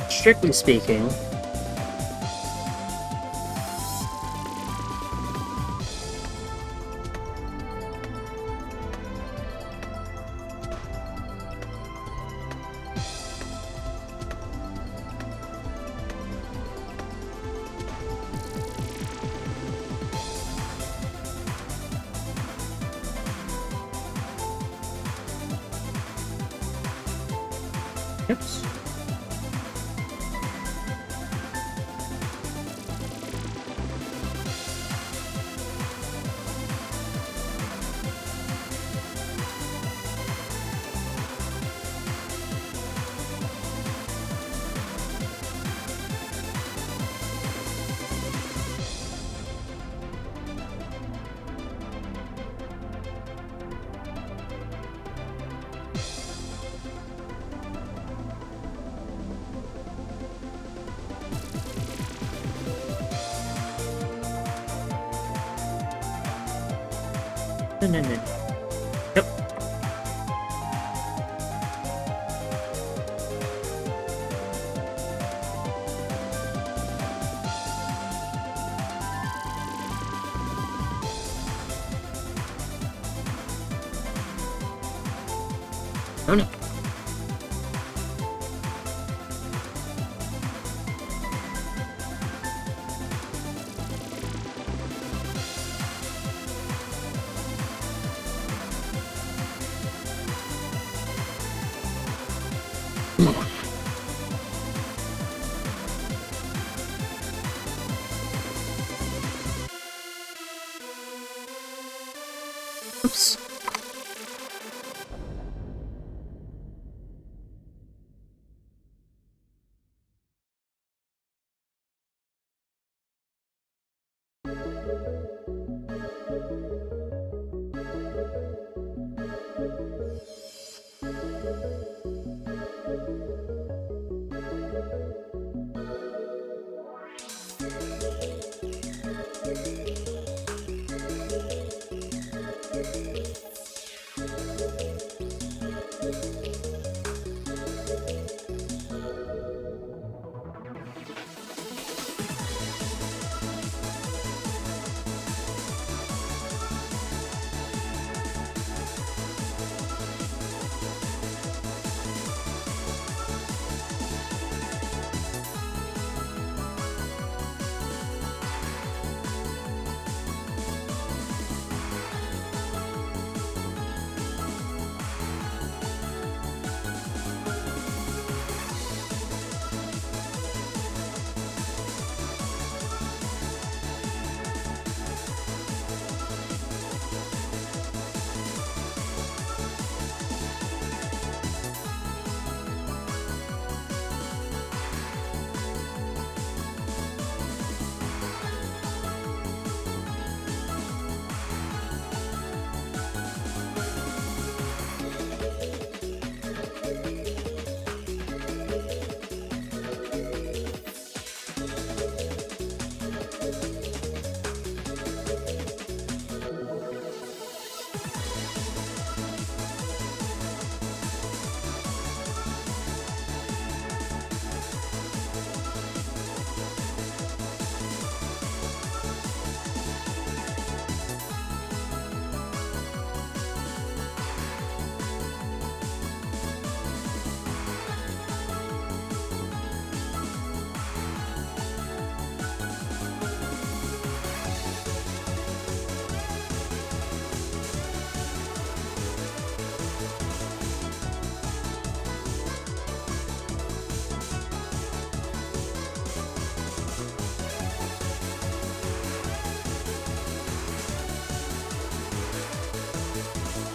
Strictly speaking, oops. No. Yep. Oh no. Oops.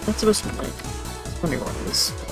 That's supposed to be like... I was wondering what it was.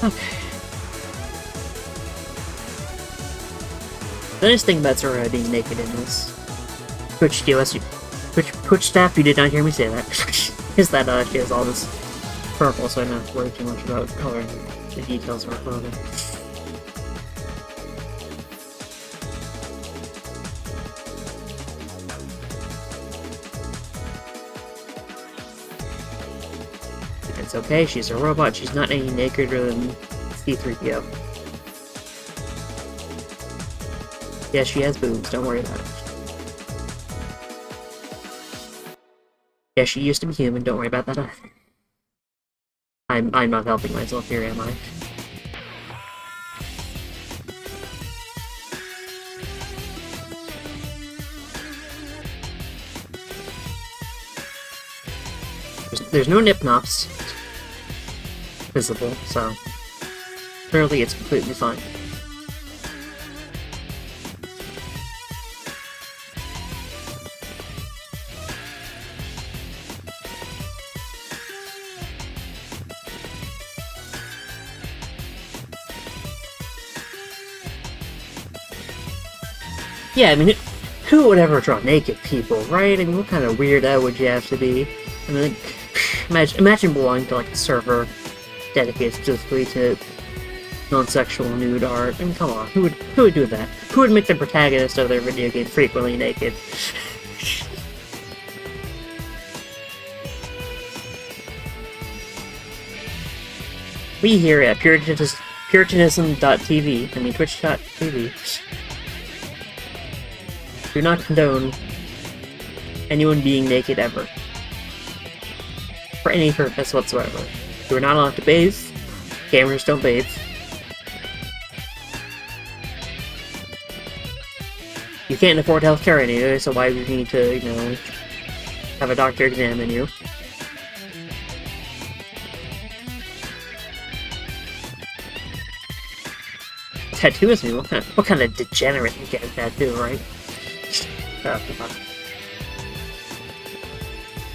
Okay. The nice thing about Zora being naked in this Twitch staff, you did not hear me say that, is that she has all this purple, so I don't have to worry too much about coloring the details of her clothing. It's okay, she's a robot, she's not any nakeder than C-3PO. Yeah, she has boobs, don't worry about it. Yeah, she used to be human, don't worry about that either. I'm not helping myself here, am I? There's no nip-nops visible, so clearly it's completely fine. Yeah, I mean, who would ever draw naked people, right? I mean, what kind of weirdo would you have to be? I mean, imagine belonging to, like, a server dedicated specifically to non-sexual nude art. I mean, come on, who would do that? Who would make the protagonist of their video game frequently naked? We here at Puritanism.tv, I mean Twitch.tv, do not condone anyone being naked ever. For any purpose whatsoever. You are not allowed to bathe. Gamers don't bathe. You can't afford healthcare anyway, so why would you need to, you know, have a doctor examine you? Tattoos me? What kind of degenerate you get a tattoo, right?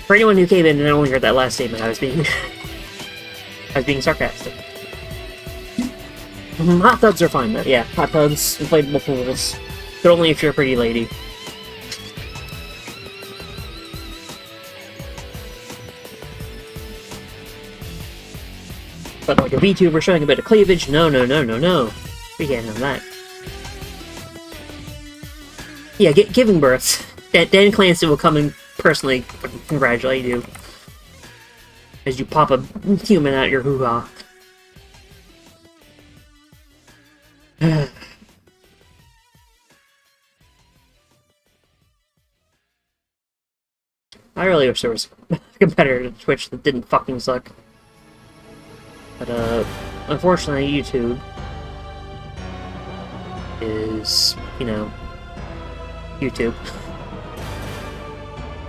For anyone who came in and only heard that last statement, I was being sarcastic. Hot tubs are fine though. Yeah, hot tubs, inflatable pools, but only if you're a pretty lady. But like a VTuber showing a bit of cleavage, no. We can't have that. Yeah, giving birth. Dan Clancy will come and personally congratulate you as you pop a human out your hoo-ha. I really wish there was a competitor to Twitch that didn't fucking suck. But, unfortunately, YouTube is, you know, YouTube.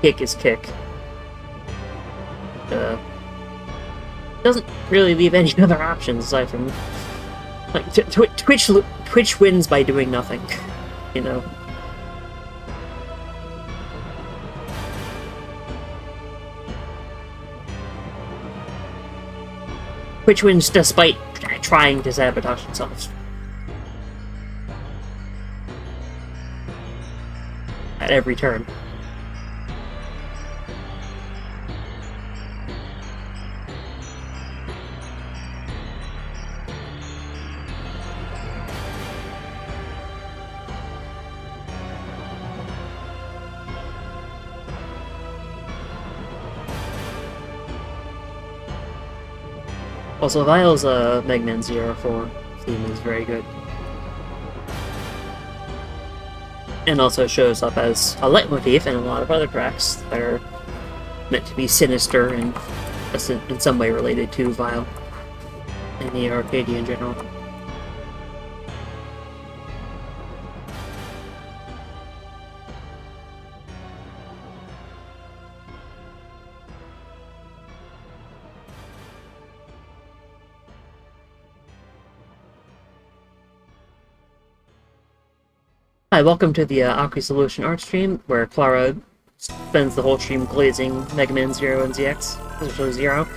Kick is kick. Doesn't really leave any other options aside from, like, Twitch wins by doing nothing, you know. Twitch wins despite trying to sabotage themselves. At every turn. Also, Vile's Mega Man Zero 4 theme is very good. And also shows up as a leitmotif in a lot of other tracks that are meant to be sinister and in some way related to Vile and the Arcadia in general. Hi, welcome to the Aqua Solution art stream, where Clara spends the whole stream glazing Mega Man Zero and ZX, especially Zero.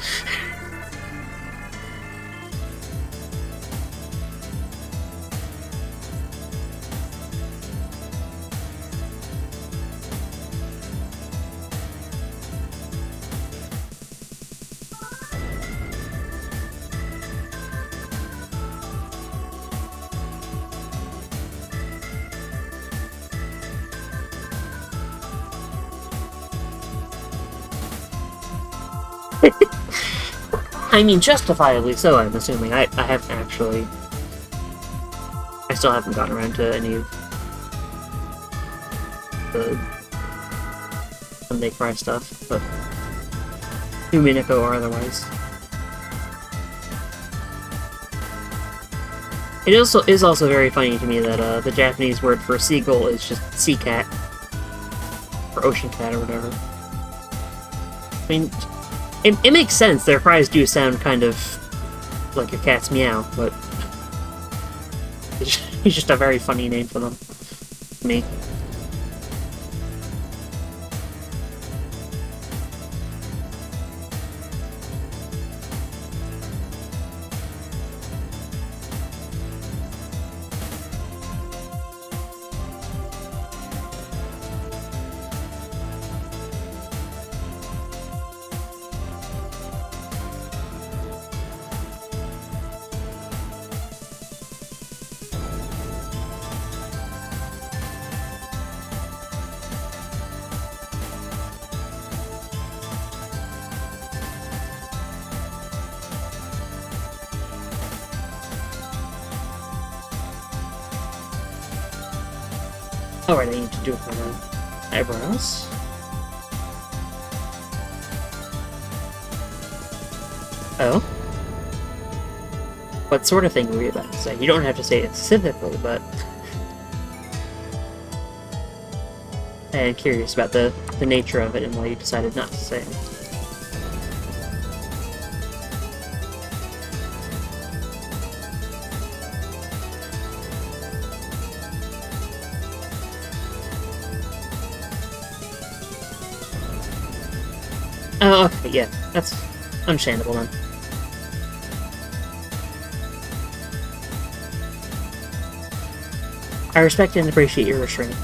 I mean, justifiably so, I'm assuming. I haven't actually... I still haven't gotten around to any of the Sunday Cry stuff, but... Umineko or otherwise. It is also very funny to me that the Japanese word for seagull is just sea cat. Or ocean cat or whatever. I mean, it makes sense. Their cries do sound kind of like a cat's meow, but it's just a very funny name for them. To me. Alright, I need to do it for my eyebrows. Oh? What sort of thing were you about to say? You don't have to say it specifically, but... I am curious about the nature of it and why you decided not to say it. Oh, okay, yeah, that's understandable then. I respect and appreciate your restraint.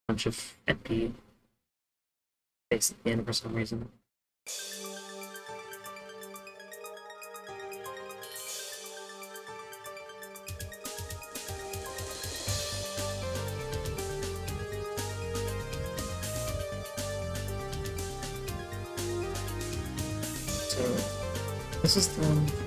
Bunch of empty space at the end for some reason. So, this is the...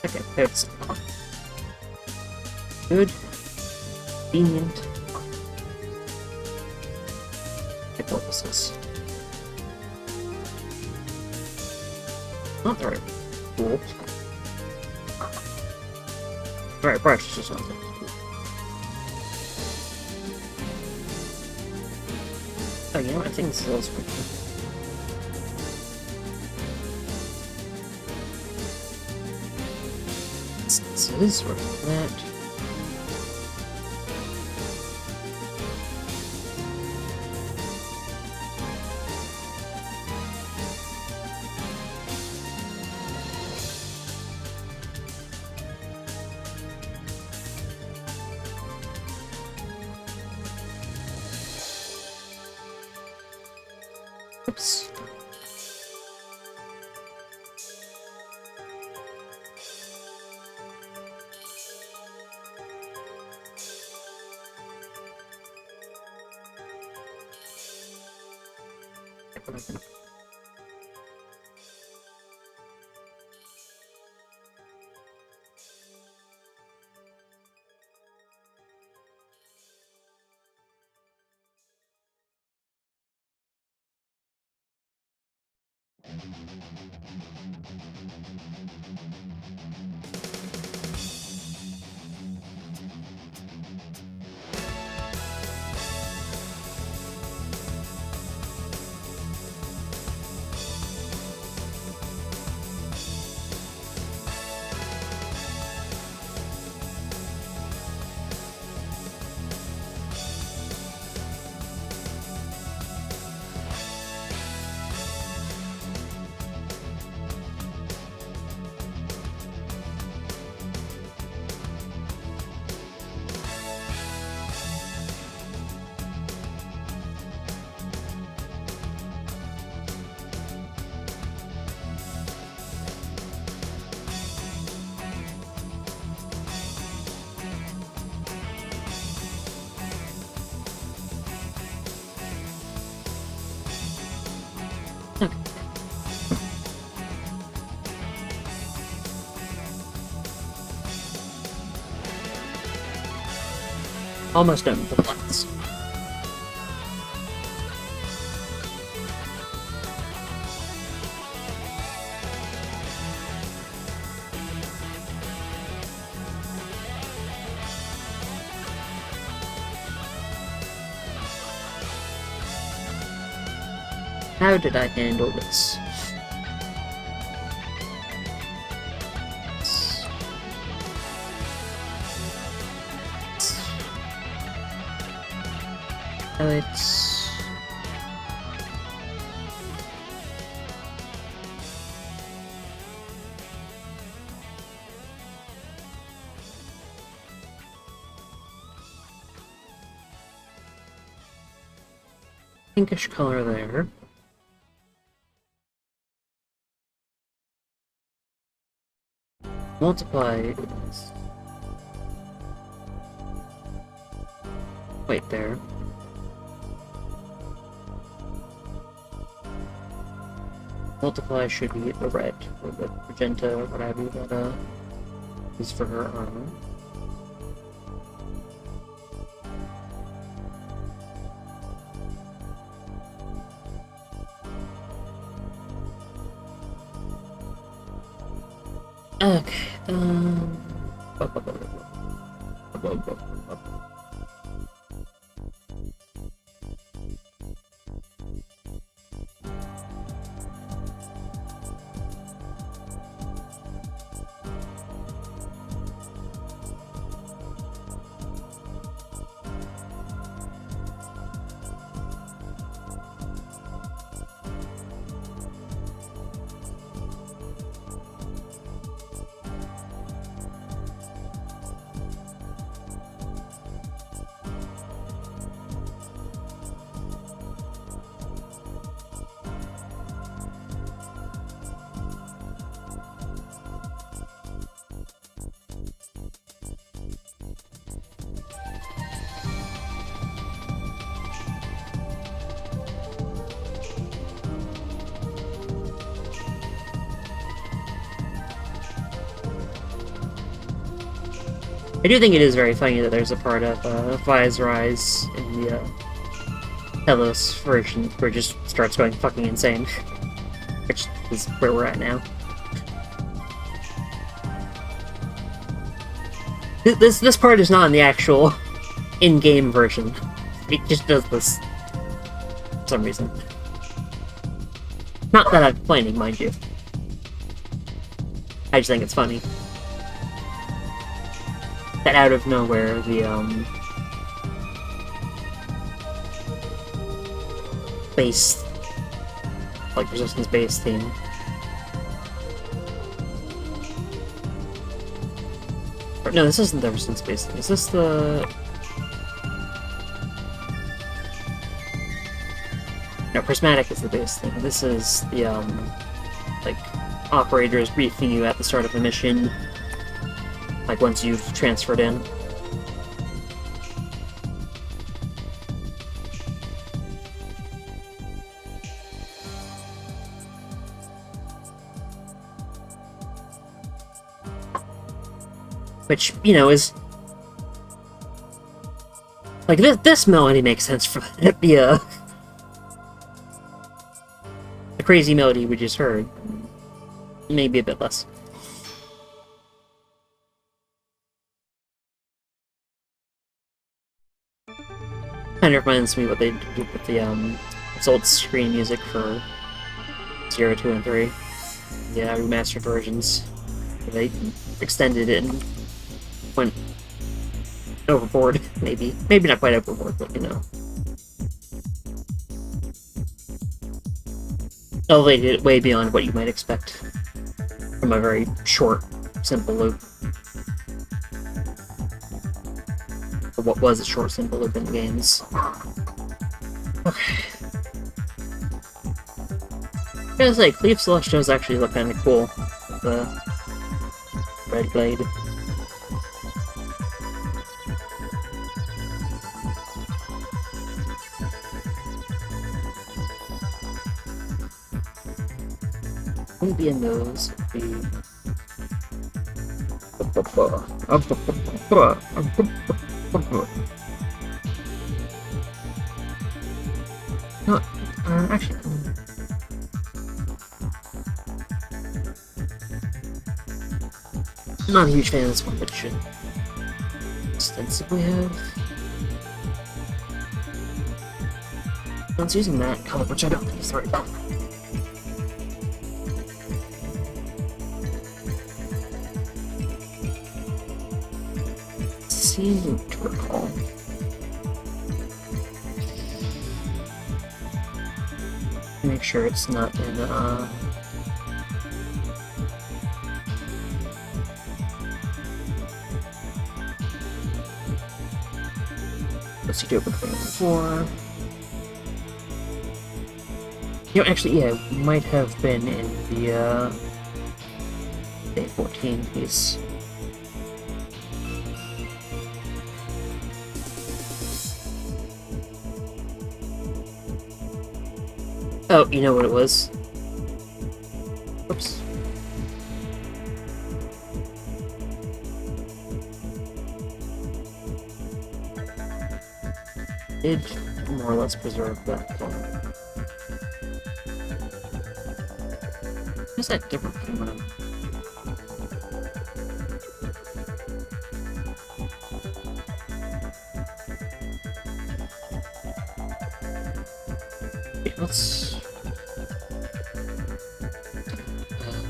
Okay, it's good, convenient purposes. Not the right tool. Right, brush or something. Oh, you know what? I think this is a little squishy. So this sort of that. Oops. Okay. Almost done with the plants. How did I handle this? So it's... pinkish color there. Multiply is... wait there. Multiply should be the red, or the magenta, or whatever that is for her armor. Okay, I do think it is very funny that there's a part of Vi's Rise in the Telos version where it just starts going fucking insane. Which is where we're at now. This part is not in the actual in-game version. It just does this for some reason. Not that I'm complaining, mind you. I just think it's funny. That out of nowhere, the, base, like, Resistance base theme. Or, no, this isn't the Resistance base theme. Is this the... No, Prismatic is the base theme. This is the, like, operators briefing you at the start of a mission. Like, once you've transferred in. Which, you know, is... like, this melody makes sense for the crazy melody we just heard. Maybe a bit less. Kind of reminds me what they did with the old screen music for 0, 2, and 3. Yeah, remastered versions. They extended it and went overboard, maybe. Maybe not quite overboard, but you know. Elevated it way beyond what you might expect from a very short, simple loop. What was a short, simple loop in games. Okay. I gotta say, Cleave Celestials actually look kinda cool. The red blade. Wouldn't be in those. It'd be... No, actually, I'm not a huge fan of this one, but it should ostensibly have. No, it's using that color, which I don't think is the right color. Seem to recall. Make sure it's not in, let's see, do it between 4. You know, actually, yeah, it might have been in the, day 14 piece. Oh, you know what it was? Oops. Did more or less preserve that color. Is that different from what I'm... Okay, let's...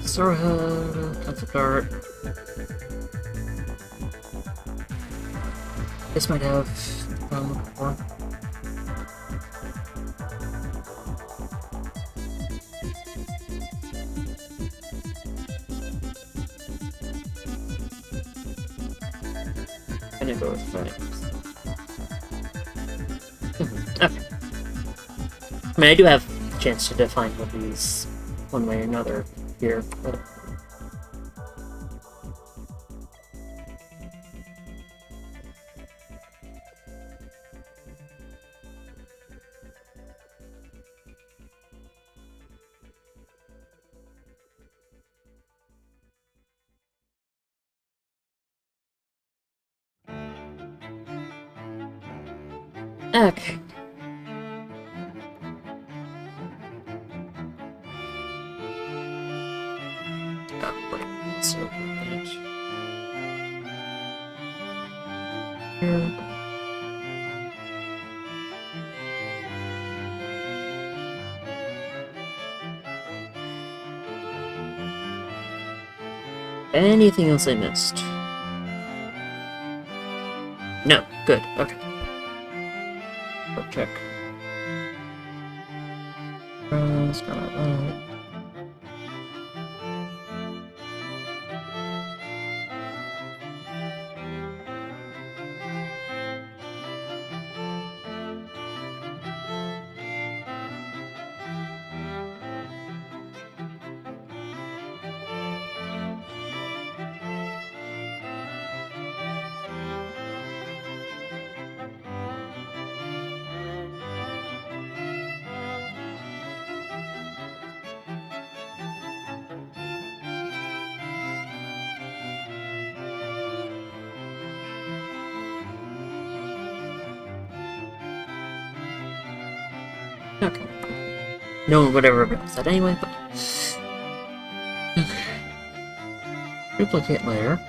Soraha, concept art. This might have what I'm looking for. I'm gonna go with Phoenix. Okay. I mean, I do have a chance to define what these one way or another here. But... Okay. Oh, right. So, that. Here. Anything else I missed? No. Good. Okay. Check. Scarlet Light. Okay. No one would ever realize that anyway, but... Duplicate layer.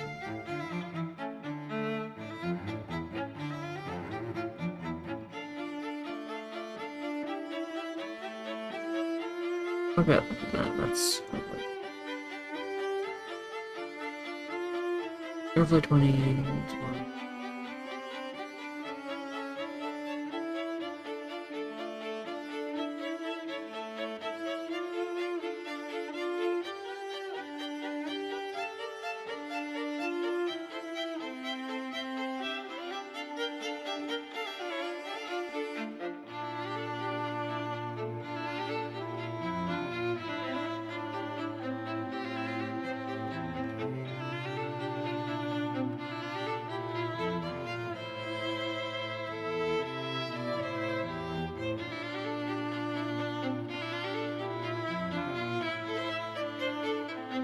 Okay, that's... Airflow 20...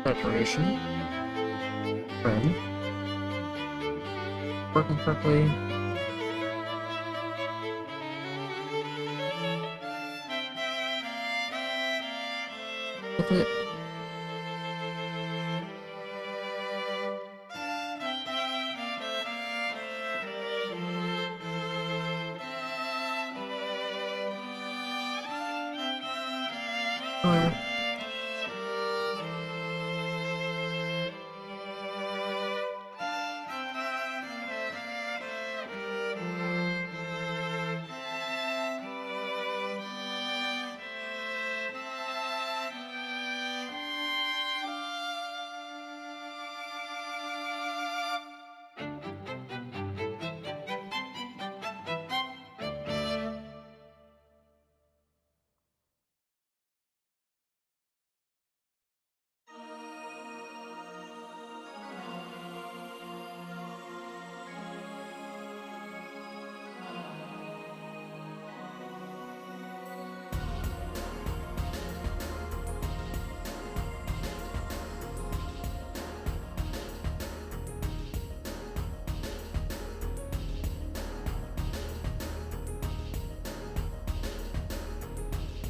Saturation. Red. Working correctly. With it. Color.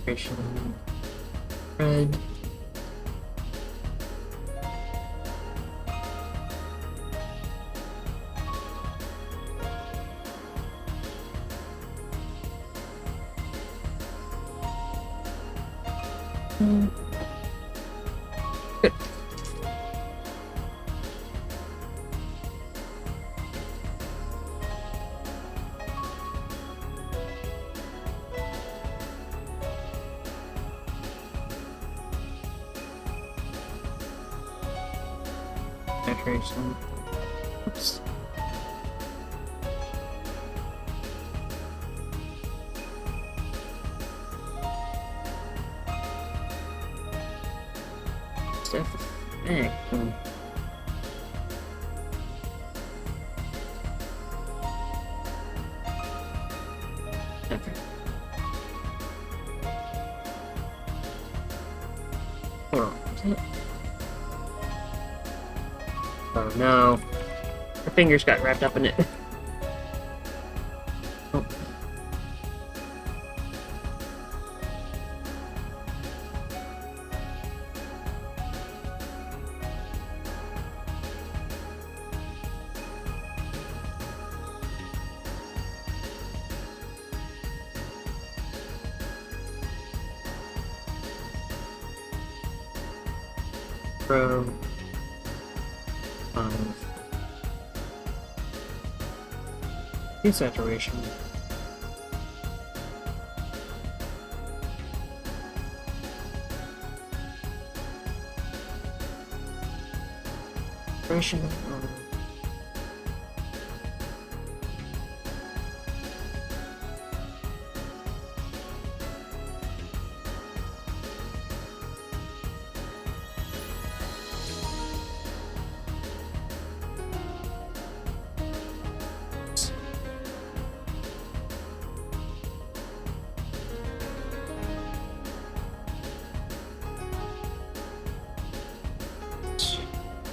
Saturation. Red. Good. Saturation. Oops. Stuff. Cool. Okay. Hold on. Oh no. Her fingers got wrapped up in it. Oh. From desaturation. Saturation.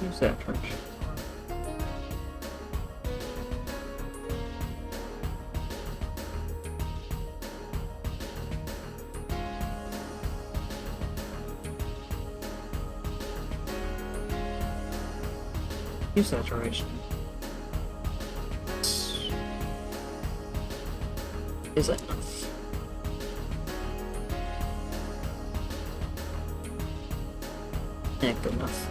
Use that torch. Use saturation. Is that enough? Yeah, good enough.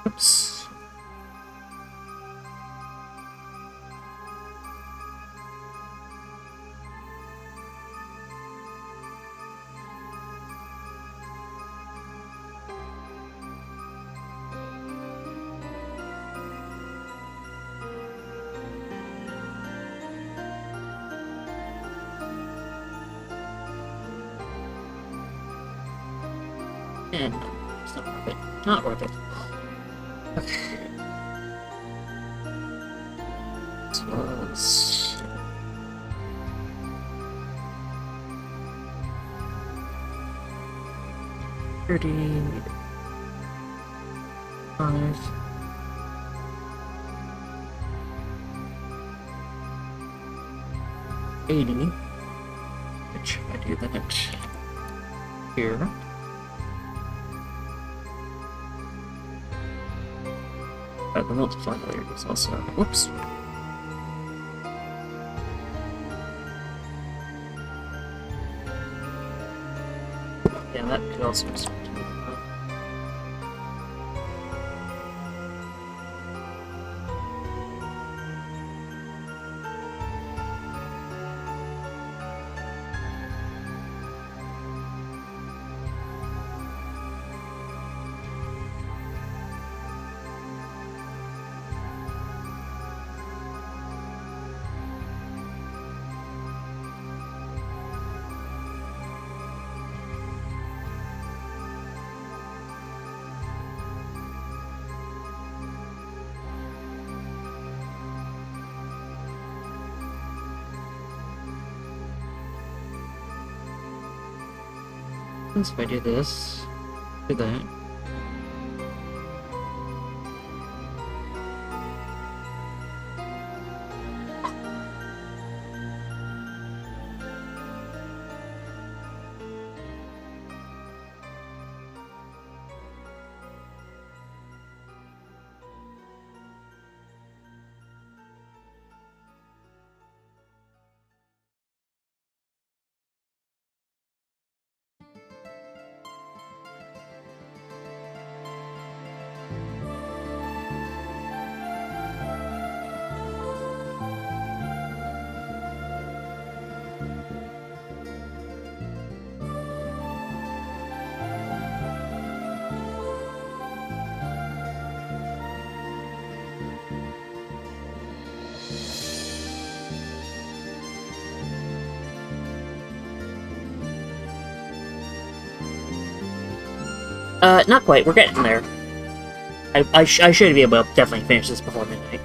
Oops. And no, it's not worth it. Not worth it. Okay. This was... $35... 80, which I do that here. The multiplier is also, whoops. Yeah, that could also be something. If I do this, do that. Not quite. We're getting there. I should be able to definitely finish this before midnight.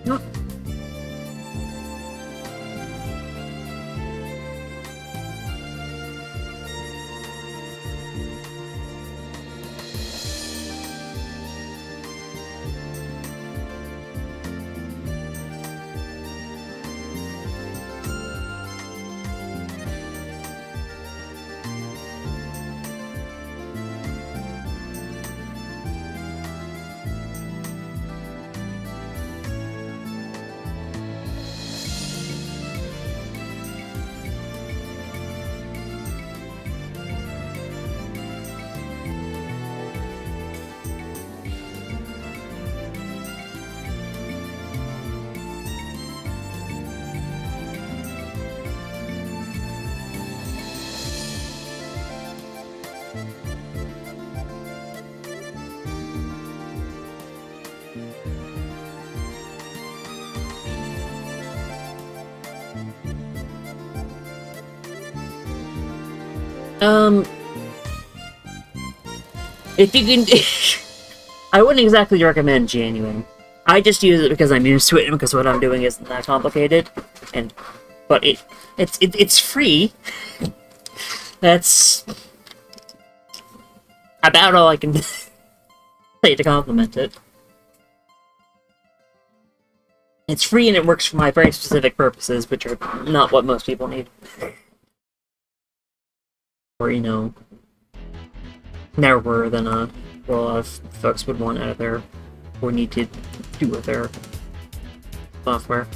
No. If you can... I wouldn't exactly recommend genuine. I just use it because I'm used to it and because what I'm doing isn't that complicated. But it's free. That's... about all I can say to compliment it. It's free and it works for my very specific purposes, which are not what most people need. Or, you know, narrower than a lot of folks would want out of their, or need to do with their software.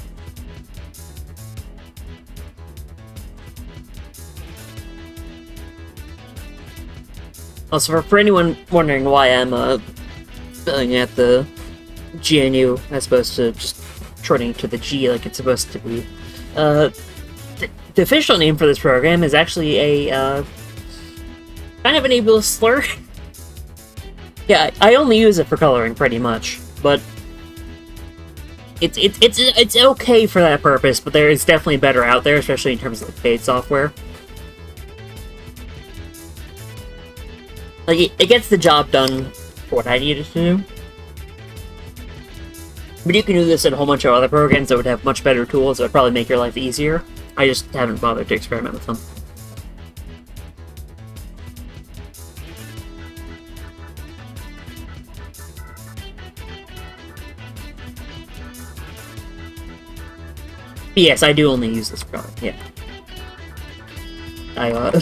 Also, for anyone wondering why I'm spelling at the GNU as opposed to just shortening to the G like it's supposed to be, the official name for this program is actually a kind of an ableist slur. Yeah, I only use it for coloring pretty much, but it's okay for that purpose. But there is definitely better out there, especially in terms of the paid software. Like, it gets the job done for what I need it to do. But you can do this in a whole bunch of other programs that would have much better tools that would probably make your life easier. I just haven't bothered to experiment with them. But yes, I do only use this program, yeah. I,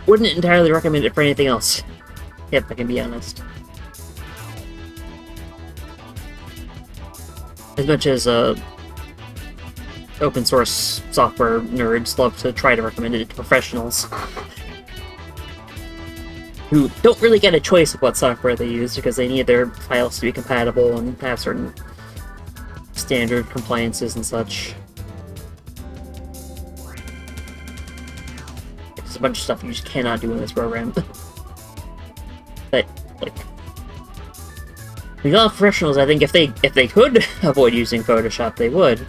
wouldn't entirely recommend it for anything else, if I can be honest. As much as open source software nerds love to try to recommend it to professionals who don't really get a choice of what software they use because they need their files to be compatible and have certain standard compliances and such. There's a bunch of stuff you just cannot do in this program. But, like, a lot of professionals, I think if they could avoid using Photoshop, they would.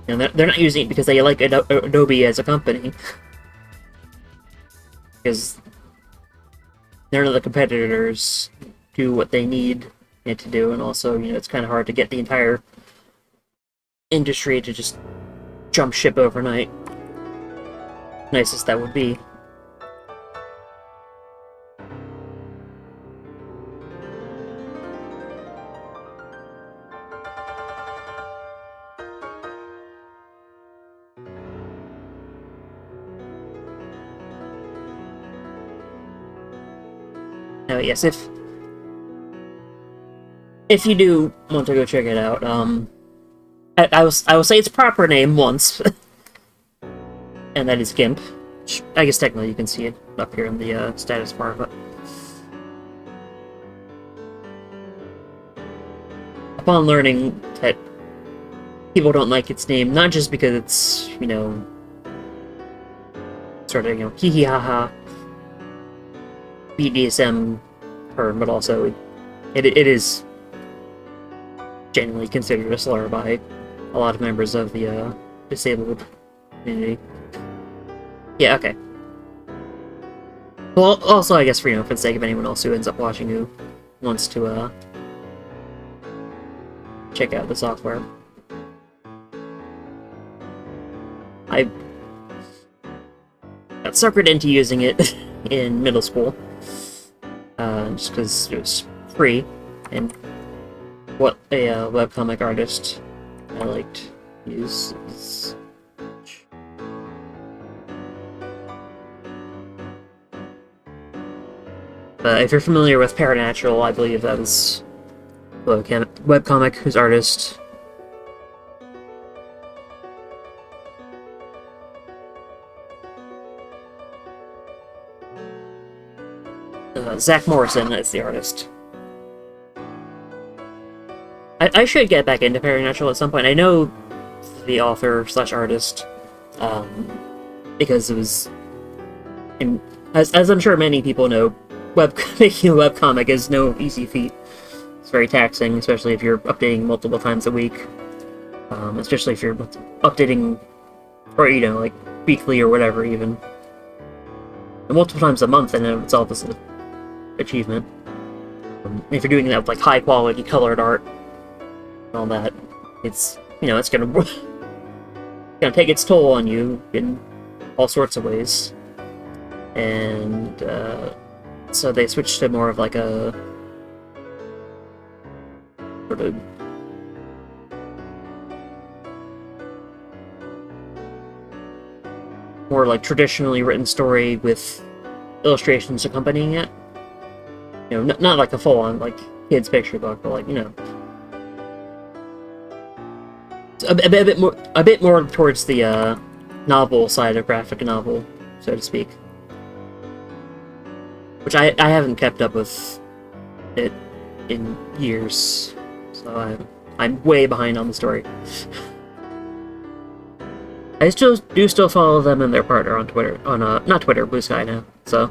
You know, they're not using it because they like Adobe as a company. Because none of the competitors do what they need it to do, and also, you know, it's kind of hard to get the entire industry to just jump ship overnight. Nice as that would be. Now, yes, if you do want to go check it out, I will say its proper name once, and that is GIMP. I guess technically you can see it up here in the status bar, but upon learning that people don't like its name, not just because it's, you know, sort of, you know, hee hee ha ha BDSM term, but also it is genuinely considered a slur by a lot of members of the disabled community. Yeah, okay. Well, also, I guess, for, you know, for the sake of anyone else who ends up watching who wants to check out the software. I got suckered into using it in middle school, just because it was free, and what a webcomic artist I liked to use is... if you're familiar with Paranatural, I believe that was a webcomic whose artist... Zach Morrison is the artist. I should get back into Paranatural at some point. I know the author slash artist, because it was... as I'm sure many people know, making a webcomic is no easy feat. It's very taxing, especially if you're updating multiple times a week. Especially if you're updating, or, you know, like, weekly or whatever, even. And multiple times a month in and of itself is an achievement. If you're doing that with, like, high-quality colored art and all that, it's, you know, it's gonna take its toll on you in all sorts of ways. And so they switched to more of like a sort of more like traditionally written story with illustrations accompanying it. You know, not like a full-on like kids picture book, but like, you know, a bit more towards the novel side of graphic novel, so to speak. Which I haven't kept up with it in years, so I'm way behind on the story. I still follow them and their partner on Twitter, on not Twitter, Blue Sky now. So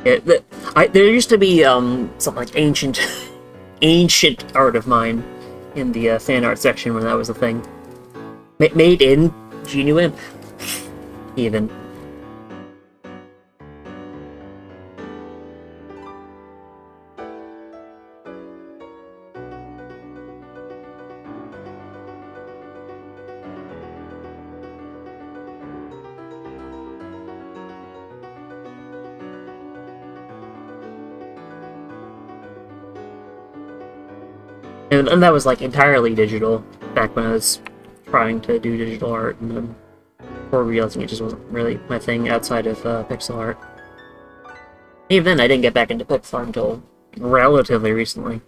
yeah, there used to be something like ancient art of mine in the fan art section when that was a thing. Made in GNUIMP, even. And that was like entirely digital back when I was trying to do digital art, and then before realizing it just wasn't really my thing outside of pixel art. Even then, I didn't get back into pixel art until relatively recently.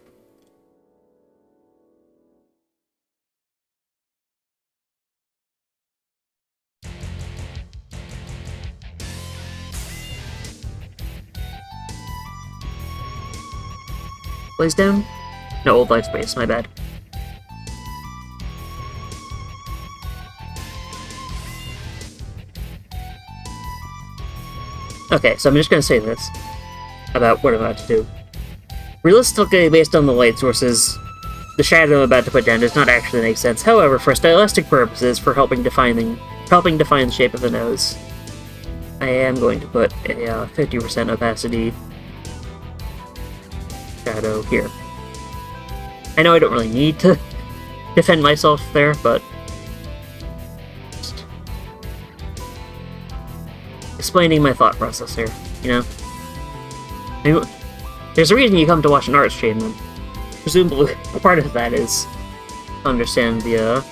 Blaze down? No, Old Light Space, my bad. Okay, so I'm just gonna say this about what I'm about to do. Realistically, based on the light sources, the shadow I'm about to put down does not actually make sense. However, for stylistic purposes, for helping define the shape of the nose, I am going to put a 50% opacity shadow here. I know I don't really need to defend myself there, but just explaining my thought process here, you know? I mean, there's a reason you come to watch an art stream, and presumably part of that is to understand the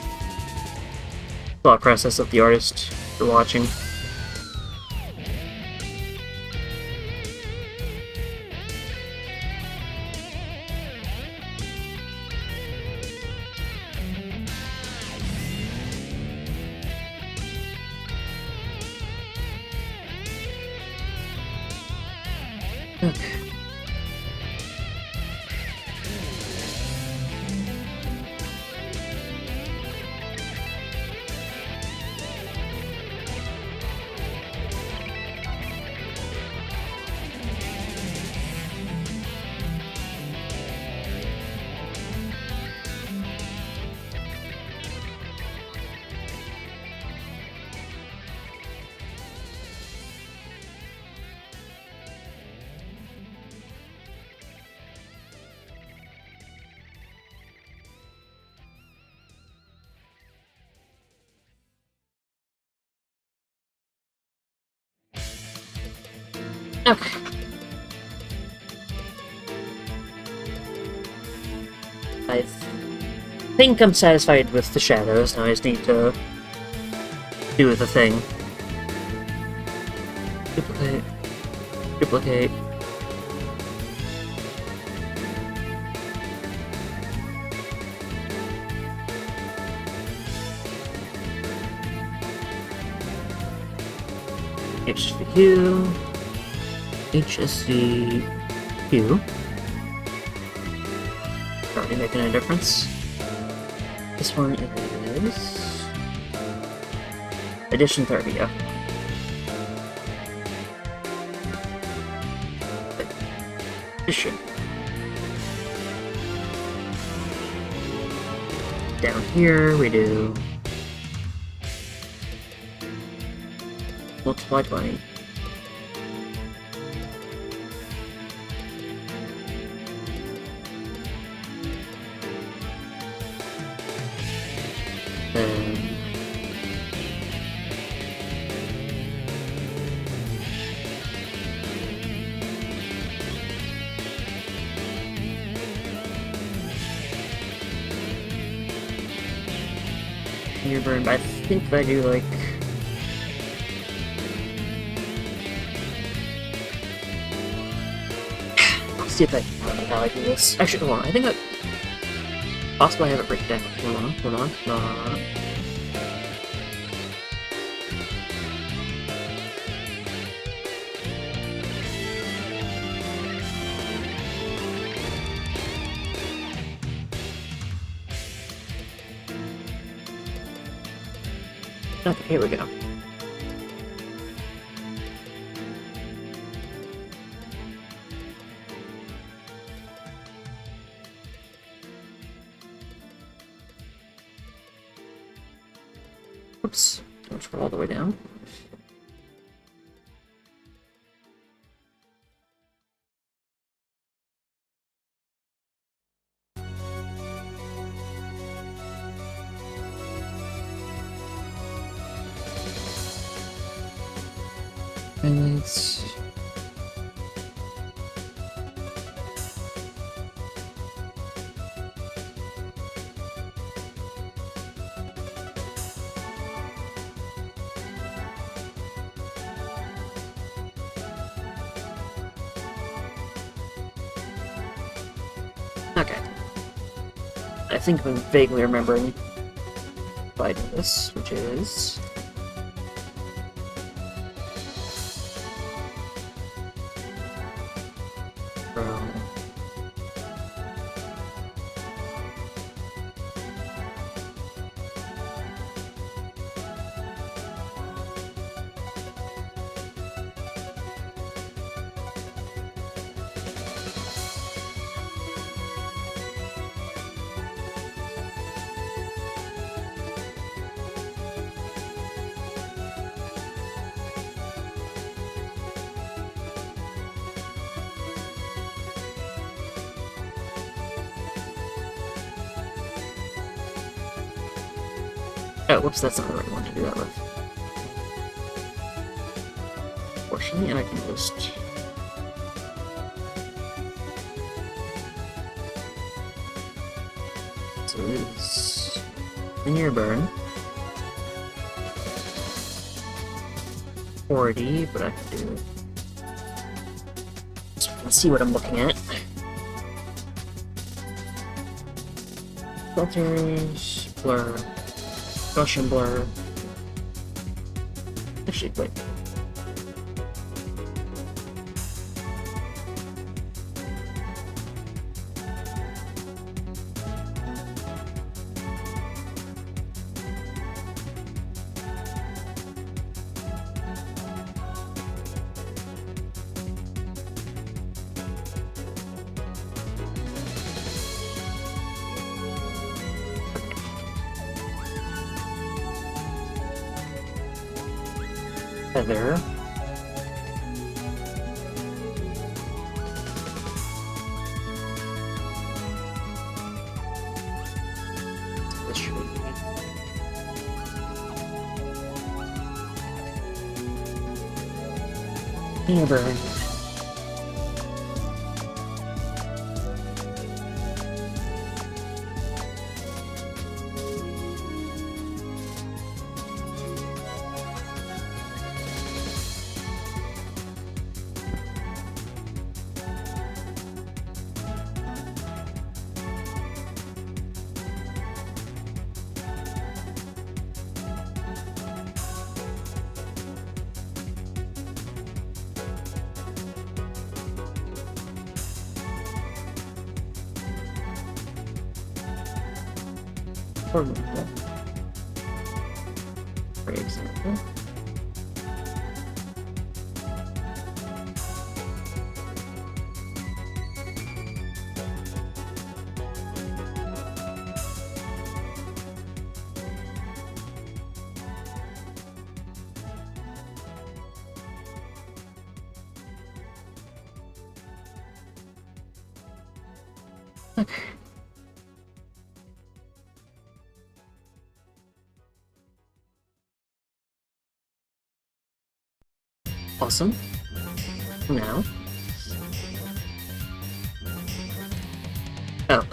thought process of the artist you're watching. Okay. Okay. I think I'm satisfied with the shadows, now I just need to do the thing. Duplicate. Duplicate. HSV HSV already making a difference. This one is Edition 30, yeah. Edition. Down here we do multiply 20. Near burn, but I think if I do like... Let's see if I how I do this. Actually, hold on, I think I... Possibly I have it written down. Hold on. Okay, here we go. Oops, don't scroll all the way down. Minutes. Okay. I think I'm vaguely remembering if I do this, which is... Oh, whoops, that's not the right one to do that with. Fortunately, I can just... So it is... Linear burn. 40, but I can do... Let's see what I'm looking at. Filters, blur... Gaussian blur. Actually, wait. Feather. This should be burn. For example. Okay. Awesome. Now. Oh,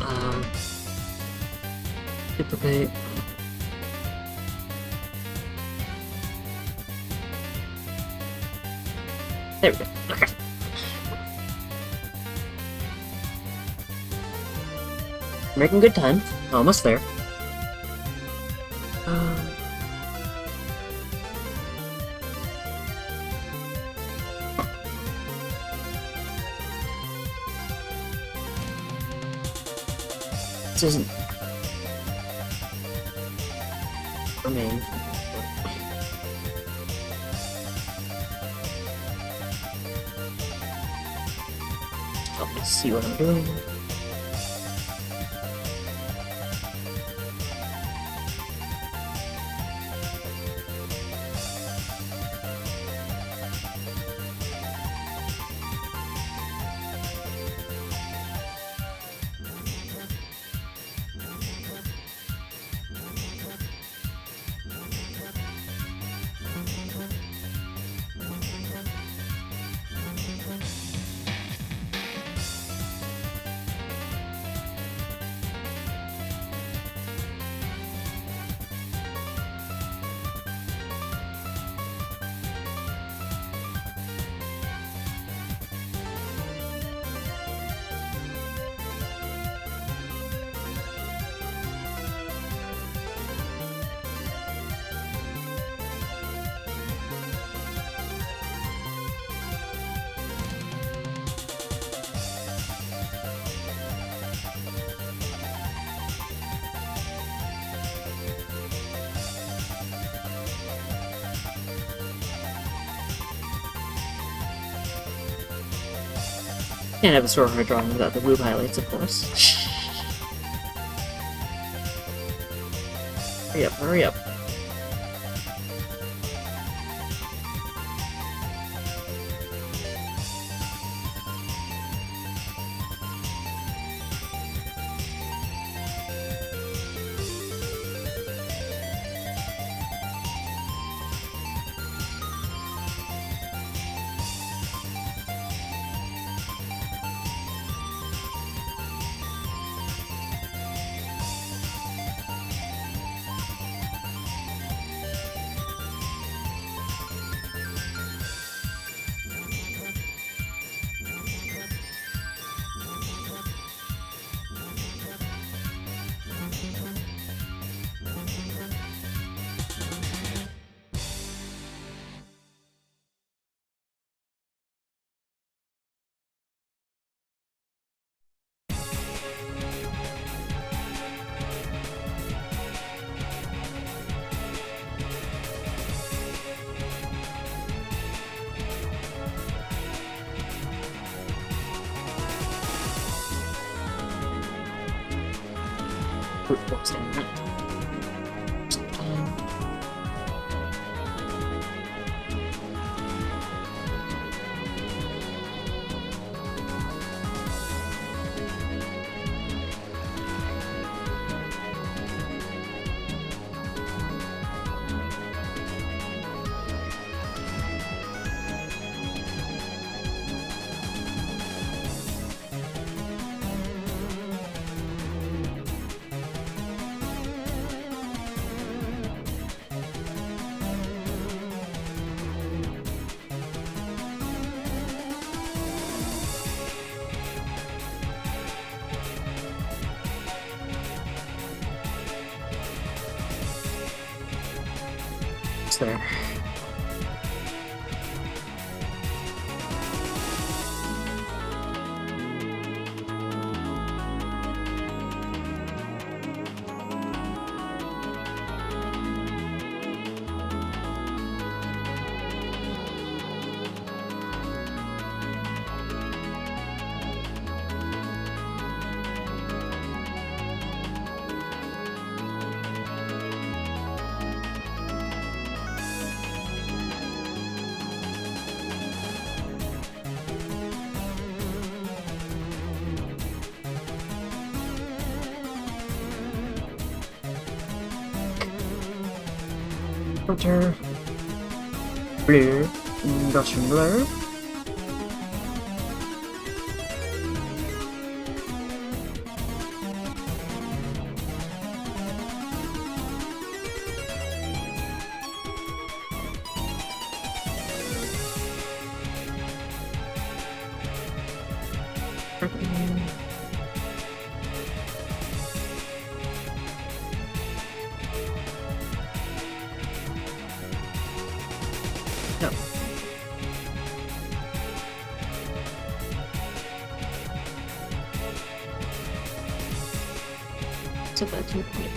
duplicate. There we go. Okay. Making good time. Almost there. This isn't for me. Let's see what I'm doing. Can't have a sword art drawing without the lube highlights, of course. Hurry up, hurry up. Brute force in that. There. Filter. Blue. Industrial blur. to the 2-point.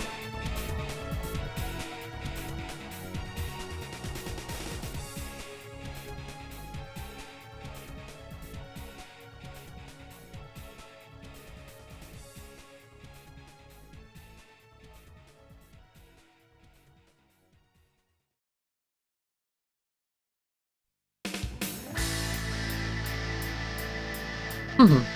Hmm.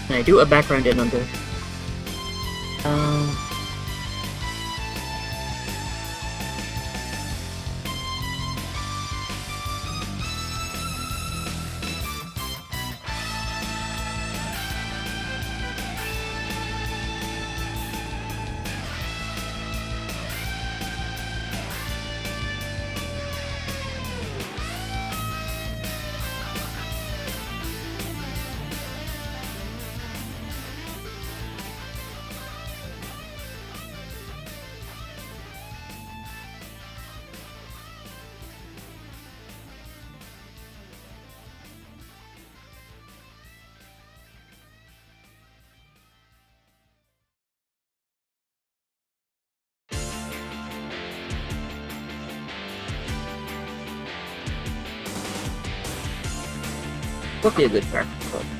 Can I do a background in under? Um. Would be a good background.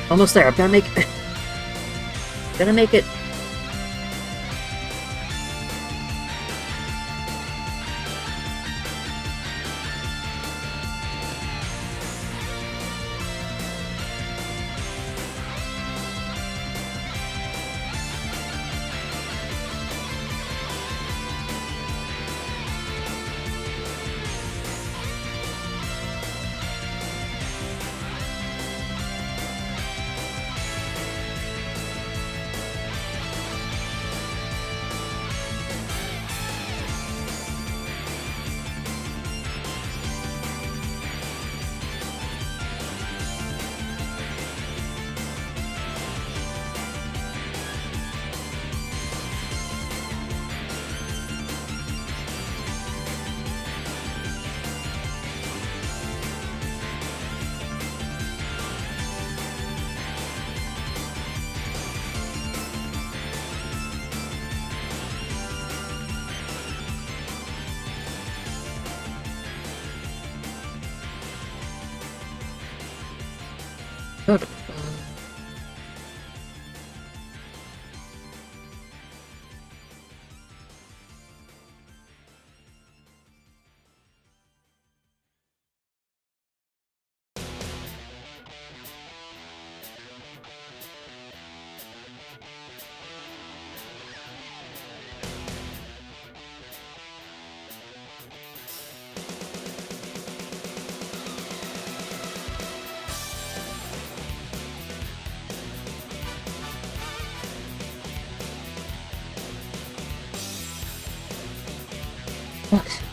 Almost there. I'm gonna make... gonna make it... Good. What?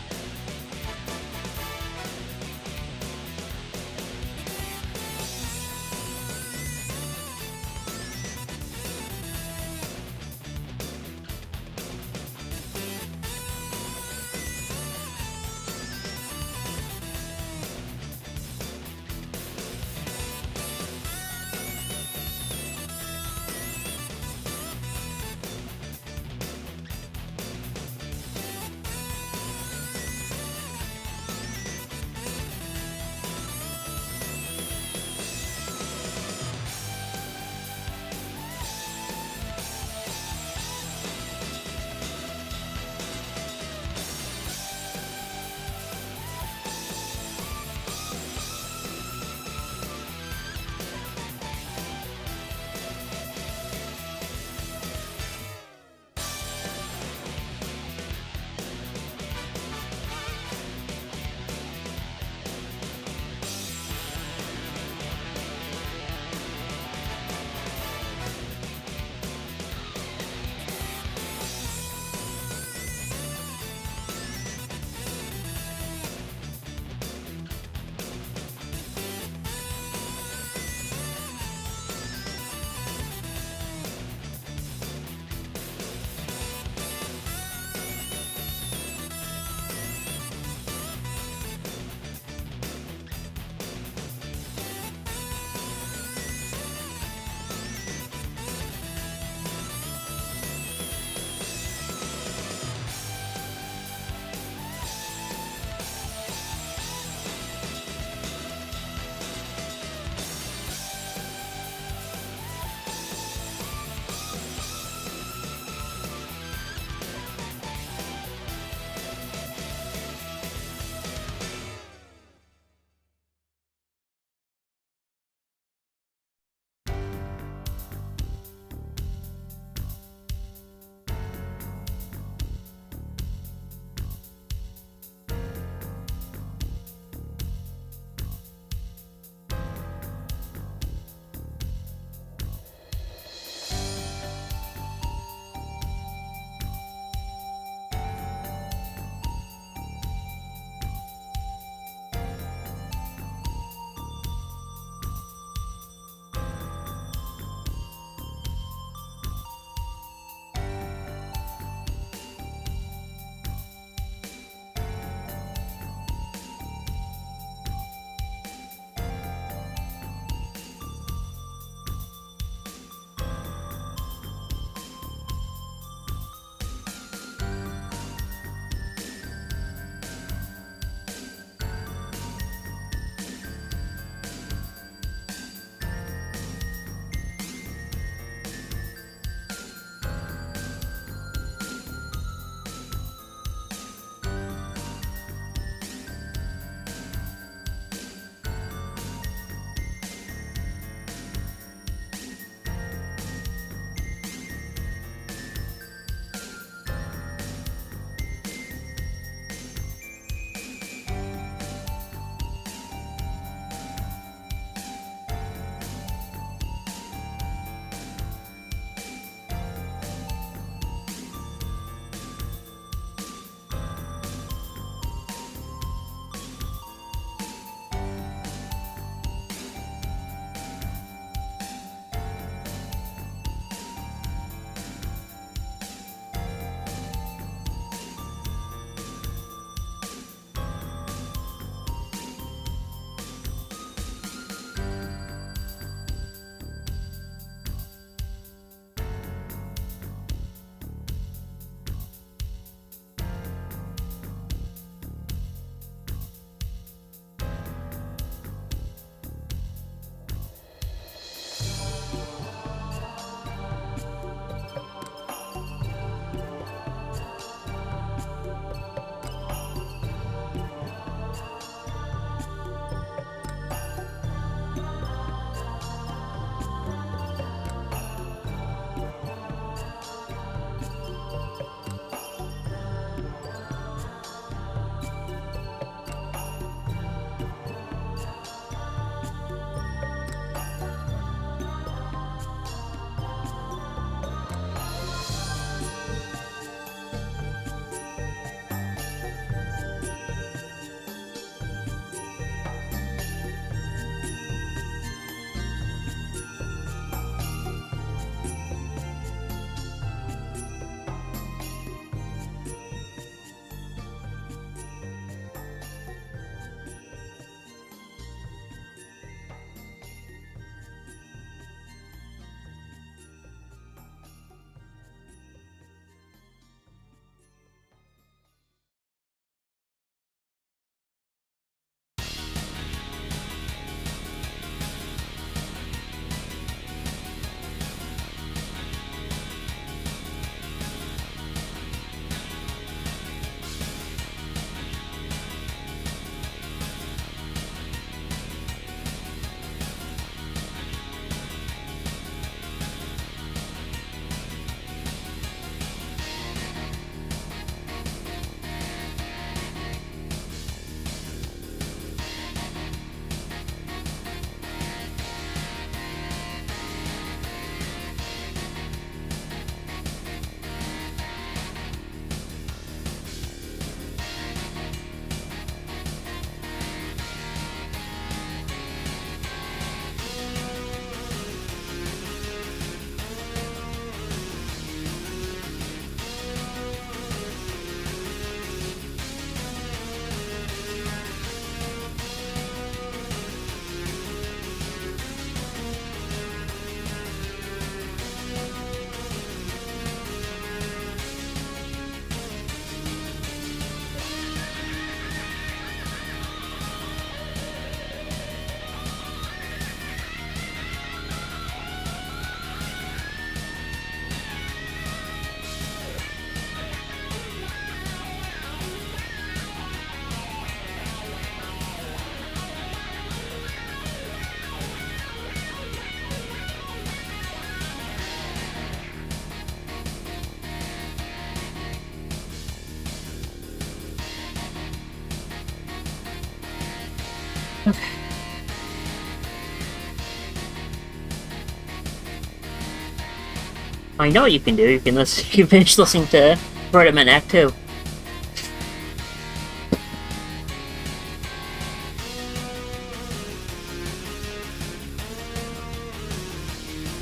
I know what you can do. You can listen. You finish listening to Vertiman Act 2.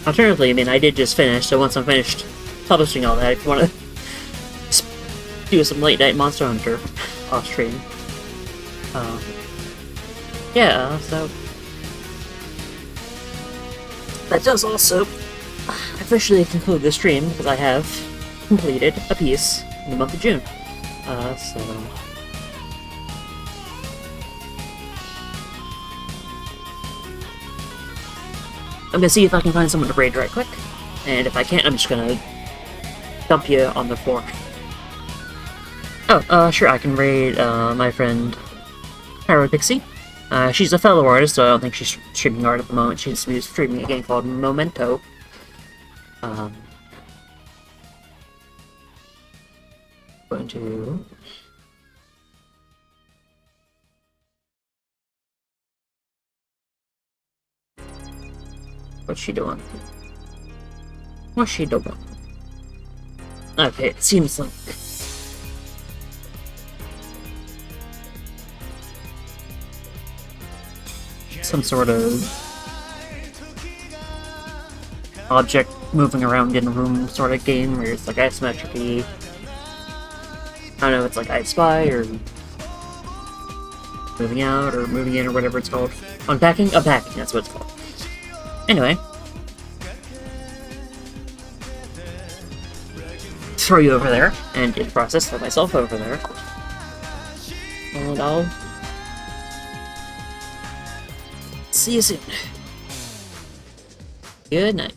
Alternatively, I mean, I did just finish, so once I'm finished publishing all that, if you want to do some late night Monster Hunter off stream. Yeah, so that does also officially conclude the stream, because I have completed a piece in the month of June. So I'm gonna see if I can find someone to raid right quick, and if I can't, I'm just gonna dump you on the floor. Oh, sure, I can raid my friend Pixie. She's a fellow artist, so I don't think she's streaming art at the moment. She's streaming a game called Memento. Going to... What's she doing? What's she doing? Okay, it seems like... some sort of... object moving around in a room sort of game where it's like isometric-y. I don't know, it's like I Spy or moving out or moving in or whatever it's called. Unpacking? Unpacking, that's what it's called. Anyway. Throw you over there, and in the process throw myself over there. And I'll see you soon. Good night.